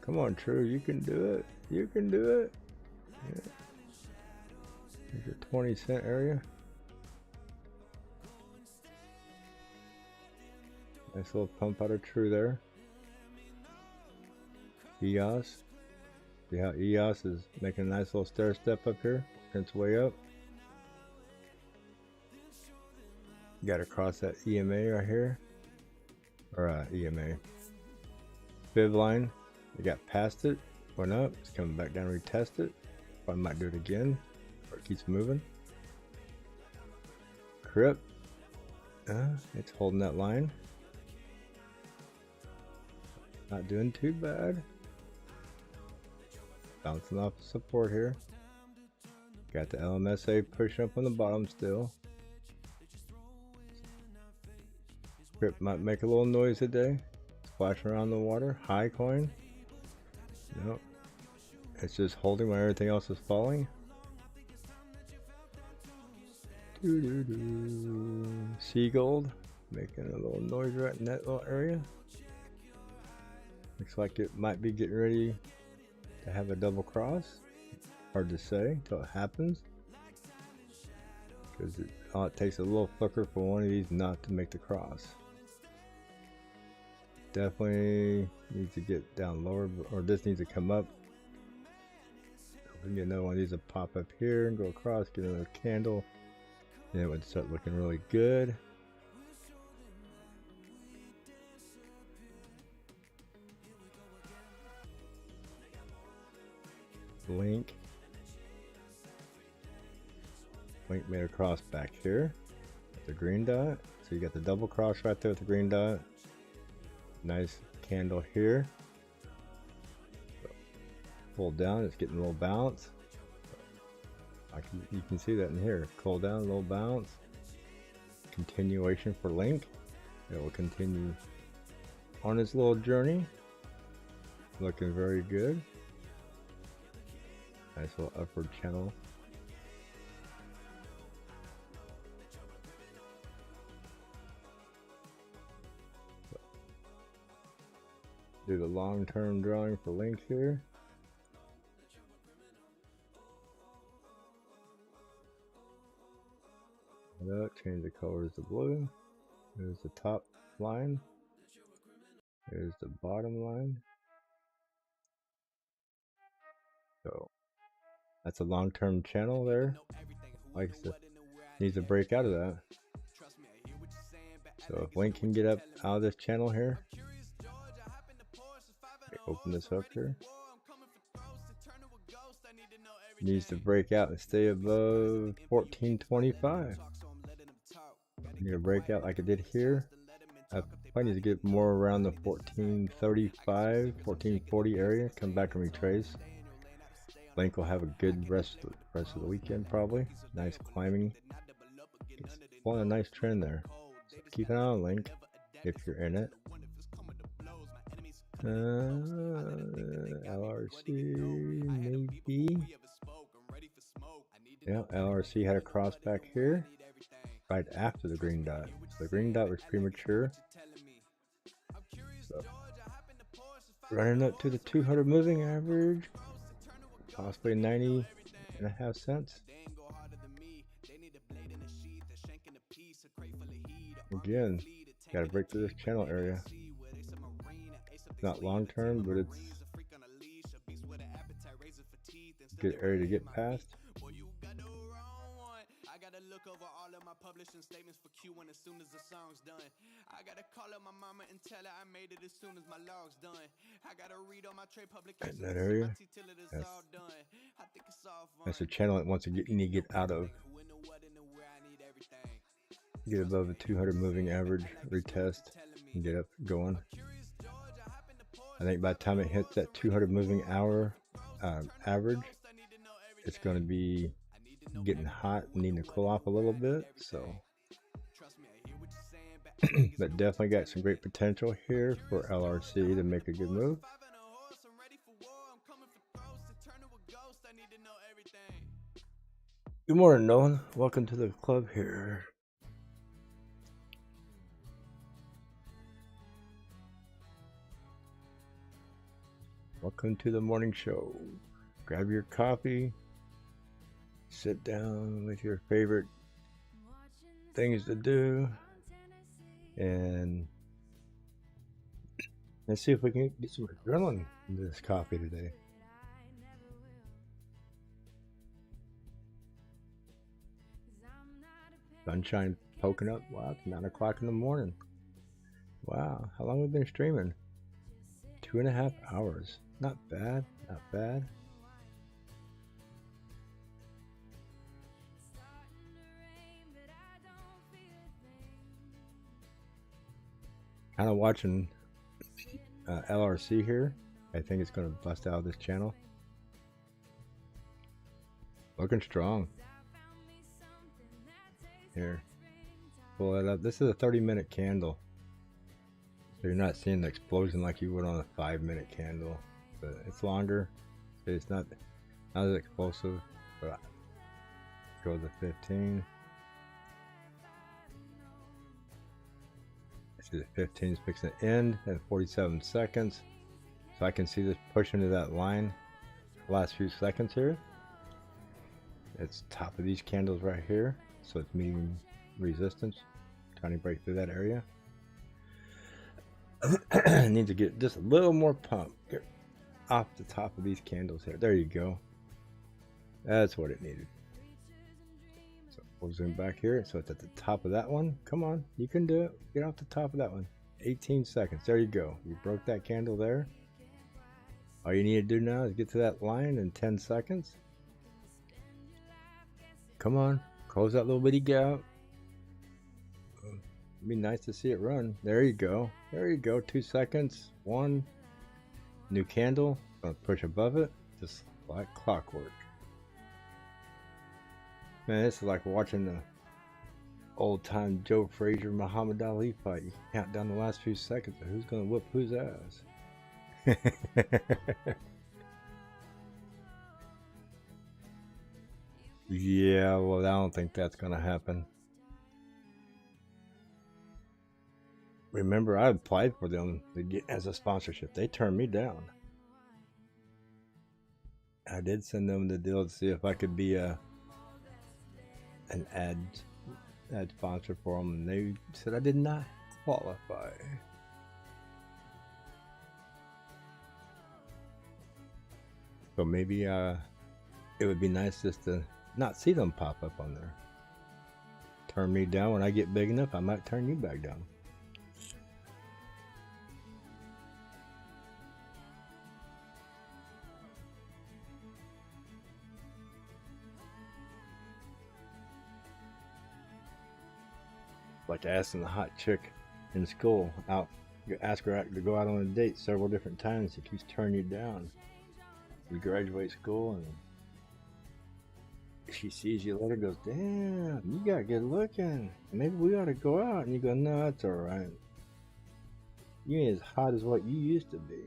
S1: Come on, True. You can do it. You can do it. Yeah. Here's your 20-cent area. Nice little pump out of True there. EOS. See how EOS is making a nice little stair step up here. Its way up. Got to cross that EMA right here. Or EMA. Fib line. We got past it. Went up. It's coming back down to retest it. I might do it again. Or it keeps moving. Crypt. It's holding that line. Not doing too bad. Bouncing off support here. Got the LMSA pushing up on the bottom still. Crypt might make a little noise today. Splashing around the water. High coin. Nope. It's just holding when everything else is falling. Sea gold. Making a little noise right in that little area. Looks like it might be getting ready to have a double cross. Hard to say until it happens. Because it takes a little flicker for one of these not to make the cross. Definitely needs to get down lower, or this needs to come up. We can get another one of these to pop up here and go across, get another candle, and it would start looking really good. Link made a cross back here with the green dot. So you got the double cross right there with the green dot. Nice candle here. Pull down, it's getting a little bounce. You can see that in here. Cool down, a little bounce. Continuation for Link. It will continue on its little journey. Looking very good. Nice little upward channel. Do the long-term drawing for Link here. Change the colors to blue. There's the top line. There's the bottom line. So that's a long-term channel there. Like I said, needs to break out of that. So if Link can get up out of this channel here, open this up here. Needs to break out and stay above 1425. Need to break out like it did here. I probably need to get more around the 1435, 1440 area. Come back and retrace. Link will have a good rest of the weekend probably. Nice climbing. It's on a nice trend there. So keep an eye on Link if you're in it. LRC maybe. Yeah, LRC had a cross back here right after the green dot. So the green dot was premature. So running up to the 200 moving average, possibly 90.5 cents. Again, gotta break through this channel area. not long term, but it's a good area to get past.
S2: I gotta look over all of my publishing statements for Q1 as soon as the song's done. I gotta call up my mama and tell her I made it as soon as my log's done. I gotta read all my trade publications
S1: In that area,
S2: till it is all done. I think it's all fun.
S1: that's a channel that wants to get, you need to get out of. Get above the 200 moving average, retest, and get up going. I think by the time it hits that 200 moving hour average, it's going to be getting hot and needing to cool off a little bit. So, but definitely got some great potential here for LRC to make a good move. Good morning, Nolan. Welcome to the club here. Welcome to the morning show. Grab your coffee, sit down with your favorite things to do, and let's see if we can get some adrenaline into this coffee today. Sunshine poking up. Wow, it's 9 o'clock in the morning. Wow, how long have we been streaming? 2.5 hours. Not bad, not bad. Kind of watching LRC here. I think it's going to bust out of this channel. Looking strong. Here, pull it up. This is a 30-minute candle. So you're not seeing the explosion like you would on a 5-minute candle. But it's longer. It's not as explosive. But go to 15. See the 15 is fixing to end at 47 seconds. So I can see this push into that line the last few seconds here. It's top of these candles right here. So it's meeting resistance. Trying to break through that area. Need to get just a little more pump here off the top of these candles here. There you go. That's what it needed. So we'll zoom back here. So it's at the top of that one. Come on, you can do it. Get off the top of that one. 18 seconds. There you go. You broke that candle there. All you need to do now is get to that line in 10 seconds. Come on, close that little bitty gap. It'd be nice to see it run. There you go. There you go. 2 seconds. One. New candle. Gonna push above it. Just like clockwork. Man, this is like watching the old time Joe Frazier Muhammad Ali fight. You count down the last few seconds of who's gonna whoop whose ass. Yeah, well, I don't think that's gonna happen. Remember, I applied for them to get as a sponsorship. They turned me down. I did send them the deal to see if I could be an ad sponsor for them, and they said I did not qualify. So maybe it would be nice just to not see them pop up on there. Turn me down. When I get big enough, I might turn you back down. Like asking the hot chick in school out, you ask her to go out on a date several different times. She keeps turning you down. You graduate school and she sees you later, goes, "Damn, you got good looking. Maybe we ought to go out." And you go, "No, that's all right. You ain't as hot as what you used to be."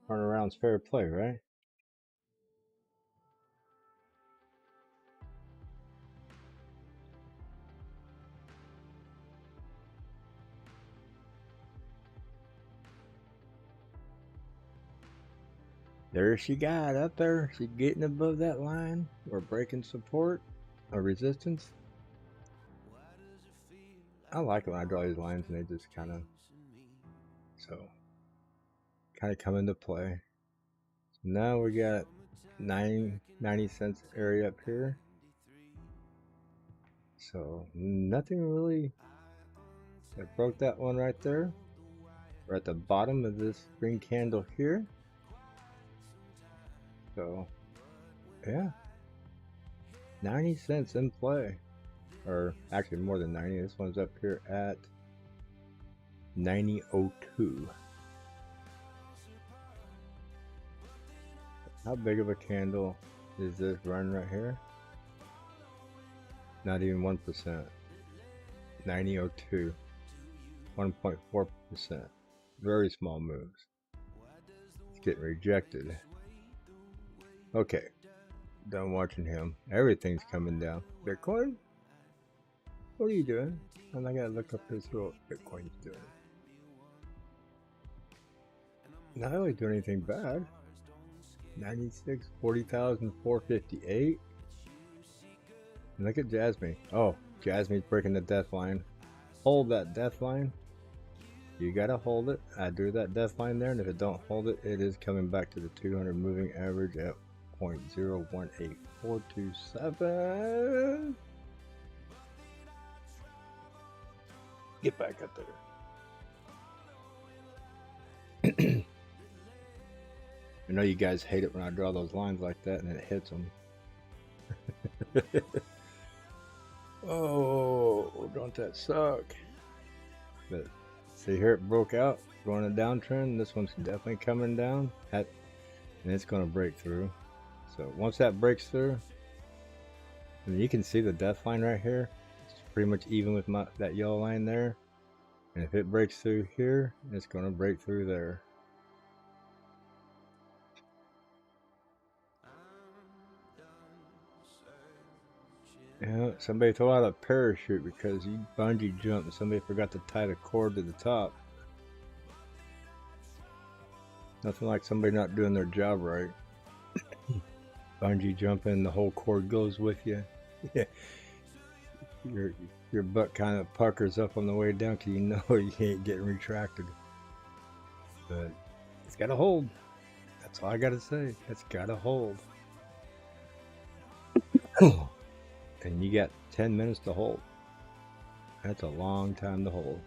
S1: Turnaround's fair play, right? There she got up there. She getting above that line or breaking support or resistance. I like it when I draw these lines and they just kind of So kind of come into play. So now we got 90 cents area up here. So nothing really. I broke that one right there. We're at the bottom of this green candle here. So yeah, 90 cents in play, or actually more than 90. This one's up here at 90.02. How big of a candle is this run right here? Not even 1%. 90.02. 1.4%. Very small moves. It's getting rejected. Okay, done watching him. Everything's coming down. Bitcoin? What are you doing? And I gotta look up this what Bitcoin's doing. Not really doing anything bad. 96, 40,458. And look at Jasmine. Oh, Jasmine's breaking the death line. Hold that death line. You gotta hold it. I drew that death line there, and if it don't hold it, it is coming back to the 200 moving average at 0.018427. Get back up there. I know you guys hate it when I draw those lines like that and it hits them. Oh, don't that suck? But see here, it broke out, going a downtrend. This one's definitely coming down, and it's going to break through. So once that breaks through, I mean, you can see the death line right here. It's pretty much even with that yellow line there. And if it breaks through here, it's going to break through there. Yeah, somebody throw out a parachute because you bungee jumped and somebody forgot to tie the cord to the top. Nothing like somebody not doing their job right. Bungee jumping, the whole cord goes with you. Yeah. Your butt kind of puckers up on the way down because you know you ain't getting retracted. But it's got to hold. That's all I got to say. It's got to hold. And you got 10 minutes to hold. That's a long time to hold.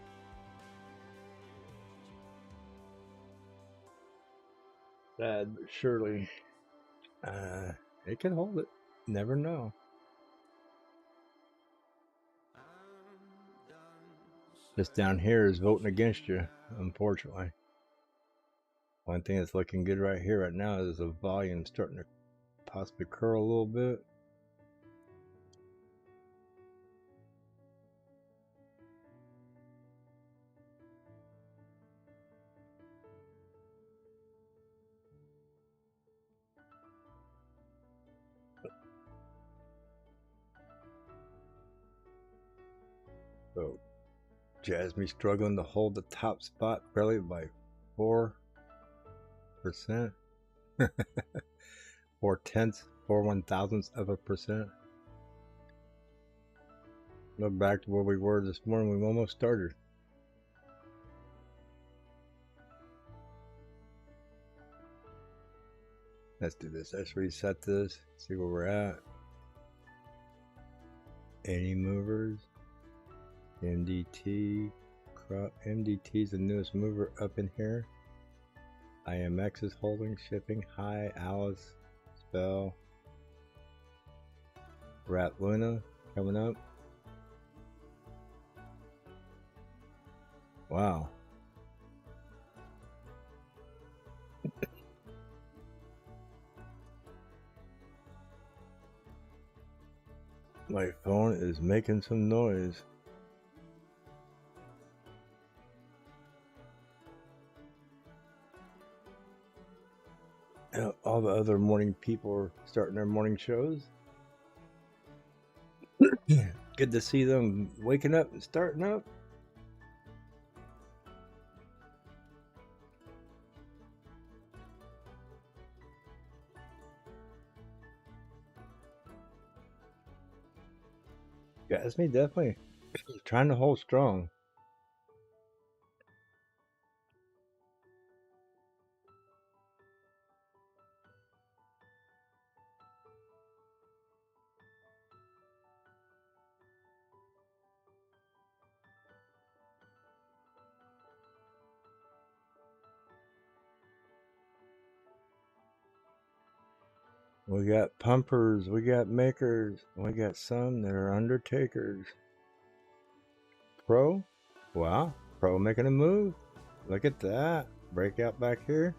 S1: Sad, but surely it can hold it. Never know. This down here is voting against you, unfortunately. One thing that's looking good right here right now is the volume starting to possibly curl a little bit. So Jasmine struggling to hold the top spot barely by 4%. 4/1,000ths of a percent. Look back to where we were this morning. We almost started. Let's do this. Let's reset this. See where we're at. Any movers? MDT. MDT is the newest mover up in here. IMX is holding, shipping high. Alice, Spell, Rat Luna coming up. Wow. My phone is making some noise. All the other morning people are starting their morning shows. Good to see them waking up and starting up. Yeah, it's me definitely trying to hold strong. We got pumpers, we got makers, we got some that are undertakers. Pro, wow, Pro making a move. Look at that breakout back here.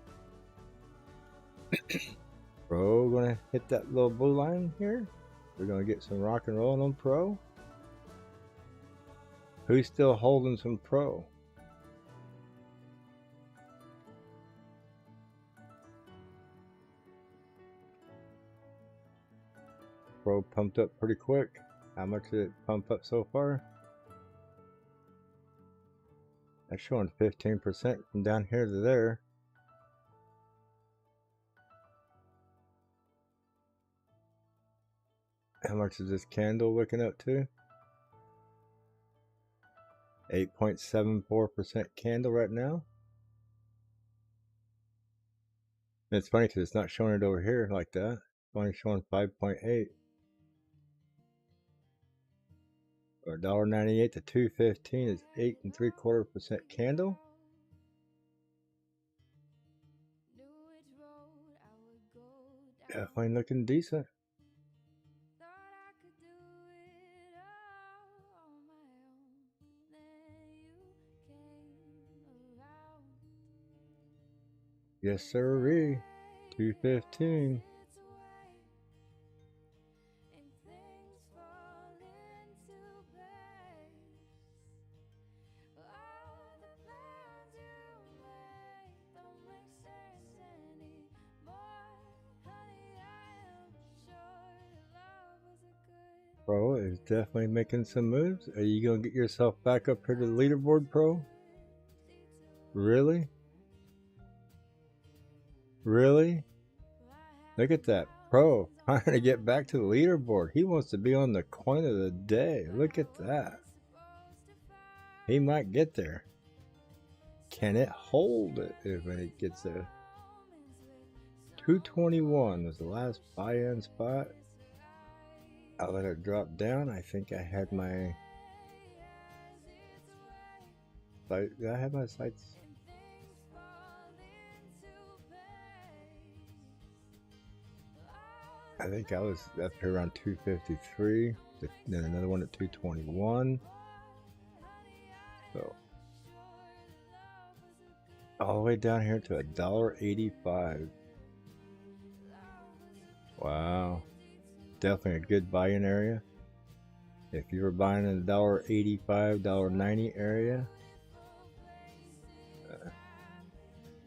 S1: Pro gonna hit that little blue line here. We're gonna get some rock and roll on Pro. Who's still holding some Pro? Pro pumped up pretty quick. How much did it pump up so far? That's showing 15% from down here to there. How much is this candle looking up to? 8.74% candle right now. And it's funny because it's not showing it over here like that. It's only showing 5.8. Or $1.98 to $2.15 is 8.75% candle. Definitely looking decent. Yes, sirree. 215. Pro is definitely making some moves. Are you gonna get yourself back up here to the leaderboard, Pro? Really? Really? Look at that. Pro trying to get back to the leaderboard. He wants to be on the coin of the day. Look at that. He might get there. Can it hold it if it gets there? 221 was the last buy-in spot. I let it drop down. I think I had my sight. I had my sights. I think I was up here around 253. Then another one at 221. So all the way down here to $1.85. Wow. Definitely a good buy-in area. If you were buying in the $1.85, $1.90 area,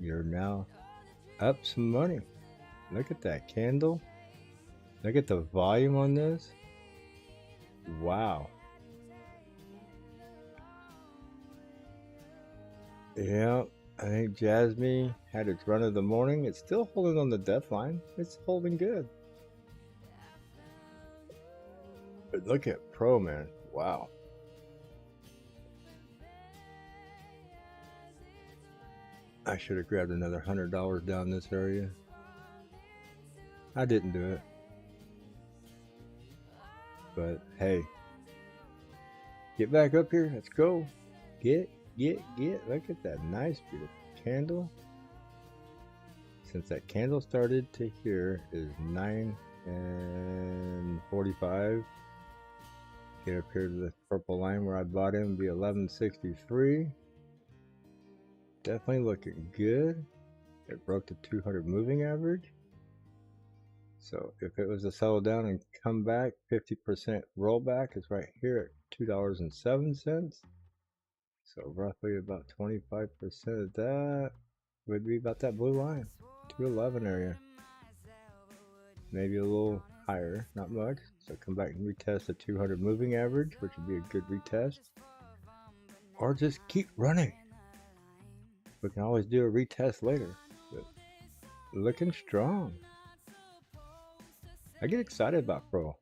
S1: you're now up some money. Look at that candle. Look at the volume on this. Wow. Yeah, I think Jasmine had its run of the morning. It's still holding on the death line. It's holding good. But look at Pro, man. Wow. I should have grabbed another $100 down this area. I didn't do it. But hey, get back up here. Let's go. Get. Look at that nice, beautiful candle. Since that candle started to here is 9:45. Get up here to the purple line where I bought in, be 1163. Definitely looking good. It broke the 200 moving average. So if it was to settle down and come back, 50% rollback is right here at $2.07. So roughly about 25% of that would be about that blue line, 211 area. Maybe a little higher, not much. So come back and retest the 200 moving average, which would be a good retest. Or just keep running. We can always do a retest later. But looking strong. I get excited about Pro.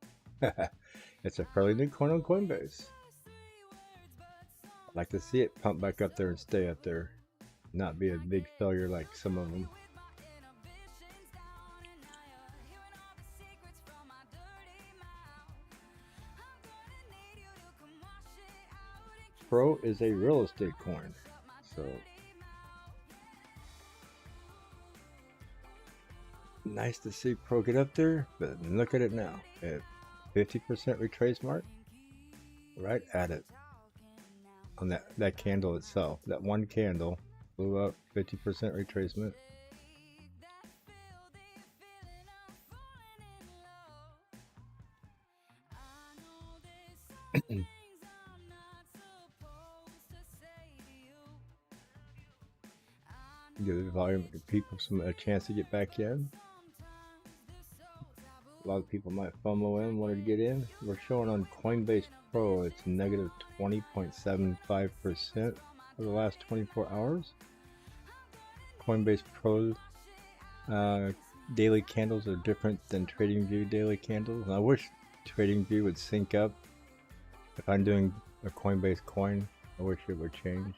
S1: It's a fairly new coin on CoinBase. I'd like to see it pump back up there and stay up there. Not be a big failure like some of them. Pro is a real estate coin. So Nice to see Pro get up there, but look at it now. At 50% retrace mark, right at it. On that candle itself, that one candle blew up 50% retracement. Give the volume people a chance to get back in. A lot of people might FOMO in, wanted to get in. We're showing on CoinBase Pro, it's negative 20.75% for the last 24 hours. CoinBase Pro daily candles are different than TradingView daily candles. And I wish TradingView would sync up. If I'm doing a Coinbase coin, I wish it would change.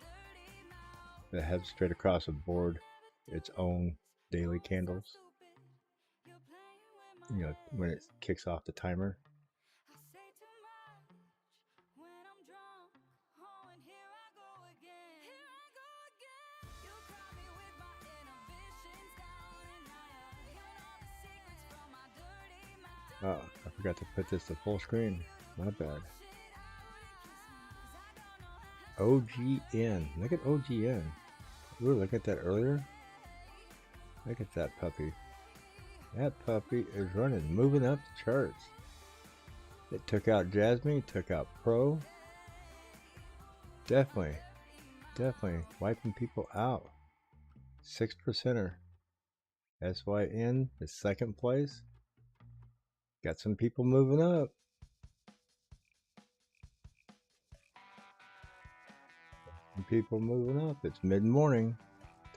S1: It has straight across the board its own daily candles. You know, when it kicks off the timer. Oh, I forgot to put this to full screen. My bad. OGN. Look at OGN. We were looking at that earlier. Look at that puppy. That puppy is running, moving up the charts. It took out Jasmine, took out Pro. Definitely wiping people out. 6%er. SYN is second place. Got some people moving up. Some people moving up. It's mid-morning.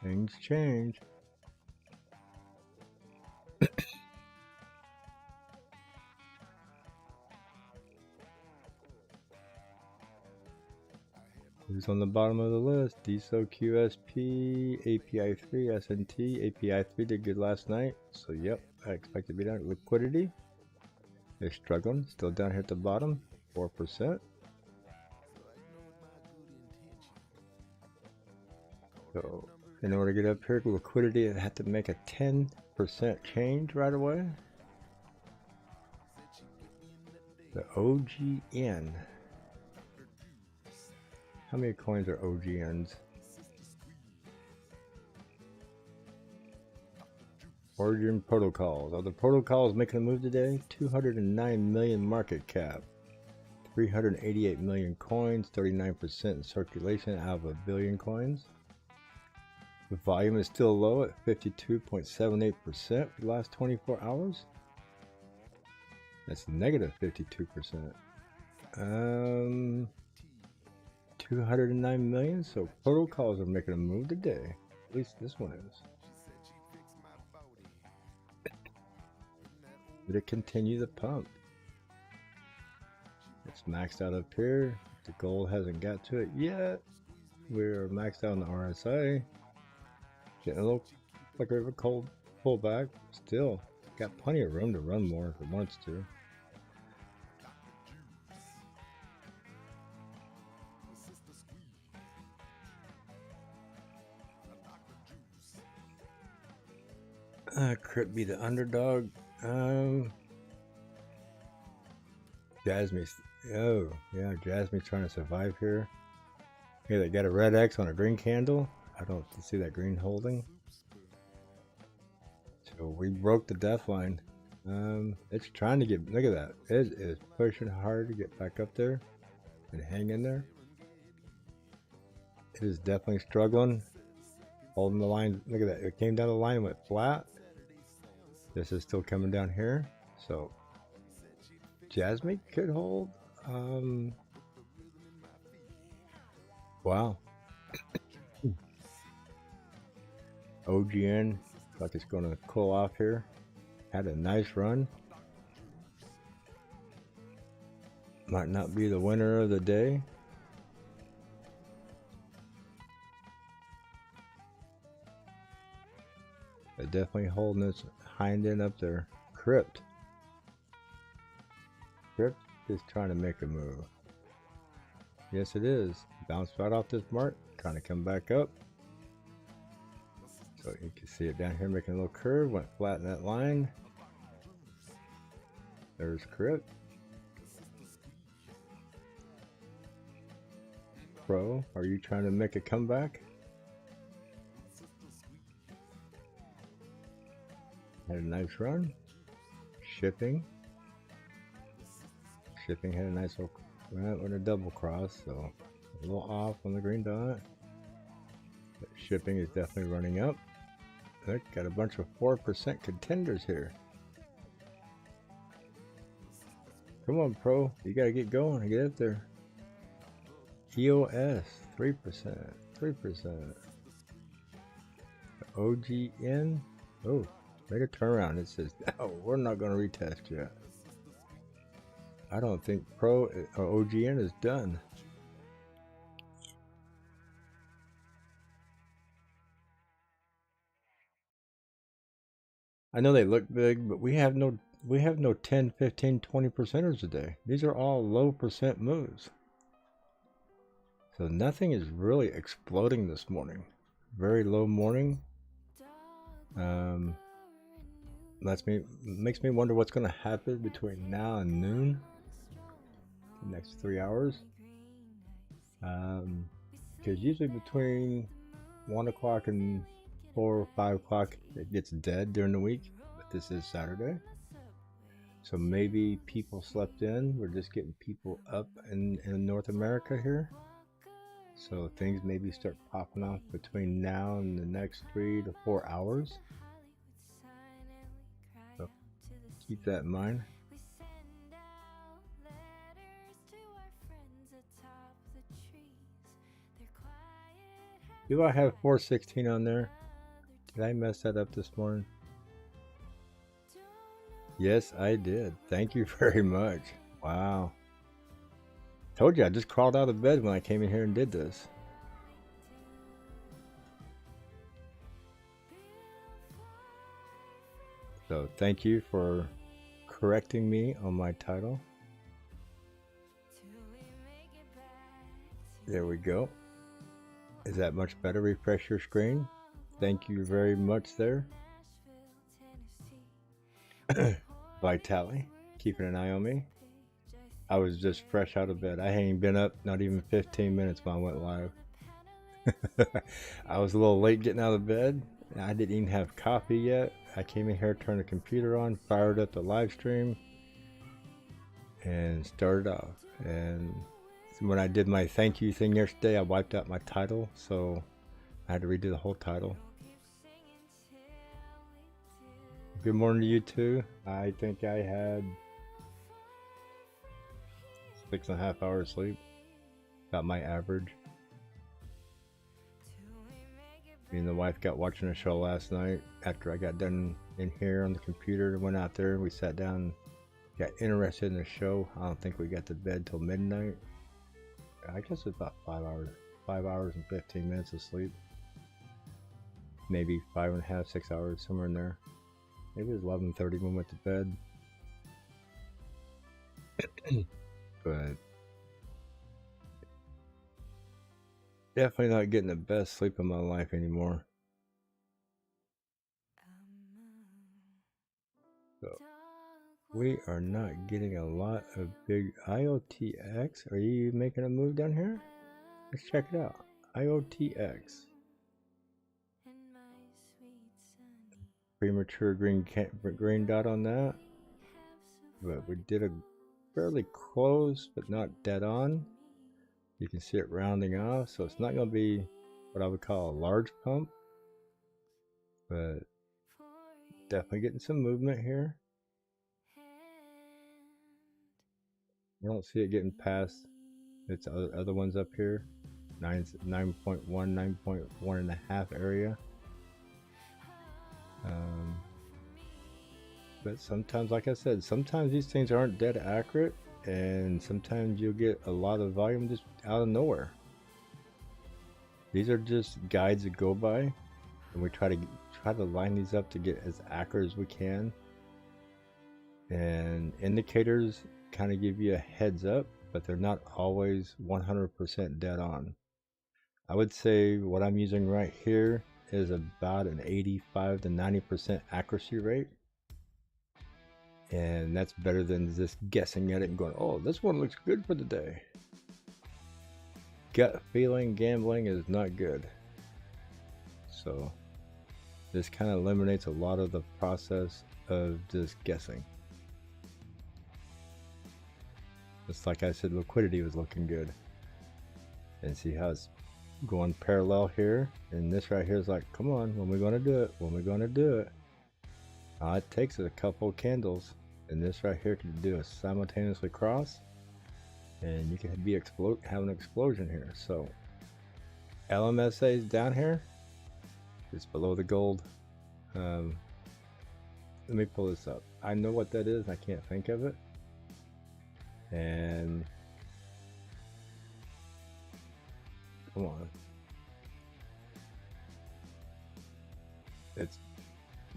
S1: Things change. Who's on the bottom of the list? DSO, QSP, API3, SNT. API3 did good last night. So, yep, I expect to be down. Liquidity. They're struggling. Still down here at the bottom. 4%. So, in order to get up here, liquidity, I had to make a 10% change right away. The OGN. How many coins are OGNs? Origin protocols. Are the protocols making a move today? 209 million market cap. 388 million coins. 39% in circulation out of a billion coins. The volume is still low at 52.78% for the last 24 hours. That's negative 52%. 209 million, so protocols are making a move today. At least this one is. Did it continue the pump? It's maxed out up here. The gold hasn't got to it yet. We're maxed out on the RSI. Getting a little like a cold pullback. Still got plenty of room to run more if it wants to. Could be the underdog. Jasmine's. Oh, yeah, Jasmine's trying to survive here. Here, they got a red X on a green candle. I don't see that green holding. So we broke the death line. It's trying to get. Look at that. It is pushing hard to get back up there and hang in there. It is definitely struggling. Holding the line. Look at that. It came down the line and went flat. This is still coming down here. So Jasmine could hold. Wow. OGN, like it's going to cool off here. Had a nice run. Might not be the winner of the day. But definitely holding its hind end up there. Crypt is trying to make a move. Yes, it is. Bounced right off this mark. Trying to come back up. So you can see it down here making a little curve, went flat in that line. There's Crypt. Pro, are you trying to make a comeback? Had a nice run. Shipping had a nice little run with a double cross, so a little off on the green dot. But shipping is definitely running up. Look, got a bunch of 4% contenders here. Come on, Pro, you gotta get going and get up there. EOS 3%, 3%. OGN, oh, made a turnaround. It says, no, we're not going to retest yet. I don't think Pro or OGN is done. I know they look big, but we have no 10, 15, 20%ers today. These are all low percent moves. So nothing is really exploding this morning. Very low morning. Makes me wonder what's going to happen between now and noon. The next 3 hours. Because usually between 1 o'clock and 4 or 5 o'clock it gets dead during the week. But this is Saturday. So maybe people slept in. We're just getting people up in North America here. So things maybe start popping off between now and the next 3 to 4 hours. So keep that in mind. Do I have 416 on there? Did I mess that up this morning? Yes, I did. Thank you very much. Wow. Told you, I just crawled out of bed when I came in here and did this. So thank you for correcting me on my title. There we go. Is that much better? Refresh your screen. Thank you very much there. Vitali, keeping an eye on me. I was just fresh out of bed. I hadn't been up not even 15 minutes when I went live. I was a little late getting out of bed. I didn't even have coffee yet. I came in here, turned the computer on, fired up the live stream, and started off. And when I did my thank you thing yesterday, I wiped out my title, so I had to redo the whole title. Good morning to you too. I think I had 6.5 hours sleep, about my average. Me and the wife got watching a show last night. After I got done in here on the computer, went out there, we sat down, got interested in the show. I don't think we got to bed till midnight. I guess it's about 5 hours. 5 hours and 15 minutes of sleep. Maybe 5.5, 6 hours, somewhere in there. Maybe it was 11:30 when we went to bed. But definitely not getting the best sleep of my life anymore. So we are not getting a lot of big IOTX. Are you making a move down here? Let's check it out. IOTX. Premature green dot on that. But we did a fairly close, but not dead on. You can see it rounding off, so it's not going to be what I would call a large pump, but definitely getting some movement here. I don't see it getting past its other ones up here, 9.1, 9.1 and a half area. But sometimes, like I said, sometimes these things aren't dead accurate, and sometimes you'll get a lot of volume just out of nowhere. These are just guides that go by, and we try to line these up to get as accurate as we can. And indicators kind of give you a heads up, but they're not always 100% dead on. I would say what I'm using right here is about an 85 to 90% accuracy rate. And that's better than just guessing at it and going, oh, this one looks good for the day. Gut feeling gambling is not good. So this kind of eliminates a lot of the process of just guessing. Just like I said, liquidity was looking good. And see how it's going parallel here. And this right here is like, come on, when we going to do it? When we going to do it? All it takes is a couple of candles. And this right here can do a simultaneously cross. And you can be have an explosion here. So LMSA is down here. It's below the gold. Let me pull this up. I know what that is. I can't think of it. And come on. It's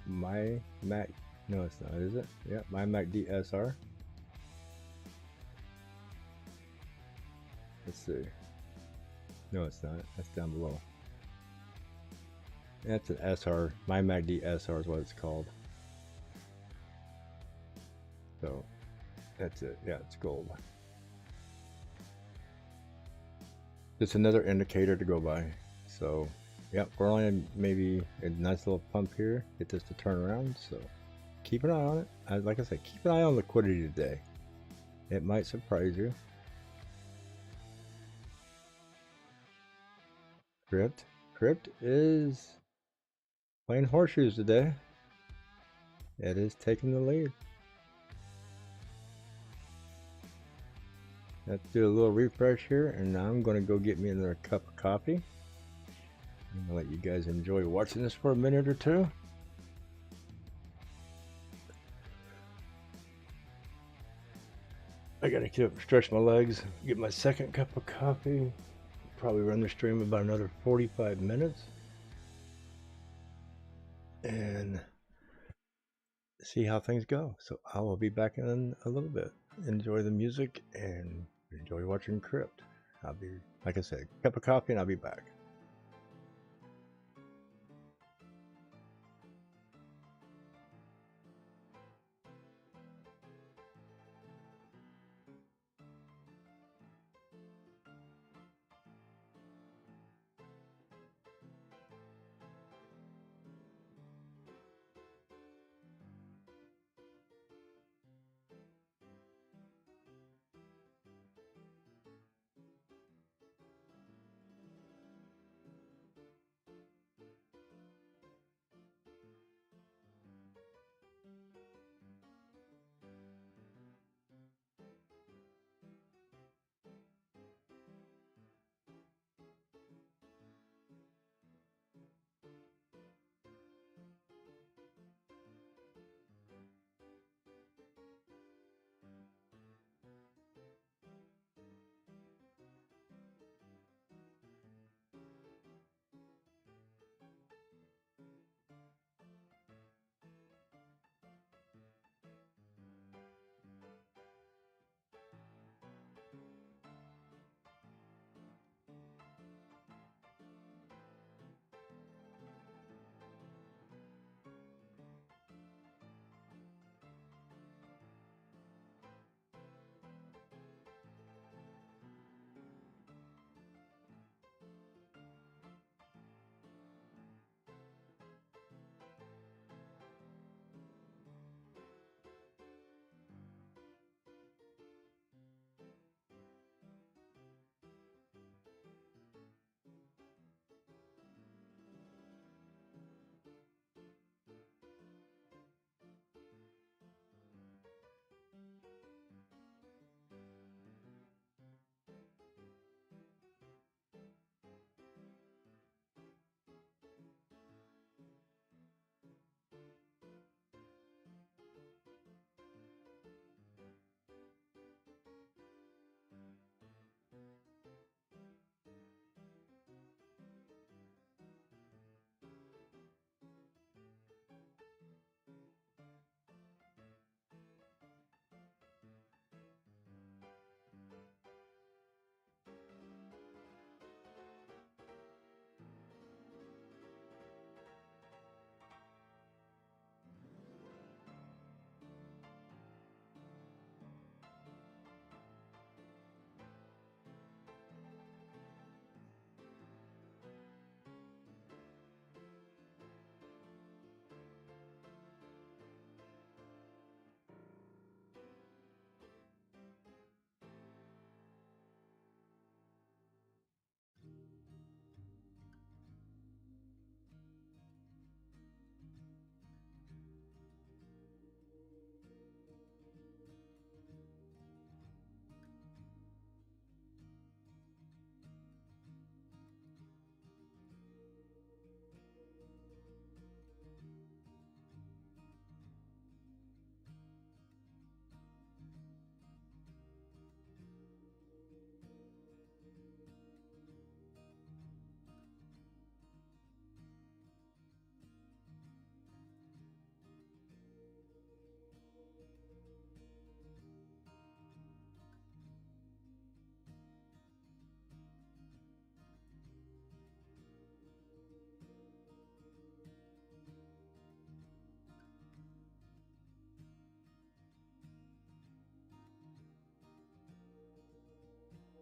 S1: my Mac. No, it's not, is it? Yeah, my Mac DSR. Let's see. No, it's not. That's down below. That's an SR. My Mac DSR is what it's called. So that's it. Yeah, it's gold. Just another indicator to go by. So, yep, we're only maybe a nice little pump here. Get this to turn around. So, keep an eye on it. Like I said, keep an eye on liquidity today. It might surprise you. Crypt is playing horseshoes today. It is taking the lead. Let's do a little refresh here, and now I'm going to go get me another cup of coffee. I'm going to let you guys enjoy watching this for a minute or two. I got to get up and stretch my legs, get my second cup of coffee. Probably run the stream about another 45 minutes. And see how things go. So I will be back in a little bit. Enjoy the music and enjoy watching Crypt. I'll be, like I said, cup of coffee and I'll be back.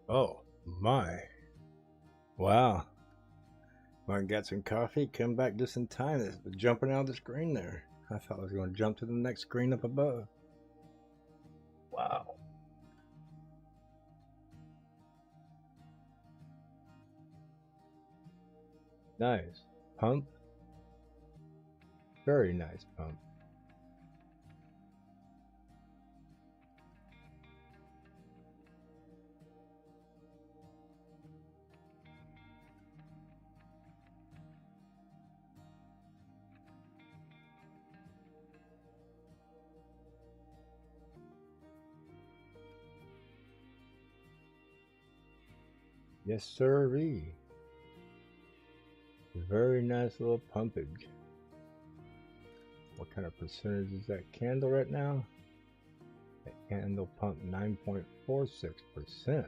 S1: Oh my. Wow. Went and got some coffee, come back just in time. It's jumping out of the screen there. I thought I was going to jump to the next screen up above. Wow. Nice. Pump. Very nice pump. Yes, sirree. Very nice little pumpage. What kind of percentage is that candle right now? That candle pumped 9.46%.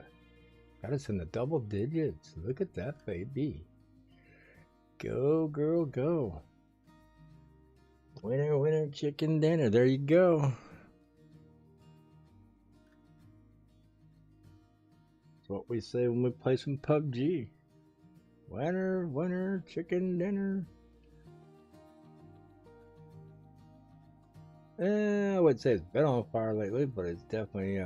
S1: Got us in the double digits. Look at that, baby. Go, girl, go. Winner, winner, chicken dinner. There you go. That's what we say when we play some PUBG. Winner, winner, chicken dinner. I would say it's been on fire lately, but it's definitely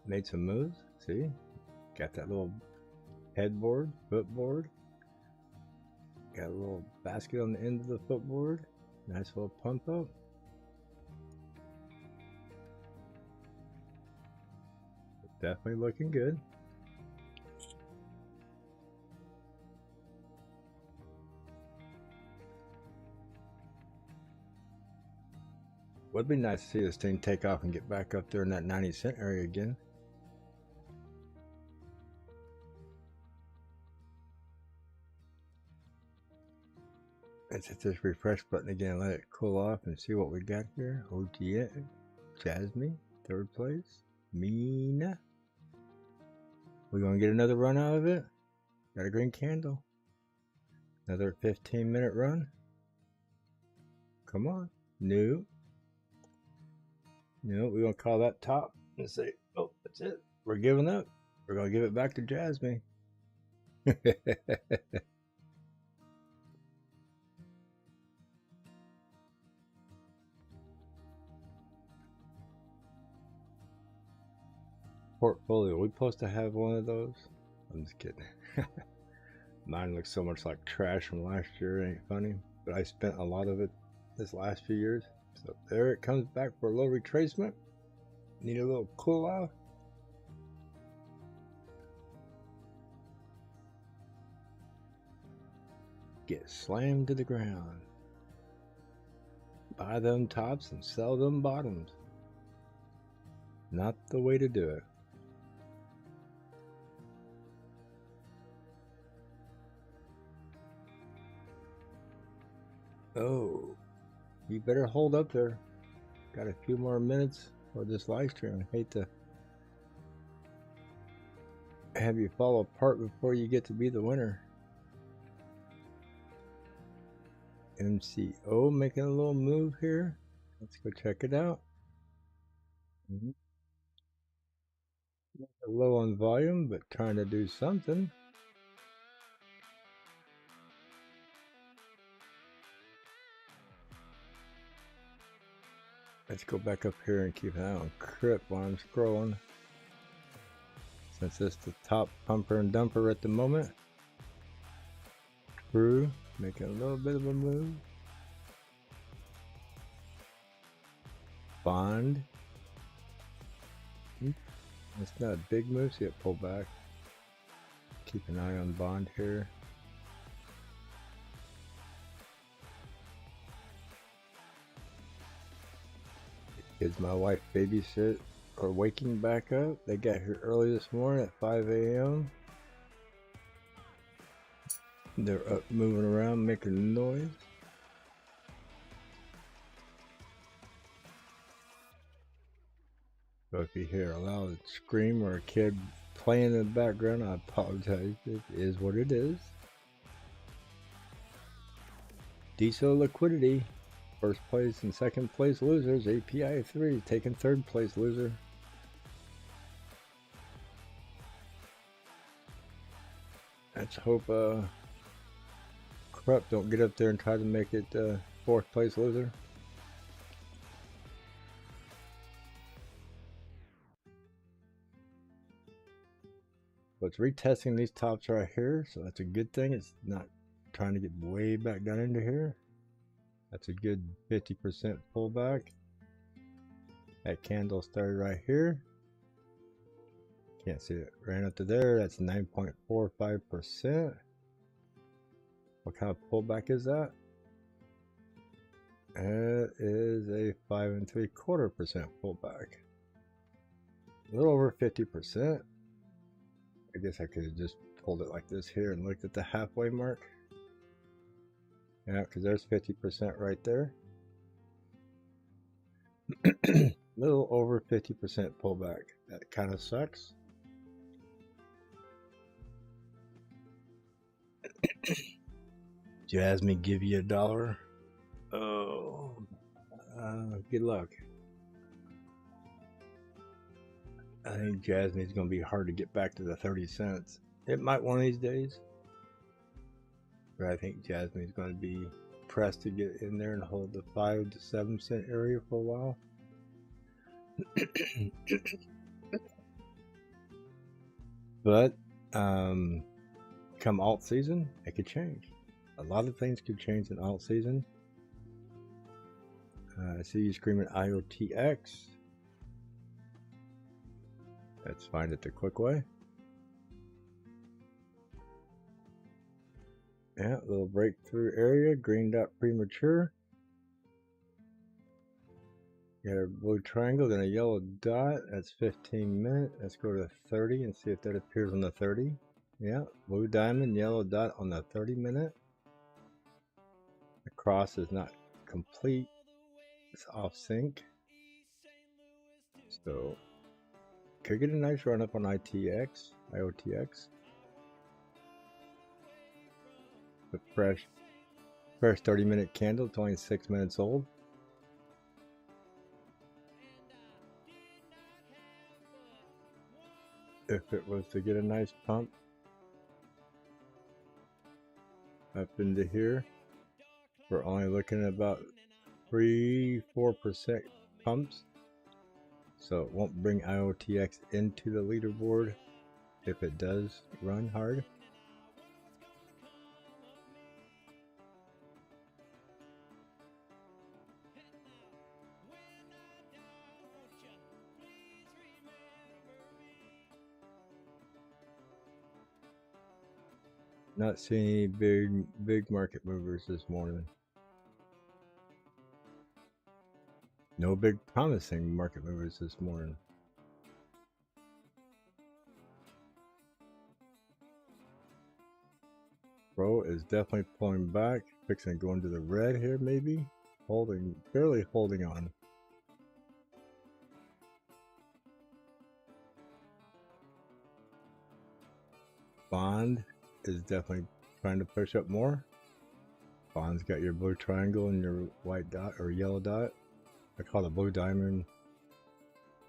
S1: made some moves. See? Got that little headboard, footboard. Got a little basket on the end of the footboard. Nice little pump up. Definitely looking good. Would be nice to see this thing take off and get back up there in that 90-cent area again. Let's hit this refresh button again, let it cool off and see what we got here. OGA, Jasmine, third place. Mina. We're going to get another run out of it. Got a green candle. Another 15-minute run. Come on. No. No, we're going to call that top and say, oh, that's it. We're giving up. We're going to give it back to Jasmine. Portfolio. We supposed to have one of those? I'm just kidding. Mine looks so much like trash from last year. It ain't funny. But I spent a lot of it this last few years. So there it comes back for a little retracement. Need a little cool off. Get slammed to the ground. Buy them tops and sell them bottoms. Not the way to do it. Oh, you better hold up there. Got a few more minutes for this live stream. I hate to have you fall apart before you get to be the winner. MCO making a little move here. Let's go check it out. Low on volume, but trying to do something. Let's go back up here and keep an eye on Crip while I'm scrolling. Since it's the top pumper and dumper at the moment. True, making a little bit of a move. Bond. It's not a big move, see it pull back. Keep an eye on Bond here. Kids, my wife babysit are waking back up. They got here early this morning at 5 a.m. They're up moving around, making noise. So if you hear a loud scream or a kid playing in the background, I apologize. It is what it is. Diesel liquidity. First place and second place losers. API 3 taking third place loser. Let's hope Corrupt don't get up there and try to make it 4th place loser. So it's retesting these tops right here, so that's a good thing. It's not trying to get way back down into here. That's a good 50% pullback. That candle started right here. Can't see it. Ran up to there. That's 9.45%. What kind of pullback is that? It is a 5 3/4% pullback. A little over 50%. I guess I could have just pulled it like this here and looked at the halfway mark. Yeah, because there's 50% right there. Little over 50% pullback. That kind of sucks. Jasmine give you $1. Oh, good luck. I think Jasmine's going to be hard to get back to the 30 cents. It might one of these days. But I think Jasmine's going to be pressed to get in there and hold the 5 to 7 cent area for a while. But come alt season, it could change. A lot of things could change in alt season. I see you screaming IOTX. Let's find it the quick way. Yeah, little breakthrough area, green dot premature. Got a blue triangle, then a yellow dot. That's 15 minutes. Let's go to 30 and see if that appears on the 30. Yeah, blue diamond, yellow dot on the 30 minute. The cross is not complete. It's off sync. So could get a nice run up on IOTX. The fresh 30-minute candle. It's only 6 minutes old. If it was to get a nice pump up into here, we're only looking at about 3-4% pumps. So it won't bring IOTX into the leaderboard if it does run hard. Not seeing any big market movers this morning. No big promising market movers this morning. Pro is definitely pulling back, fixing to go into the red here maybe. Barely holding on. Bond is definitely trying to push up more. Bond's got your blue triangle and your white dot or yellow dot. I call it a blue diamond.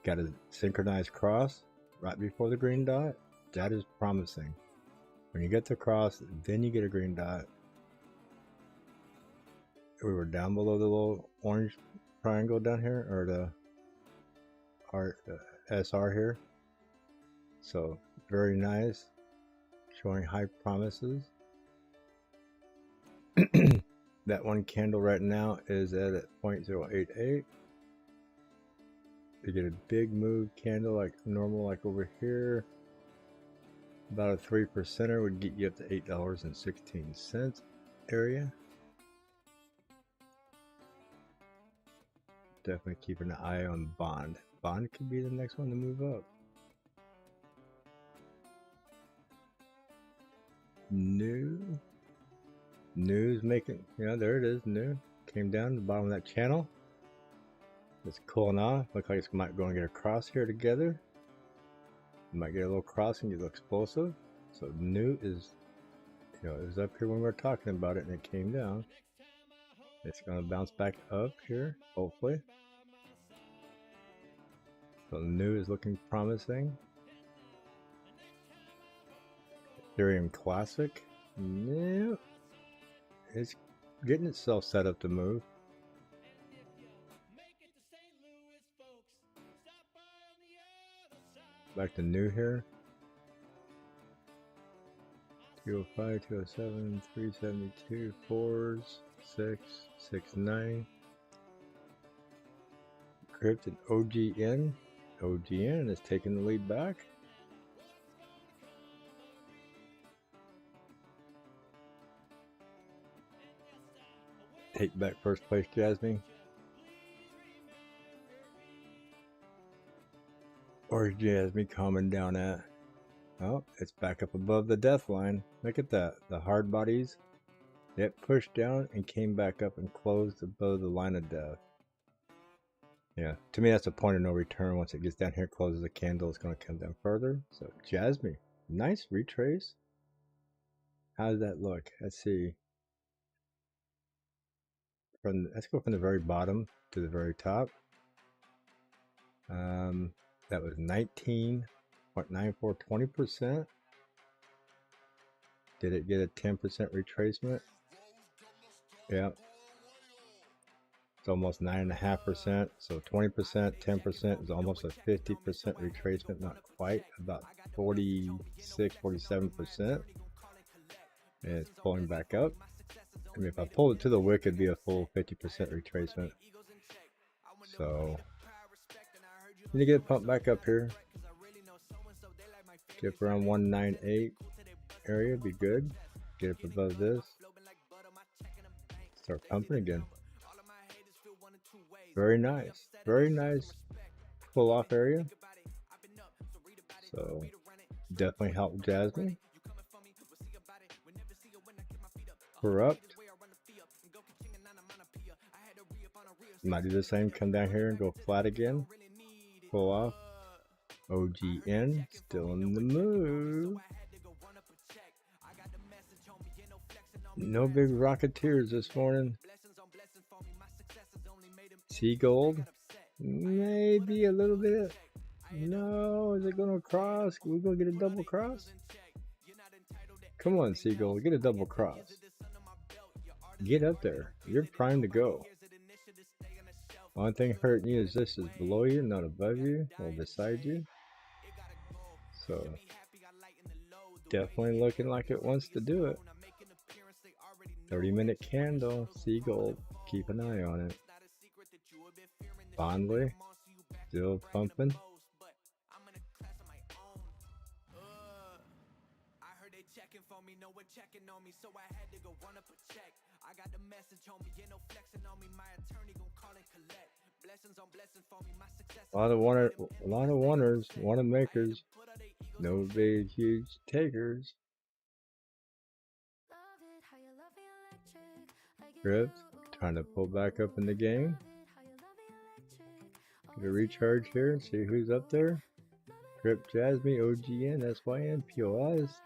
S1: Got a synchronized cross right before the green dot. That is promising. When you get the cross, then you get a green dot. We were down below the little orange triangle down here, or the SR here. So very nice, showing high promises. That one candle right now is at 0.088. You get a big move candle like normal, like over here. About a 3%er would get you up to $8.16 area. Definitely keeping an eye on Bond. Bond could be the next one to move up. News making, there it is. New came down to the bottom of that channel. It's cooling off. Looks like it's going to get a cross here together. Might get a little crossing, get a little explosive. So new is, it was up here when we were talking about it, and it came down. It's going to bounce back up here, hopefully. So new is looking promising. Ethereum Classic. No, it's getting itself set up to move. Back to new here. 205, 207, 372, 4s, 6, 6, 9. Crypt and OGN. OGN is taking the lead back. Take back first place, Jasmine. Or Jasmine calming down at? Oh, it's back up above the death line. Look at that. The hard bodies. It pushed down and came back up and closed above the line of death. Yeah, to me that's a point of no return. Once it gets down here, closes the candle, it's going to come down further. So Jasmine, nice retrace. How does that look? Let's see. Let's go from the very bottom to the very top. That was 19.94, 20%. Did it get a 10% retracement? Yeah. It's almost 9.5%. So 20%, 10% is almost a 50% retracement. Not quite, about 46, 47%. And it's pulling back up. I mean, if I pull it to the wick, it'd be a full 50% retracement. So, you need to get it pumped back up here. Get up around 198 area, be good. Get up above this. Start pumping again. Very nice. Very nice pull off area. So, definitely help Jasmine. Corrupt. Might do the same, come down here and go flat again. Pull off. OGN still in the move. No big rocketeers this morning. Sea gold, maybe a little bit. No, is it going to cross? We're going to get a double cross. Come on, Seagull, get a double cross. Get up there. You're primed to go. One thing hurting you is this is below you, not above you or beside you. So, definitely looking like it wants to do it. 30-minute candle, Seagull, keep an eye on it. Bondley, still pumping. A lot of oneers, wanna makers, no big huge takers. Crypt, trying to pull back up in the game. Get a recharge here and see who's up there. Crypt, Jasmine, OGN, SYN, POS.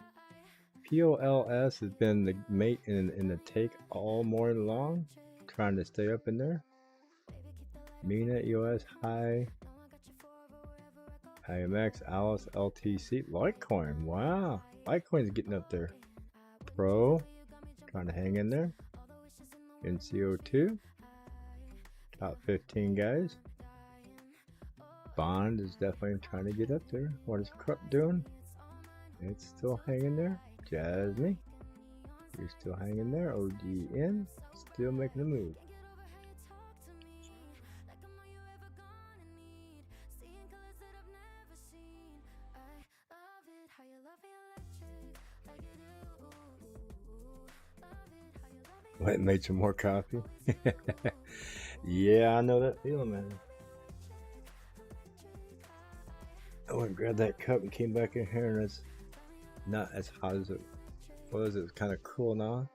S1: POLS has been the mate in the take all morning long, trying to stay up in there. Mina, EOS, High, IMX, Alice, LTC, Litecoin. Wow, Litecoin's getting up there. Pro, trying to hang in there. NCO2, top 15 guys. Bond is definitely trying to get up there. What is Crypt doing? It's still hanging there. Jasmine, you're still hanging there. OGN, still making a move. Went and made some more coffee. Yeah, I know that feeling, man. I went and grabbed that cup and came back in here, and it's not as hot as it was. It was kind of cool now.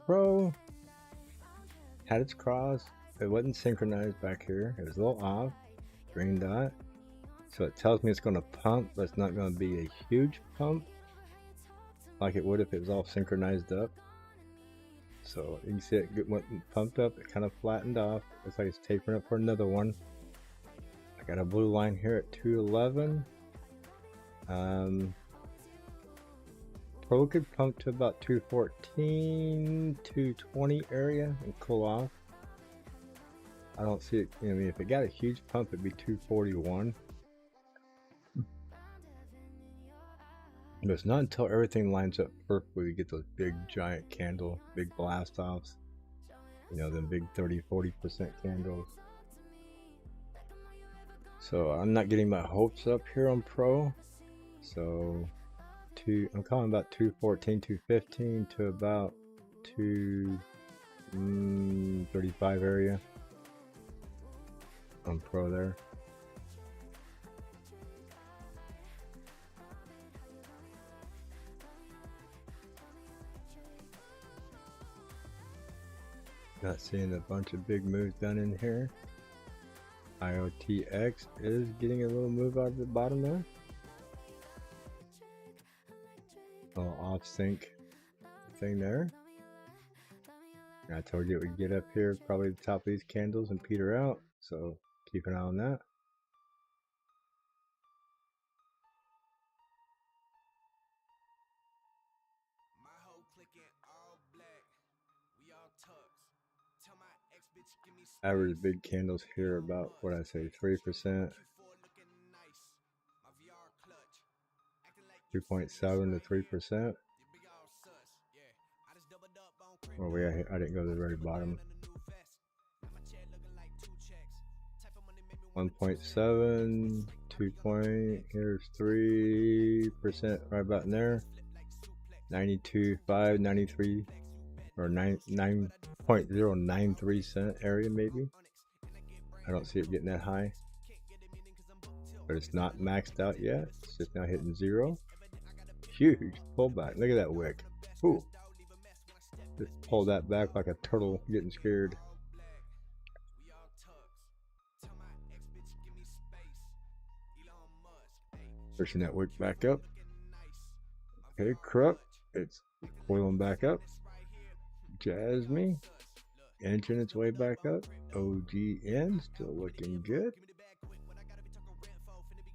S1: Pro had its cross. It wasn't synchronized back here. It was a little off. Green dot. So it tells me it's going to pump, but it's not going to be a huge pump like it would if it was all synchronized up. So you can see it went pumped up, it kind of flattened off. Looks like it's tapering up for another one. I got a blue line here at 211. Pro could pump to about 214, 220 area and cool off. I don't see it. I mean, if it got a huge pump, it'd be 241. But it's not until everything lines up perfectly we get those big giant candle, big blast offs. You know, them big 30-40% candles. So I'm not getting my hopes up here on Pro. So I'm calling about 214, 215 to about 235 area on Pro there. Not seeing a bunch of big moves done in here. IOTX is getting a little move out of the bottom there. A little off sync thing there. And I told you it would get up here, probably the top of these candles and peter out. So keep an eye on that. Average big candles here about what I say 3%, 2.7 to 3%. Oh, I didn't go to the very bottom. 1.7, 2 point, here's 3% right about in there. 92.5, 93 or 9.093 cent area maybe. I don't see it getting that high, but it's not maxed out yet. It's just now hitting 0. Huge pullback. Look at that wick. Ooh. Just pull that back like a turtle getting scared. Pushing that wick back up. Okay, Krupp, it's coiling back up. Jasmine, inching its way back up. OGN, still looking good.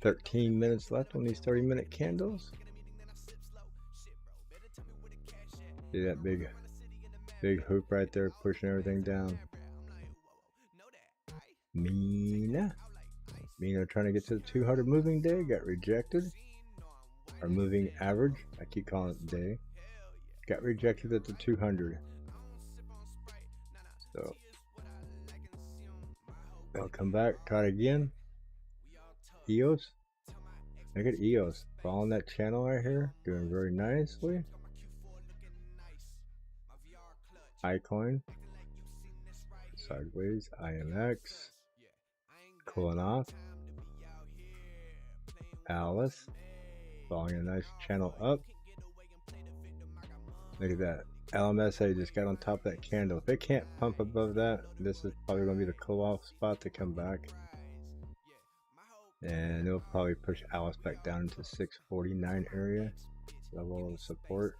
S1: 13 minutes left on these 30-minute candles. See that big hoop right there pushing everything down. Mina trying to get to the 200 moving day, got rejected. Our moving average, I keep calling it day, got rejected at the 200. So they'll come back, try it again. EOS, look at EOS following that channel right here, doing very nicely. iCoin, sideways. IMX, cooling off. Alice, following a nice channel up. Look at that. LMSA just got on top of that candle. If it can't pump above that, this is probably going to be the cool-off spot to come back. And it'll probably push Alice back down into 649 area. Level of support.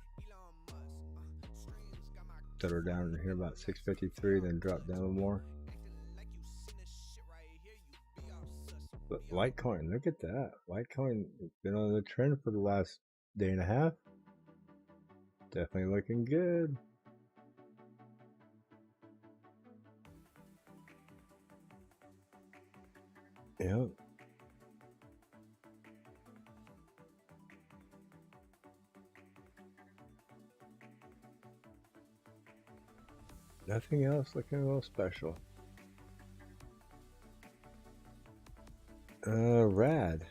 S1: Settle down here about 653, then drop down more. But Litecoin, look at that. Litecoin has been on the trend for the last day and a half. Definitely looking good. Yep. Nothing else looking a little special. Rad.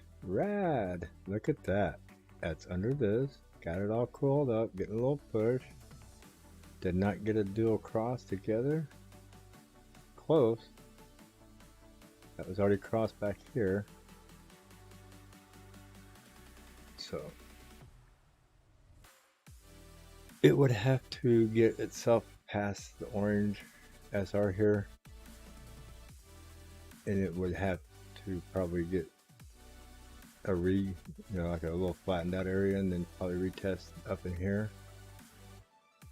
S1: Look at that. That's under this. Got it all coiled up, getting a little push. Did not get a dual cross together. Close. That was already crossed back here. So it would have to get itself past the orange SR here. And it would have to probably get like a little flattened out area, and then probably retest up in here.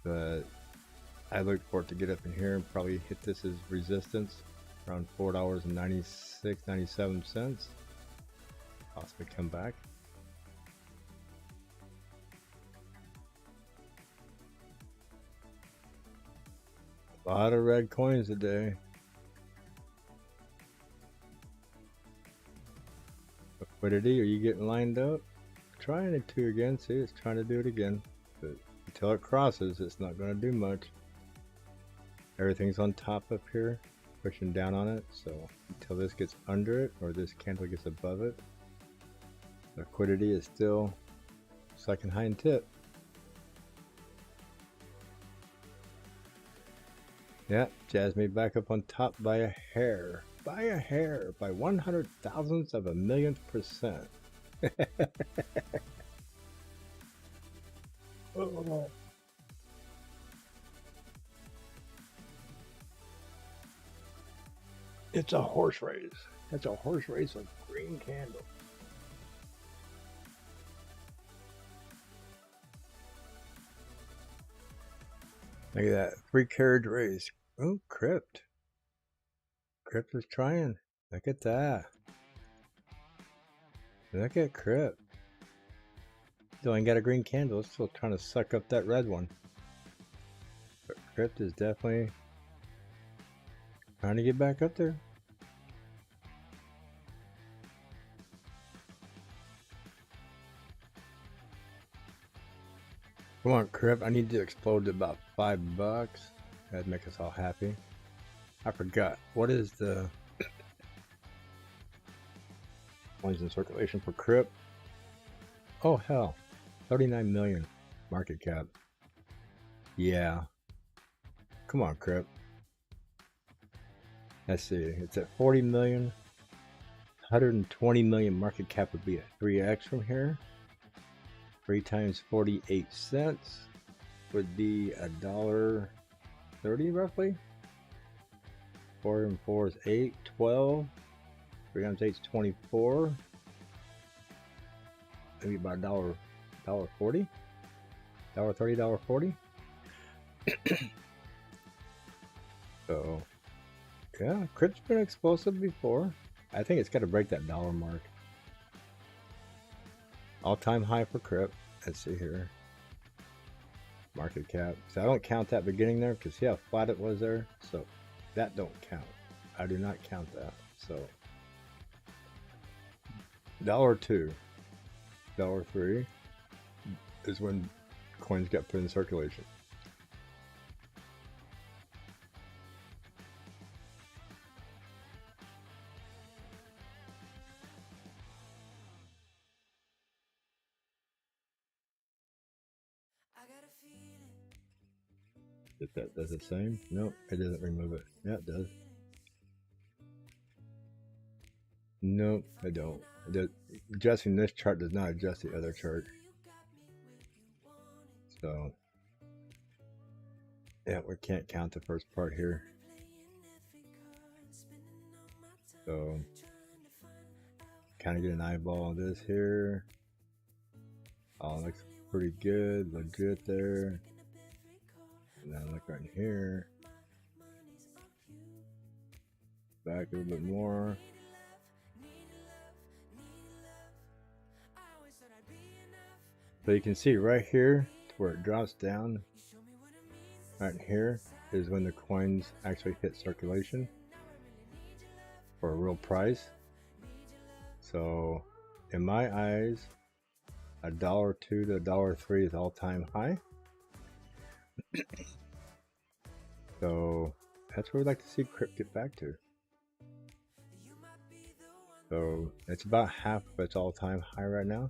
S1: But I look for it to get up in here and probably hit this as resistance around $4.96, 97 cents. Possibly come back. A lot of red coins today. Liquidity, are you getting lined up? Trying it to again. See, it's trying to do it again. But until it crosses, it's not going to do much. Everything's on top up here, pushing down on it. So until this gets under it, or this candle gets above it, liquidity is still second high in tip. Yeah, jazz me back up on top by a hair. By a hair. By 100 thousandths of a millionth percent. Oh. It's a horse race. It's a horse race of green candle. Look at that 3-carriage race. Oh, Crypt. Crypt is trying. Look at that. Look at Crypt. Still ain't got a green candle. It's still trying to suck up that red one. But Crypt is definitely trying to get back up there. Come on, Crypt. I need to explode to about $5. That'd make us all happy. I forgot. What is the coins in circulation for Crypt? Oh, hell. 39 million market cap. Yeah. Come on, Crypt. Let's see. It's at 40 million. 120 million market cap would be a 3x from here. 3 times 48 cents would be $1.30 roughly. 4 and 4 is 8, 12. 3 times 8 is 24. Maybe about $1.40. $1.30, $1.40. So, yeah, Crypt's been explosive before. I think it's got to break that dollar mark. All-time high for Crypt. Let's see here. Market cap. So I don't count that beginning there because see how flat it was there? So that don't count. I do not count that. So $1.02, $1.03 is when coins got put in circulation. If that does the same? No, it doesn't remove it. Yeah, it does. No, I don't. Adjusting this chart does not adjust the other chart. So, yeah, we can't count the first part here. So, kind of get an eyeball on this here. Oh, looks pretty good, legit there. And then look right here. Back a little bit more. So you can see right here where it drops down. Right here is when the coins actually hit circulation for a real price. So in my eyes, $1.02 to $1.03 is all-time high. So that's where we'd like to see Crypt get back to. So it's about half of its all-time high right now.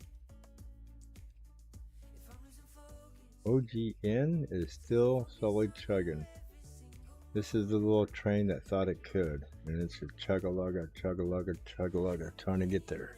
S1: OGN is still slowly chugging. This is the little train that thought it could, and it's a chug-a-lugga, chug-a-lugga, chug-a-lugga, trying to get there.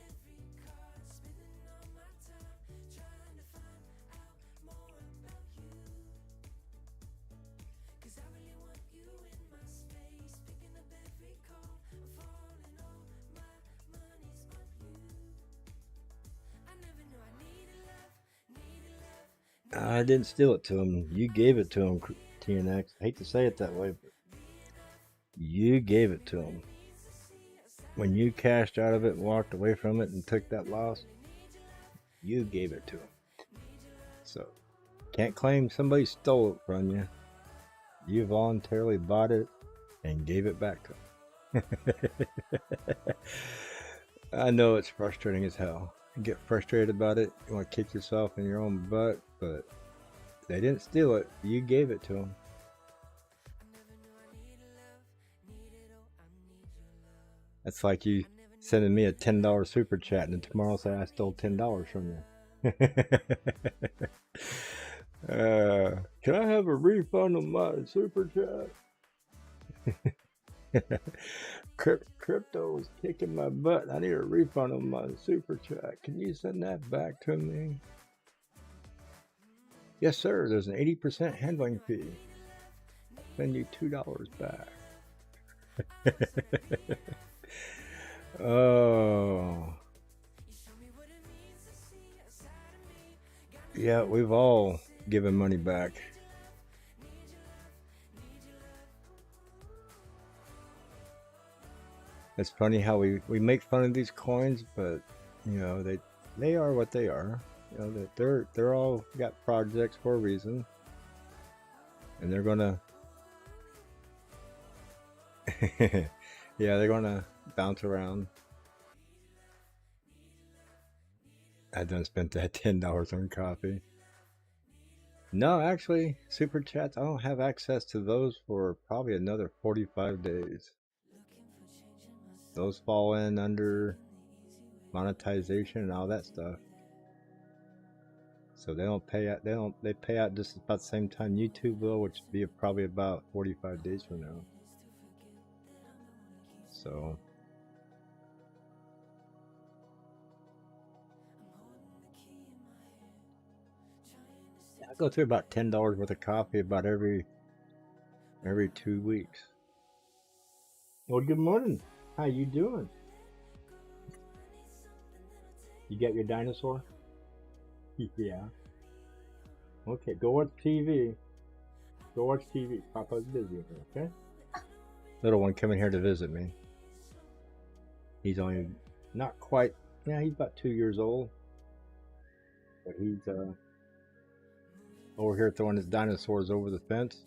S1: I didn't steal it to him. You gave it to him, TNX. I hate to say it that way, but you gave it to him. When you cashed out of it and walked away from it and took that loss, you gave it to him. So, can't claim somebody stole it from you. You voluntarily bought it and gave it back to him. I know it's frustrating as hell. You get frustrated about it. You want to kick yourself in your own butt, but they didn't steal it. You gave it to them. That's like you sending me a $10 super chat and then tomorrow say I stole $10 from you. Can I have a refund on my super chat? Crypto is kicking my butt. I need a refund on my super chat. Can you send that back to me? Yes, sir. There's an 80% handling fee. Send you $2 back. Oh. Yeah, we've all given money back. It's funny how we make fun of these coins, but you know they are what they are. You know that they're all got projects for a reason, and they're gonna yeah, they're gonna bounce around. I done spent that $10 on coffee. No, actually, super chats, I don't have access to those for probably another 45 days. Those fall in under monetization and all that stuff. So they don't pay out. They pay out just about the same time YouTube will, which would be probably about 45 days from now. So I go through about $10 worth of coffee about every 2 weeks. Well, good morning. How you doing? You got your dinosaur? Yeah. Okay, go watch TV. Go watch TV. Papa's busy, okay? Little one coming here to visit me. He's only not quite, yeah, he's about 2 years old. But he's over here throwing his dinosaurs over the fence.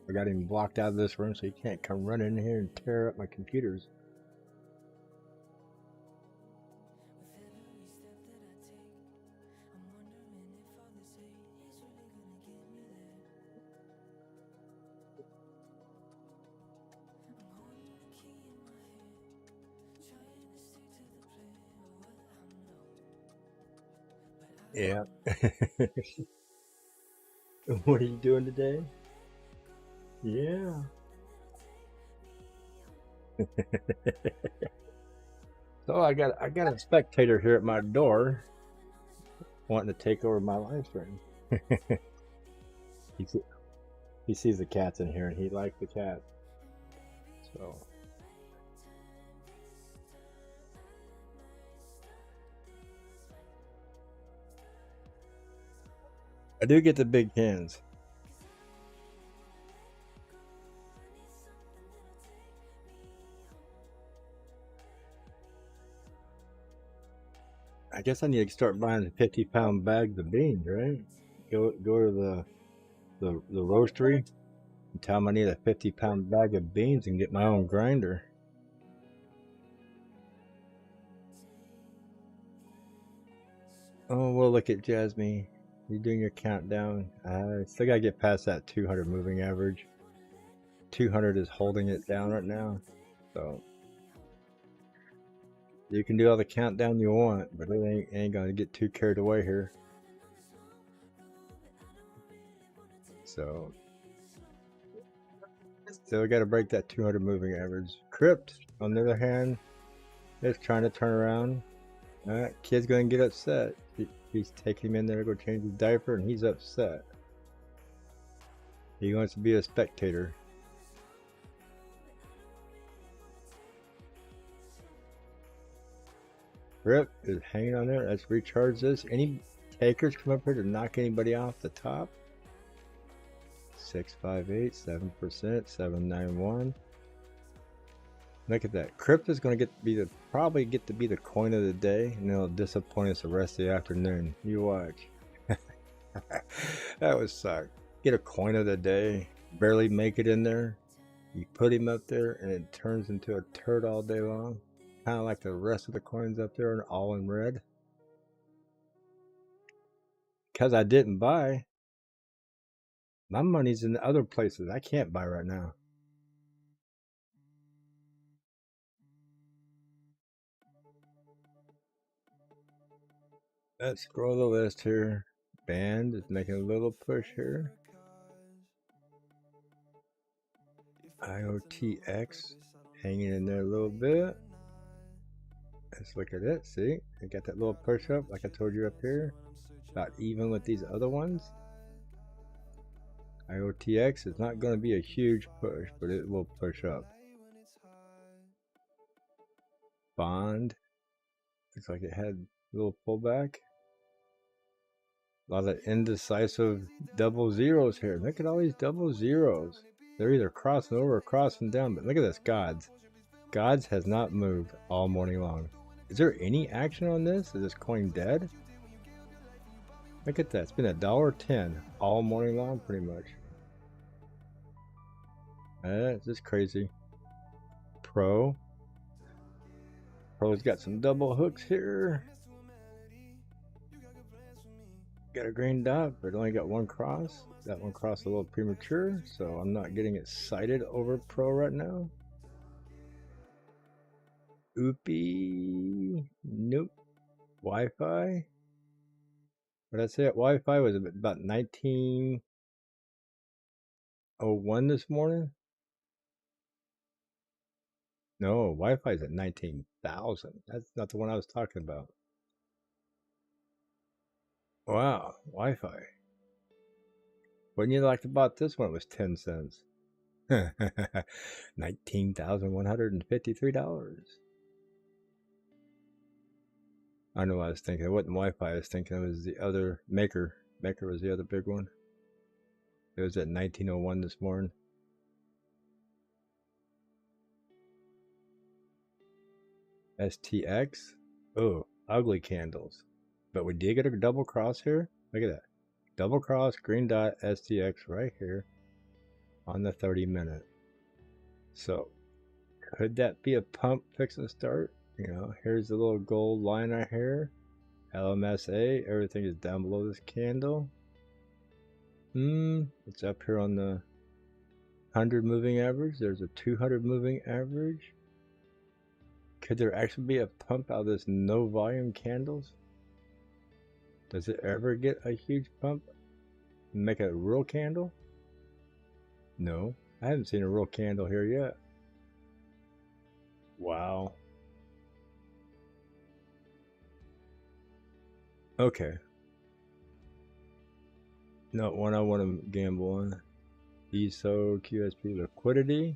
S1: I got him blocked out of this room so he can't come running in here and tear up my computers. Yeah. What are you doing today? Yeah. So I got a spectator here at my door wanting to take over my live stream. He sees the cats in here and he likes the cat. So I do get the big hands. I guess I need to start buying 50-pound bags of beans, right? Go to the roastery and tell them I need a 50-pound bag of beans and get my own grinder. Oh, well, look at Jasmine. You're doing your countdown. I still gotta get past that 200 moving average. 200 is holding it down right now. So you can do all the countdown you want, but it ain't gonna get too carried away here. So still gotta break that 200 moving average. Crypt, on the other hand, is trying to turn around. Kid's gonna get upset. He's taking him in there to go change his diaper, and he's upset. He wants to be a spectator. Rip is hanging on there. Let's recharge this. Any takers come up here to knock anybody off the top? 658, 7%, 791. Look at that. Crypto's going to probably get to be the coin of the day, and it'll disappoint us the rest of the afternoon. You watch. That would suck. Get a coin of the day, barely make it in there. You put him up there, and it turns into a turd all day long. Kind of like the rest of the coins up there, all in red. Because I didn't buy, my money's in other places. I can't buy right now. Let's scroll the list here. Band is making a little push here. IOTX hanging in there a little bit. Let's look at it. See, I got that little push up like I told you up here. About even with these other ones. IOTX is not going to be a huge push, but it will push up. Bond looks like it had a little pullback. A lot of indecisive double zeros here. Look at all these double zeros. They're either crossing over or crossing down, but look at this, Gods. Gods has not moved all morning long. Is there any action on this? Is this coin dead? Look at that. It's been $1.10 all morning long, pretty much. This is crazy. Pro's got some double hooks here. Got a green dot, but it only got one cross. That one crossed a little premature, so I'm not getting excited over Pro right now. Oopie. Nope. Wi-Fi. What did I say? Wi-Fi was about 1901 this morning. No, Wi-Fi is at 19,000. That's not the one I was talking about. Wow, Wi-Fi. Wouldn't you like to buy this one? It was 10 cents. $19,153. I know what I was thinking. It wasn't Wi-Fi. I was thinking it was the other Maker. Maker was the other big one. It was at 1901 this morning. STX. Oh, ugly candles. But we did get a double cross here. Look at that. Double cross, green dot, STX right here on the 30-minute. So, could that be a pump fixing to start? You know, here's the little gold line right here. LMSA, everything is down below this candle. It's up here on the 100 moving average. There's a 200 moving average. Could there actually be a pump out of this no volume candles? Does it ever get a huge pump and make a real candle? No, I haven't seen a real candle here yet. Wow. Okay. Not one I want to gamble on. ESO, QSP, liquidity.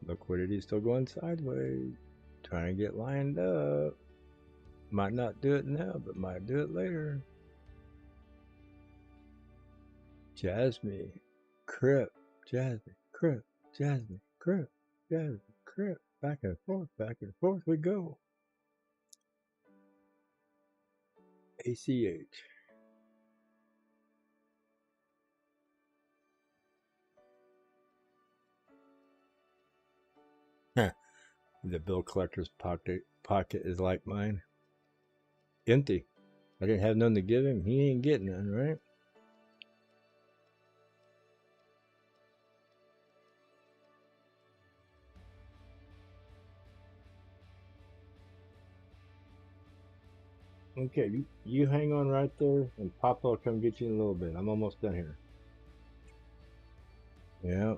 S1: Liquidity is still going sideways. Trying to get lined up. Might not do it now, but might do it later. Jasmine, Crip, Jasmine, Crip, Jasmine, Crip, Jasmine, Crip. Back and forth we go. ACH. The bill collector's pocket is like mine. Empty. I didn't have none to give him. He ain't getting none, right? Okay, you hang on right there, and Papa will come get you in a little bit. I'm almost done here. Yeah.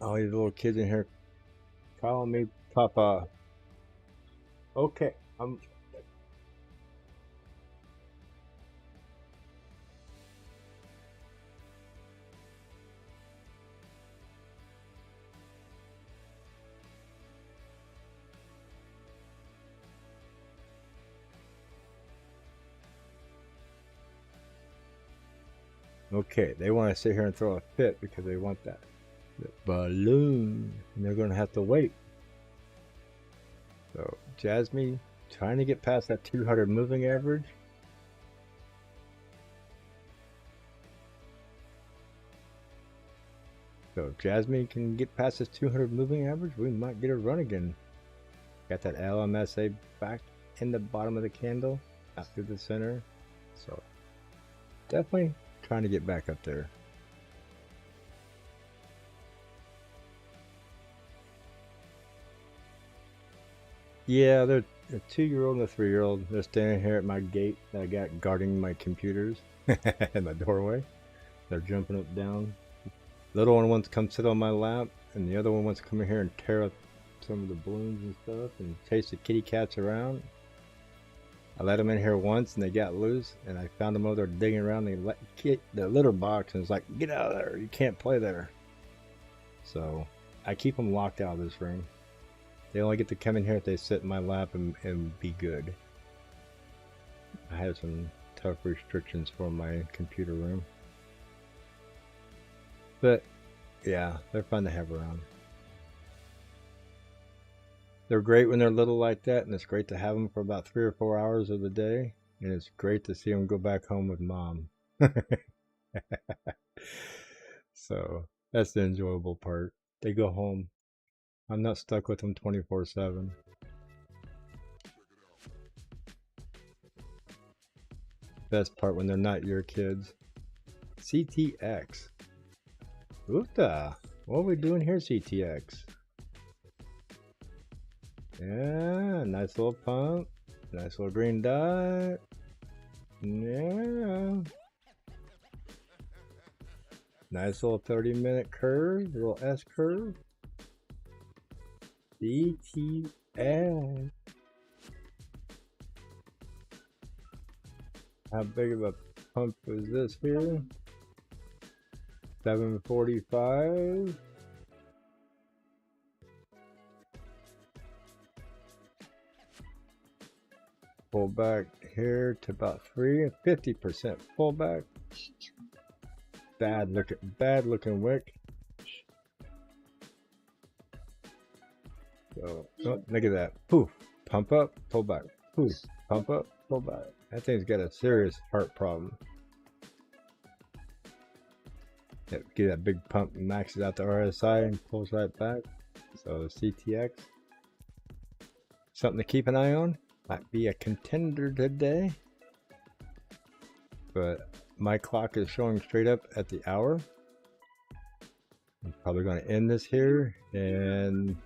S1: All these little kids in here calling me Papa. Okay, Okay, they want to sit here and throw a fit because they want that balloon, and they're going to have to wait. So Jasmine trying to get past that 200 moving average. So if Jasmine can get past this 200 moving average, we might get a run again. Got that LMSA back in the bottom of the candle, out through the center. So definitely trying to get back up there. Yeah, they're a 2-year-old and a 3-year-old. They're standing here at my gate that I got guarding my computers in my doorway. They're jumping up down. Little one wants to come sit on my lap, and the other one wants to come in here and tear up some of the balloons and stuff and chase the kitty cats around. I let them in here once and they got loose, and I found them over there digging around the litter box, and it's like, get out of there, you can't play there. So I keep them locked out of this room. They only get to come in here if they sit in my lap and be good. I have some tough restrictions for my computer room. But yeah, they're fun to have around. They're great when they're little like that, and it's great to have them for about 3 or 4 hours of the day, and it's great to see them go back home with mom. So that's the enjoyable part. They go home. I'm not stuck with them 24/7. Best part when they're not your kids. CTX. Oofta. What are we doing here, CTX? Yeah, nice little pump. Nice little green dot. Yeah. Nice little 30-minute curve, little S curve. CTX. How big of a pump is this here? 745. Pull back here to about 50% pullback. Bad looking wick. So oh, look at that. Poof. Pump up, pull back. Poof. Pump up, pull back. That thing's got a serious heart problem. Get that big pump and maxes out the RSI and pulls right back. So CTX. Something to keep an eye on. Might be a contender today. But my clock is showing straight up at the hour. I'm probably going to end this here, and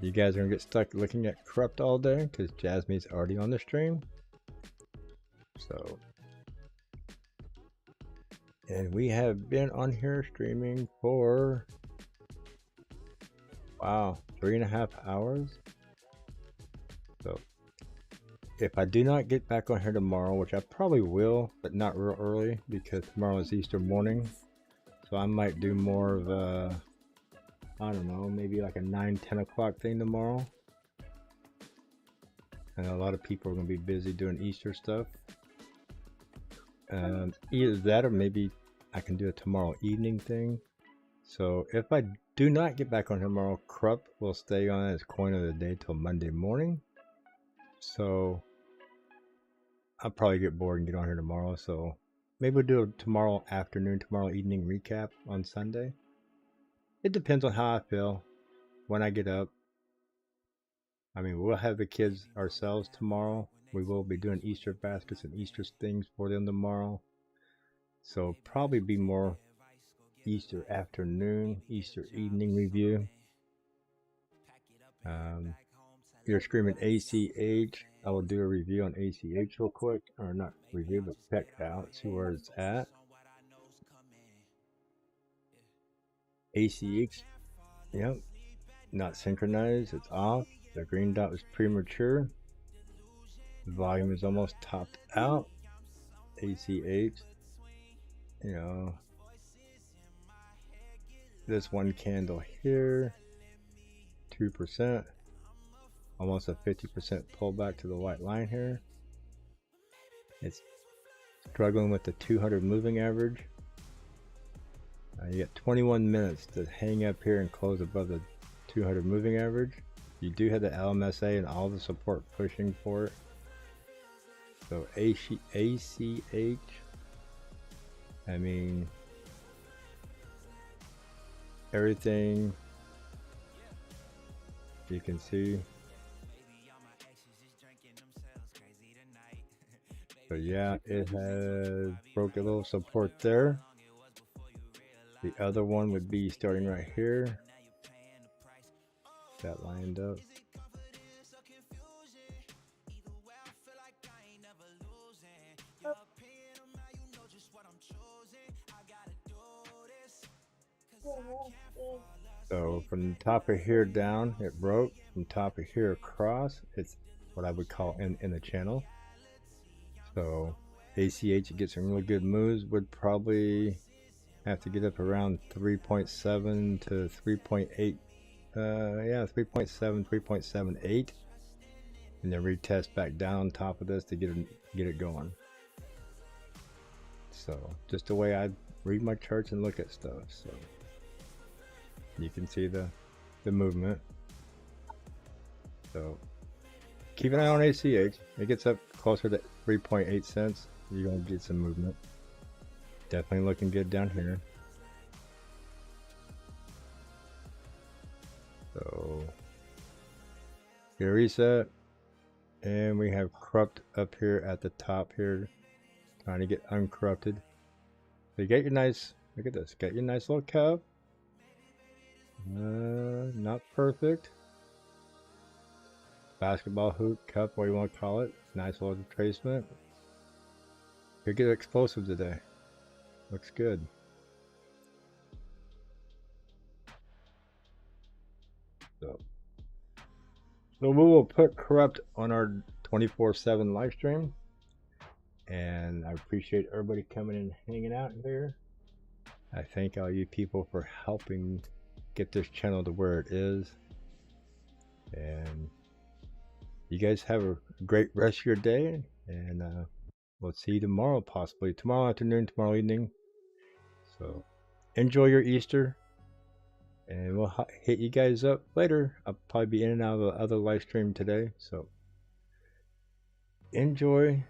S1: you guys are going to get stuck looking at Corrupt all day because Jasmine's already on the stream. So, and we have been on here streaming for, wow, 3.5 hours. So if I do not get back on here tomorrow, which I probably will, but not real early because tomorrow is Easter morning. So I might do more of a, I don't know, maybe like a 9-10 o'clock thing tomorrow. And a lot of people are going to be busy doing Easter stuff. Either that or maybe I can do a tomorrow evening thing. So if I do not get back on here tomorrow, Corrupt will stay on as coin of the day till Monday morning. So I'll probably get bored and get on here tomorrow. So maybe we'll do a tomorrow afternoon, tomorrow evening recap on Sunday. It depends on how I feel when I get up. I mean, we'll have the kids ourselves tomorrow. We will be doing Easter baskets and Easter things for them tomorrow. So probably be more Easter afternoon, Easter evening review. You're screaming ACH. I will do a review on ACH real quick. Or not review, but check out, see where it's at. ACH, yep, not synchronized, it's off. The green dot was premature. The volume is almost topped out. ACH, you know, this one candle here, 2%, almost a 50% pullback to the white line here. It's struggling with the 200 moving average. You got 21 minutes to hang up here and close above the 200 moving average. You do have the LMSA and all the support pushing for it. So ACH, I mean, everything you can see. So yeah, it has broke a little support there. The other one would be starting right here. That lined up. So from the top of here down, it broke. From top of here across, it's what I would call in the channel. So ACH gets some really good moves. Would probably have to get up around 3.7 to 3.8. Yeah, 3.7, 3.78, and then retest back down on top of this to get it going. So just the way I read my charts and look at stuff. So you can see the movement. So keep an eye on ACH. It gets up closer to 3.8 cents. You're gonna get some movement. Definitely looking good down here. So here reset, and we have corrupt up here at the top here, trying to get uncorrupted. So you get your nice, look at this, get your nice little cup. Not perfect. Basketball hoop cup, what you want to call it. Nice little retracement. Could get explosive today. Looks good. So we will put corrupt on our 24/7 live stream. And I appreciate everybody coming and hanging out here. I thank all you people for helping get this channel to where it is. And you guys have a great rest of your day. And we'll see you tomorrow, possibly. Tomorrow afternoon, tomorrow evening. So enjoy your Easter. And we'll hit you guys up later. I'll probably be in and out of the other live stream today. So enjoy.